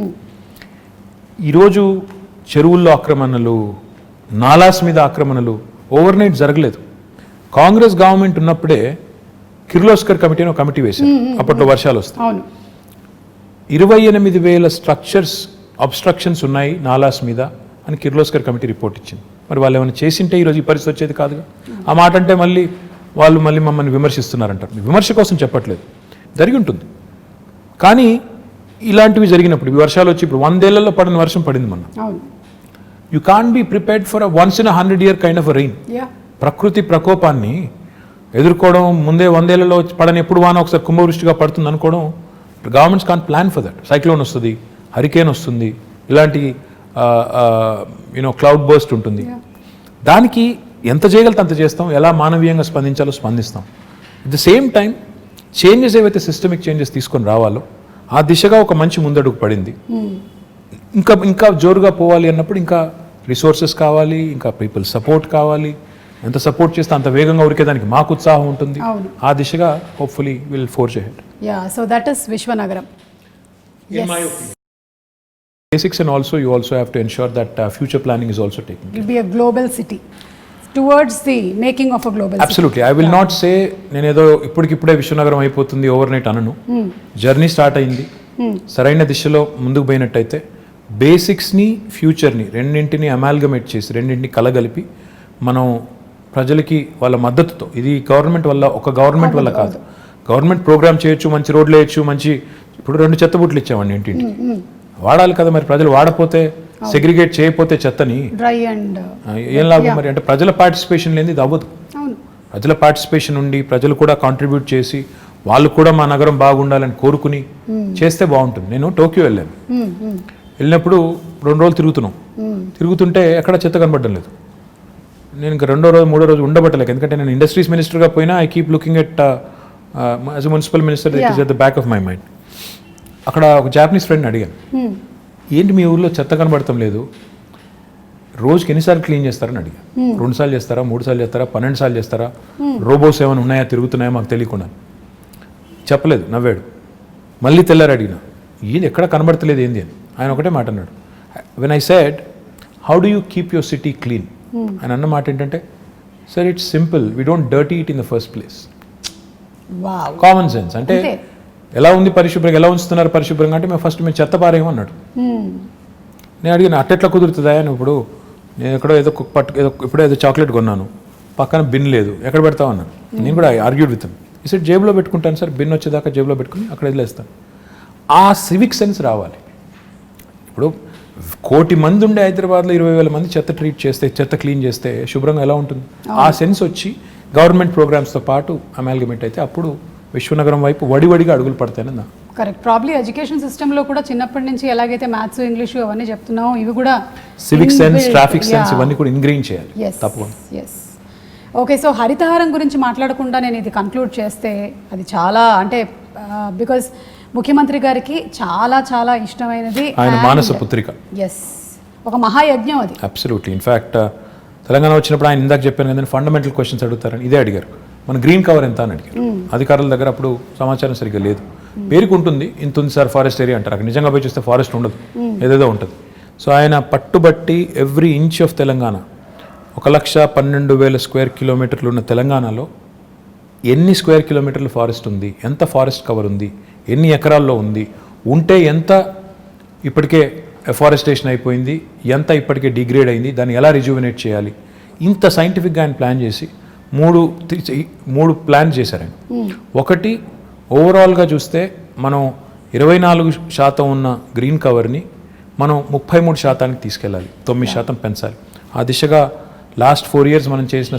ఈరోజు చెరువుల్లో ఆక్రమణలు, నాలాస్ మీద ఆక్రమణలు, ఓవర్ నైట్ జరగలేదు. కాంగ్రెస్ గవర్నమెంట్ ఉన్నప్పుడే కిర్లోస్కర్ కమిటీ అని ఒక కమిటీ వేశారు, అప్పట్లో వర్షాలు వస్తాయి. అవును, 28,000 స్ట్రక్చర్స్ అబ్స్ట్రక్షన్స్ ఉన్నాయి నాలాస్ మీద అని కిర్లోస్కర్ కమిటీ రిపోర్ట్ ఇచ్చింది. మరి వాళ్ళు ఏమైనా చేసింటే ఈరోజు ఈ పరిస్థితి వచ్చేది కాదుగా. ఆ మాట అంటే మళ్ళీ మమ్మల్ని విమర్శిస్తున్నారంటారు. విమర్శ కోసం చెప్పట్లేదు, జరిగి ఉంటుంది. కానీ ఇలాంటివి జరిగినప్పుడు ఈ వర్షాలు వచ్చి ఇప్పుడు 100 ఏళ్లలో పడిన వర్షం పడింది మొన్న. అవును, you can be prepared for once in 100 year kind of rain. ప్రకృతి ప్రకోపాన్ని ఎదుర్కోవడం ముందే 100 ఏళ్లలో పడని ఎప్పుడు వాన ఒకసారి కుంభవృష్టిగా పడుతుంది అనుకోవడం, governments can plan for that. Cyclone వస్తుంది, హరికేన్ వస్తుంది, ఇలాంటి క్లౌడ్ బర్స్ట్ ఉంటుంది. దానికి ఎంత చేయగలితే అంత చేస్తాం, ఎలా మానవీయంగా స్పందించాలో స్పందిస్తాం. At the same time changes ఏవైతే సిస్టమిక్ చేంజెస్ తీసుకొని రావాలో ఆ దిశగా ఒక మంచి ముందడుగు పడింది. ఇంకా జోరుగా పోవాలి అన్నప్పుడు ఇంకా రిసోర్సెస్ కావాలి, ఇంకా పీపుల్ సపోర్ట్ కావాలి. ఎంత సపోర్ట్ చేస్తే అంత వేగంగా ఉరికేదానికి మాకు ఉత్సాహం ఉంటుంది. ఆ దిశగా hopefully will forge ahead. So that is విశ్వనగరం. In my opinion. Basics, and also you also have to ensure that future planning is also taken. It will be a global city towards the making of a global Absolutely. city. I will not say నేనేదో ఇప్పటికిప్పుడే విశ్వనగరం అయిపోతుంది over night అనను. Journey start అయింది, సరైన దిశలో ముందుకు పోయినట్టయితే బేసిక్స్ని ఫ్యూచర్ని రెండింటిని అమాల్గమేట్ చేసి రెండింటిని కలగలిపి మనం ప్రజలకి వాళ్ళ మద్దతుతో, ఇది గవర్నమెంట్ వల్ల ఒక గవర్నమెంట్ వల్ల కాదు, గవర్నమెంట్ ప్రోగ్రామ్ చేయొచ్చు, మంచి రోడ్లు వేయచ్చు, మంచి ఇప్పుడు 2 చెత్తబుట్లు ఇచ్చామండి ఇంటింటికి, వాడాలి కదా. మరి ప్రజలు వాడపోతే, సెగ్రిగేట్ చేయకపోతే చెత్తని డ్రై అండ్ ఏం లాభం మరి? అంటే ప్రజల పార్టిసిపేషన్ లేని ఇది అవ్వదు. ప్రజల పార్టిసిపేషన్ ఉండి ప్రజలు కూడా కాంట్రిబ్యూట్ చేసి వాళ్ళు కూడా మా నగరం బాగుండాలని కోరుకుని చేస్తే బాగుంటుంది. నేను టోక్యో వెళ్ళినప్పుడు 2 రోజులు తిరుగుతుంటే ఎక్కడ చెత్త కనబడడం లేదు. నేను ఇంకా 2వ రోజు 3వ రోజు ఉండబట్టలేక, ఎందుకంటే నేను ఇండస్ట్రీస్ మినిస్టర్గా పోయినా I keep looking at as a municipal minister, it is at the back of my mind. అక్కడ ఒక జాపనీస్ ఫ్రెండ్ని అడిగాను, ఏంటి మీ ఊళ్ళో చెత్త కనబడటం లేదు, రోజుకి ఎన్నిసార్లు క్లీన్ చేస్తారని అడిగాను. 2 సార్లు చేస్తారా, 3 సార్లు చేస్తారా, 12 సార్లు చేస్తారా, రోబోస్ ఏమైనా ఉన్నాయా, తిరుగుతున్నాయా మాకు తెలియకుండా? చెప్పలేదు, నవ్వాడు. మళ్ళీ తెల్లారు అడిగిన, ఏది ఎక్కడ కనబడతలేదు ఏంది అని. ఆయన ఒకటే మాట అన్నాడు, when I said how do you keep your city clean, ఆయన అన్న మాట ఏంటంటే, sir it's simple, we don't dirty it in the first place. Common sense. అంటే ఎలా ఉంది పరిశుభ్రంగా, ఎలా ఉంచుతున్నారు పరిశుభ్రంగా అంటే, మేము చెత్త పారేయమన్నాడు. నేను అడిగిన, అట్టెట్లా కుదురుతుందా అని. ఇప్పుడు నేను ఎక్కడో ఎప్పుడో ఏదో చాక్లెట్ కొన్నాను, పక్కన బిన్ లేదు, ఎక్కడ పెడతావు అన్నాను. నేను కూడా ఆర్గ్యూడ్ విత్ హిమ్. ఈ సెట్ జేబులో పెట్టుకుంటాను సార్, బిన్ వచ్చేదాకా జేబులో పెట్టుకుని అక్కడ వదిలేస్తాను. ఆ సివిక్ సెన్స్ రావాలి. ఇప్పుడు 1,000,000 మంది ఉండే హైదరాబాద్లో 20,000 మంది చెత్త క్లీన్ చేస్తే శుభ్రంగా ఎలా ఉంటుంది? ఆ సెన్స్ వచ్చి గవర్నమెంట్ ప్రోగ్రామ్స్తో పాటు అమాల్గమేట్ అయితే అప్పుడు విశ్వనగరం వైపు వడివడిగా అడుగులు పడతాయని నా కరెక్ట్. ప్రాబ్లీ ఎడ్యుకేషన్ సిస్టంలో కూడా చిన్నప్పటి నుంచి ఎలాగైతే మ్యాథ్స్, ఇంగ్లీషు అవన్నీ చెప్తున్నామో ఇవి కూడా సివిక్ సెన్స్, ట్రాఫిక్ సెన్స్ ఇవన్నీ కూడా ఇంగ్రీన్ చేయాలి తప్పకుండా. ఓకే, సో హరితహారం గురించి మాట్లాడకుండా నేను ఇది కంక్లూడ్ చేస్తే అది చాలా, అంటే బికాజ్ ముఖ్యమంత్రి గారికి చాలా చాలా ఇష్టమైనది ఆయన మానస పుత్రిక. ఒక మహాయజ్ఞం అది. అబ్సల్యూట్లీ. ఇన్ఫ్యాక్ట్ తెలంగాణ వచ్చినప్పుడు ఆయన ఇందాక చెప్పాను కదా, ఫండమెంటల్ క్వశ్చన్స్ అడుగుతారని ఇదే అడిగారు. మన గ్రీన్ కవర్ ఎంత అని అడిగారు. అధికారుల దగ్గర అప్పుడు సమాచారం సరిగ్గా లేదు. పేరుకు ఉంటుంది, ఇంత ఉంది సార్ ఫారెస్ట్ ఏరియా అంటారు. అక్కడ నిజంగా పోయి చూస్తే ఫారెస్ట్ ఉండదు, ఏదేదో ఉంటుంది. సో ఆయన పట్టుబట్టి every inch of Telangana, 1,12,000 square కిలోమీటర్లు ఉన్న తెలంగాణలో ఎన్ని స్క్వేర్ కిలోమీటర్లు ఫారెస్ట్ ఉంది, ఎంత ఫారెస్ట్ కవర్ ఉంది, ఎన్ని ఎకరాల్లో ఉంది, ఉంటే ఎంత ఇప్పటికే ఎఫారెస్టేషన్ అయిపోయింది, ఎంత ఇప్పటికే డిగ్రేడ్ అయింది, దాన్ని ఎలా రిజ్యూవినేట్ చేయాలి, ఇంత సైంటిఫిక్గా ఆయన ప్లాన్ చేసి మూడు ప్లాన్ చేశారు ఆయన. ఒకటి, ఓవరాల్గా చూస్తే మనం 24% ఉన్న గ్రీన్ కవర్ని మనం 33% తీసుకెళ్ళాలి, 9% పెంచాలి. ఆ దిశగా లాస్ట్ 4 years మనం చేసిన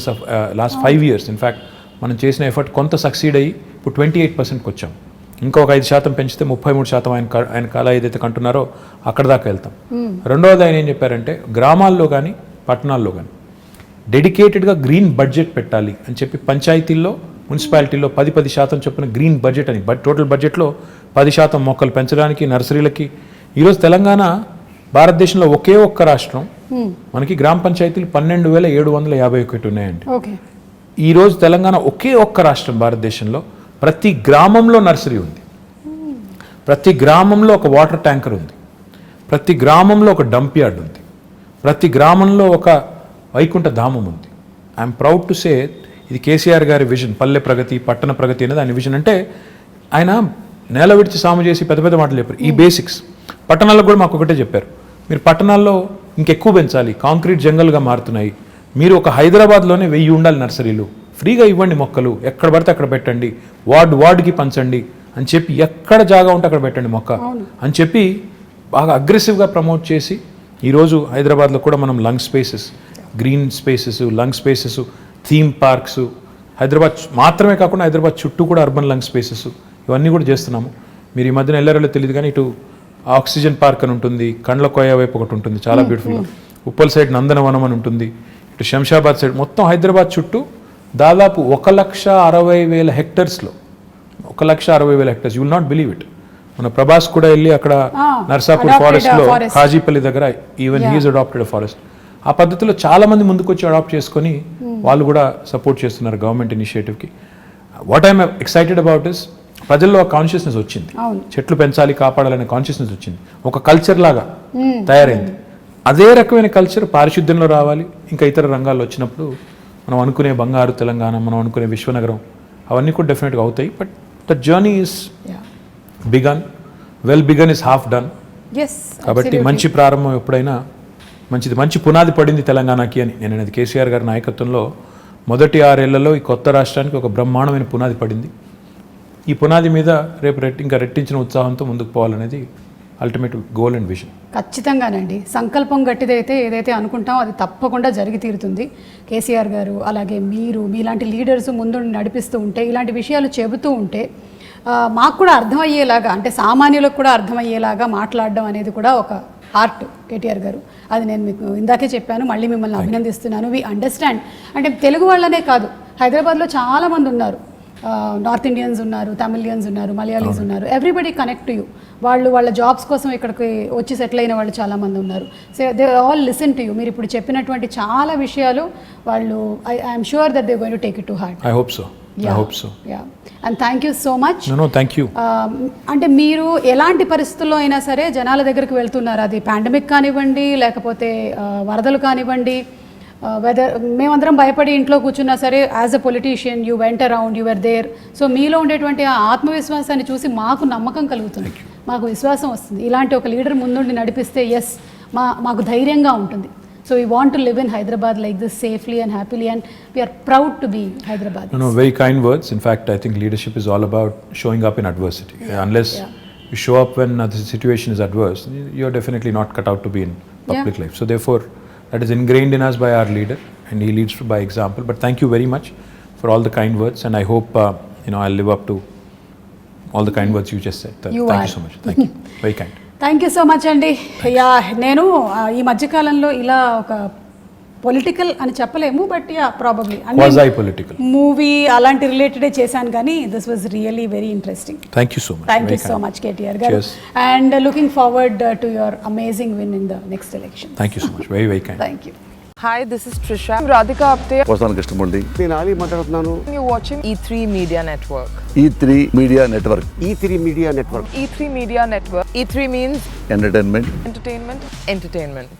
లాస్ట్ 5 years ఇన్ఫ్యాక్ట్ మనం చేసిన ఎఫర్ట్ కొంత సక్సీడ్ అయ్యి ఇప్పుడు 28%కి వచ్చాం. ఇంకా ఒక 5% పెంచితే 33% ఆయన కళ ఏదైతే కంటున్నారో అక్కడ దాకా వెళ్తాం. రెండవది ఆయన ఏం చెప్పారంటే, గ్రామాల్లో కానీ పట్టణాల్లో కానీ డెడికేటెడ్గా గ్రీన్ బడ్జెట్ పెట్టాలి అని చెప్పి పంచాయతీల్లో, మున్సిపాలిటీల్లో 10% చొప్పున గ్రీన్ బడ్జెట్ అని, టోటల్ బడ్జెట్లో 10% మొక్కలు పెంచడానికి, నర్సరీలకి. ఈరోజు తెలంగాణ భారతదేశంలో ఒకే ఒక్క రాష్ట్రం, మనకి గ్రామ పంచాయతీలు 12,751 ఉన్నాయండి. ఈరోజు తెలంగాణ ఒకే ఒక్క రాష్ట్రం భారతదేశంలో, ప్రతి గ్రామంలో నర్సరీ ఉంది, ప్రతి గ్రామంలో ఒక వాటర్ ట్యాంకర్ ఉంది, ప్రతి గ్రామంలో ఒక డంప్ యార్డ్ ఉంది, ప్రతి గ్రామంలో ఒక వైకుంఠ ధామం ఉంది. ఐఎమ్ ప్రౌడ్ టు సే ఇది కేసీఆర్ గారి విజన్, పల్లె ప్రగతి పట్టణ ప్రగతి అనేది ఆయన విజన్. అంటే ఆయన నేల విడిచి సాము చేసి పెద్ద పెద్ద మాటలు చెప్పారు. ఈ బేసిక్స్ పట్టణాల్లో కూడా మాకు ఒకటే చెప్పారు, మీరు పట్టణాల్లో ఇంకెక్కువ పెంచాలి, కాంక్రీట్ జంగల్గా మారుతున్నాయి, మీరు ఒక హైదరాబాద్లోనే 1000 ఉండాలి నర్సరీలు, ఫ్రీగా ఇవ్వండి మొక్కలు, ఎక్కడ పడితే అక్కడ పెట్టండి, వార్డుకి పంచండి అని చెప్పి, ఎక్కడ జాగా ఉంటే అక్కడ పెట్టండి మొక్క అని చెప్పి బాగా అగ్రెసివ్గా ప్రమోట్ చేసి ఈరోజు హైదరాబాద్లో కూడా మనం lung spaces, green spaces, lung spaces, theme parks, Hyderabad మాత్రమే కాకుండా హైదరాబాద్ చుట్టూ కూడా అర్బన్ లంగ్ స్పేసెస్ ఇవన్నీ కూడా చేస్తున్నాము. మీరు ఈ మధ్యన వెళ్ళారో తెలియదు కానీ ఇటు ఆక్సిజన్ పార్క్ అని ఉంటుంది, కండ్ల కోయ వైపు ఒకటి ఉంటుంది చాలా బ్యూటిఫుల్గా, ఉప్పల్ సైడ్ నందనవనం అని ఉంటుంది, ఇటు శంషాబాద్ సైడ్, మొత్తం హైదరాబాద్ చుట్టూ దాదాపు 1,60,000 హెక్టర్స్లో 1,60,000 hectares. You will not believe it. మన ప్రభాస్ కూడా వెళ్ళి అక్కడ నర్సాపూర్ ఫారెస్ట్లో హాజీపల్లి దగ్గర ఈవెన్ హీఈస్ అడాప్టెడ్ ఫారెస్ట్. ఆ పద్ధతిలో చాలా మంది ముందుకు వచ్చి అడాప్ట్ చేసుకొని వాళ్ళు కూడా సపోర్ట్ చేస్తున్నారు గవర్నమెంట్ ఇనిషియేటివ్కి. What I'm excited about is ప్రజల్లో ఒక కాన్షియస్నెస్ వచ్చింది, చెట్లు పెంచాలి కాపాడాలనే కాన్షియస్నెస్ వచ్చింది, ఒక కల్చర్ లాగా తయారైంది. అదే రకమైన కల్చర్ పారిశుద్ధ్యంలో రావాలి, ఇంకా ఇతర రంగాల్లో వచ్చినప్పుడు మనం అనుకునే బంగారు తెలంగాణ, మనం అనుకునే విశ్వనగరం అవన్నీ కూడా డెఫినెట్గా అవుతాయి. But the journey is begun, well begun is half done. కాబట్టి మంచి ప్రారంభం ఎప్పుడైనా మంచిది, మంచి పునాది పడింది తెలంగాణకి అని నేను అనేది. కేసీఆర్ గారి నాయకత్వంలో మొదటి 6 ఏళ్లలో ఈ కొత్త రాష్ట్రానికి ఒక బ్రహ్మాండమైన పునాది పడింది. ఈ పునాది మీద రేపు ఇంకా రెట్టించిన ఉత్సాహంతో ముందుకు పోవాలనేది అల్టిమేట్ గోల్ అండ్ విజన్. ఖచ్చితంగానండి, సంకల్పం గట్టిదైతే ఏదైతే అనుకుంటామో అది తప్పకుండా జరిగి తీరుతుంది. కేసీఆర్ గారు అలాగే మీరు మీలాంటి లీడర్స్ ముందు నడిపిస్తూ ఉంటే, ఇలాంటి విషయాలు చెబుతూ ఉంటే మాకు కూడా అర్థమయ్యేలాగా, అంటే సామాన్యులకు కూడా అర్థమయ్యేలాగా మాట్లాడడం అనేది కూడా ఒక ఆర్ట్ కేటీఆర్ గారు. అది నేను మీకు ఇందాకే చెప్పాను, మళ్ళీ మిమ్మల్ని అభినందిస్తున్నాను. We understand. అంటే తెలుగు వాళ్ళనే కాదు, హైదరాబాద్లో చాలామంది ఉన్నారు, నార్త్ ఇండియన్స్ ఉన్నారు, తమిళియన్స్ ఉన్నారు, మలయాళీస్ ఉన్నారు, ఎవ్రీబడి కనెక్ట్ యూ. వాళ్ళు వాళ్ళ జాబ్స్ కోసం ఇక్కడికి వచ్చి సెటిల్ అయిన వాళ్ళు చాలామంది ఉన్నారు. So they all listen to you. మీరు ఇప్పుడు చెప్పినటువంటి చాలా విషయాలు వాళ్ళు I'm sure that they going to take it to heart. I hope so. And thank you so much. Thank you. అంటే మీరు ఎలాంటి పరిస్థితుల్లో అయినా సరే జనాల దగ్గరికి వెళ్తున్నారు, అది పాండమిక్ కానివ్వండి, లేకపోతే వరదలు కానివ్వండి, వెదర్ మేమందరం భయపడి ఇంట్లో కూర్చున్నా సరే, as a politician you went around, you are there. So మీలో ఉండేటువంటి ఆ ఆత్మవిశ్వాసాన్ని చూసి మాకు నమ్మకం కలుగుతుంది, మాకు విశ్వాసం వస్తుంది. ఇలాంటి ఒక లీడర్ ముందుండి నడిపిస్తే ఎస్ మాకు ధైర్యంగా ఉంటుంది. So we want to live in Hyderabad like this safely and happily, and we are proud to be Hyderabadis. No, very kind words. In fact, I think leadership is all about showing up in adversity. Unless you show up when the situation is adverse, you're definitely not cut out to be in public life. So therefore, that is ingrained in us by our leader, and he leads by example. But thank you very much for all the kind words, and I hope I'll live up to all the kind words you just said. Thank you so much. Thank you. Very kind. Thank you so much అండి. నేను ఈ మధ్యకాలంలో ఇలా ఒక political అని చెప్పలేము, but probably movie అలాంటి రిలేటెడే చేశాను, కానీ this was really very interesting. Thank you so much KTR గారు, and looking forward to your amazing win in the next election. Thank you so much. Very kind. Thank you. Hi, this is Trisha. I'm Radhika Apte. వస్తాను కృష్ణమూర్తి. నేను ఆలీ మాట్లాడుతున్నాను. You're watching E3 Media Network. E3 Media Network. E3 Media Network. E3 Media Network. E3 means Entertainment. entertainment.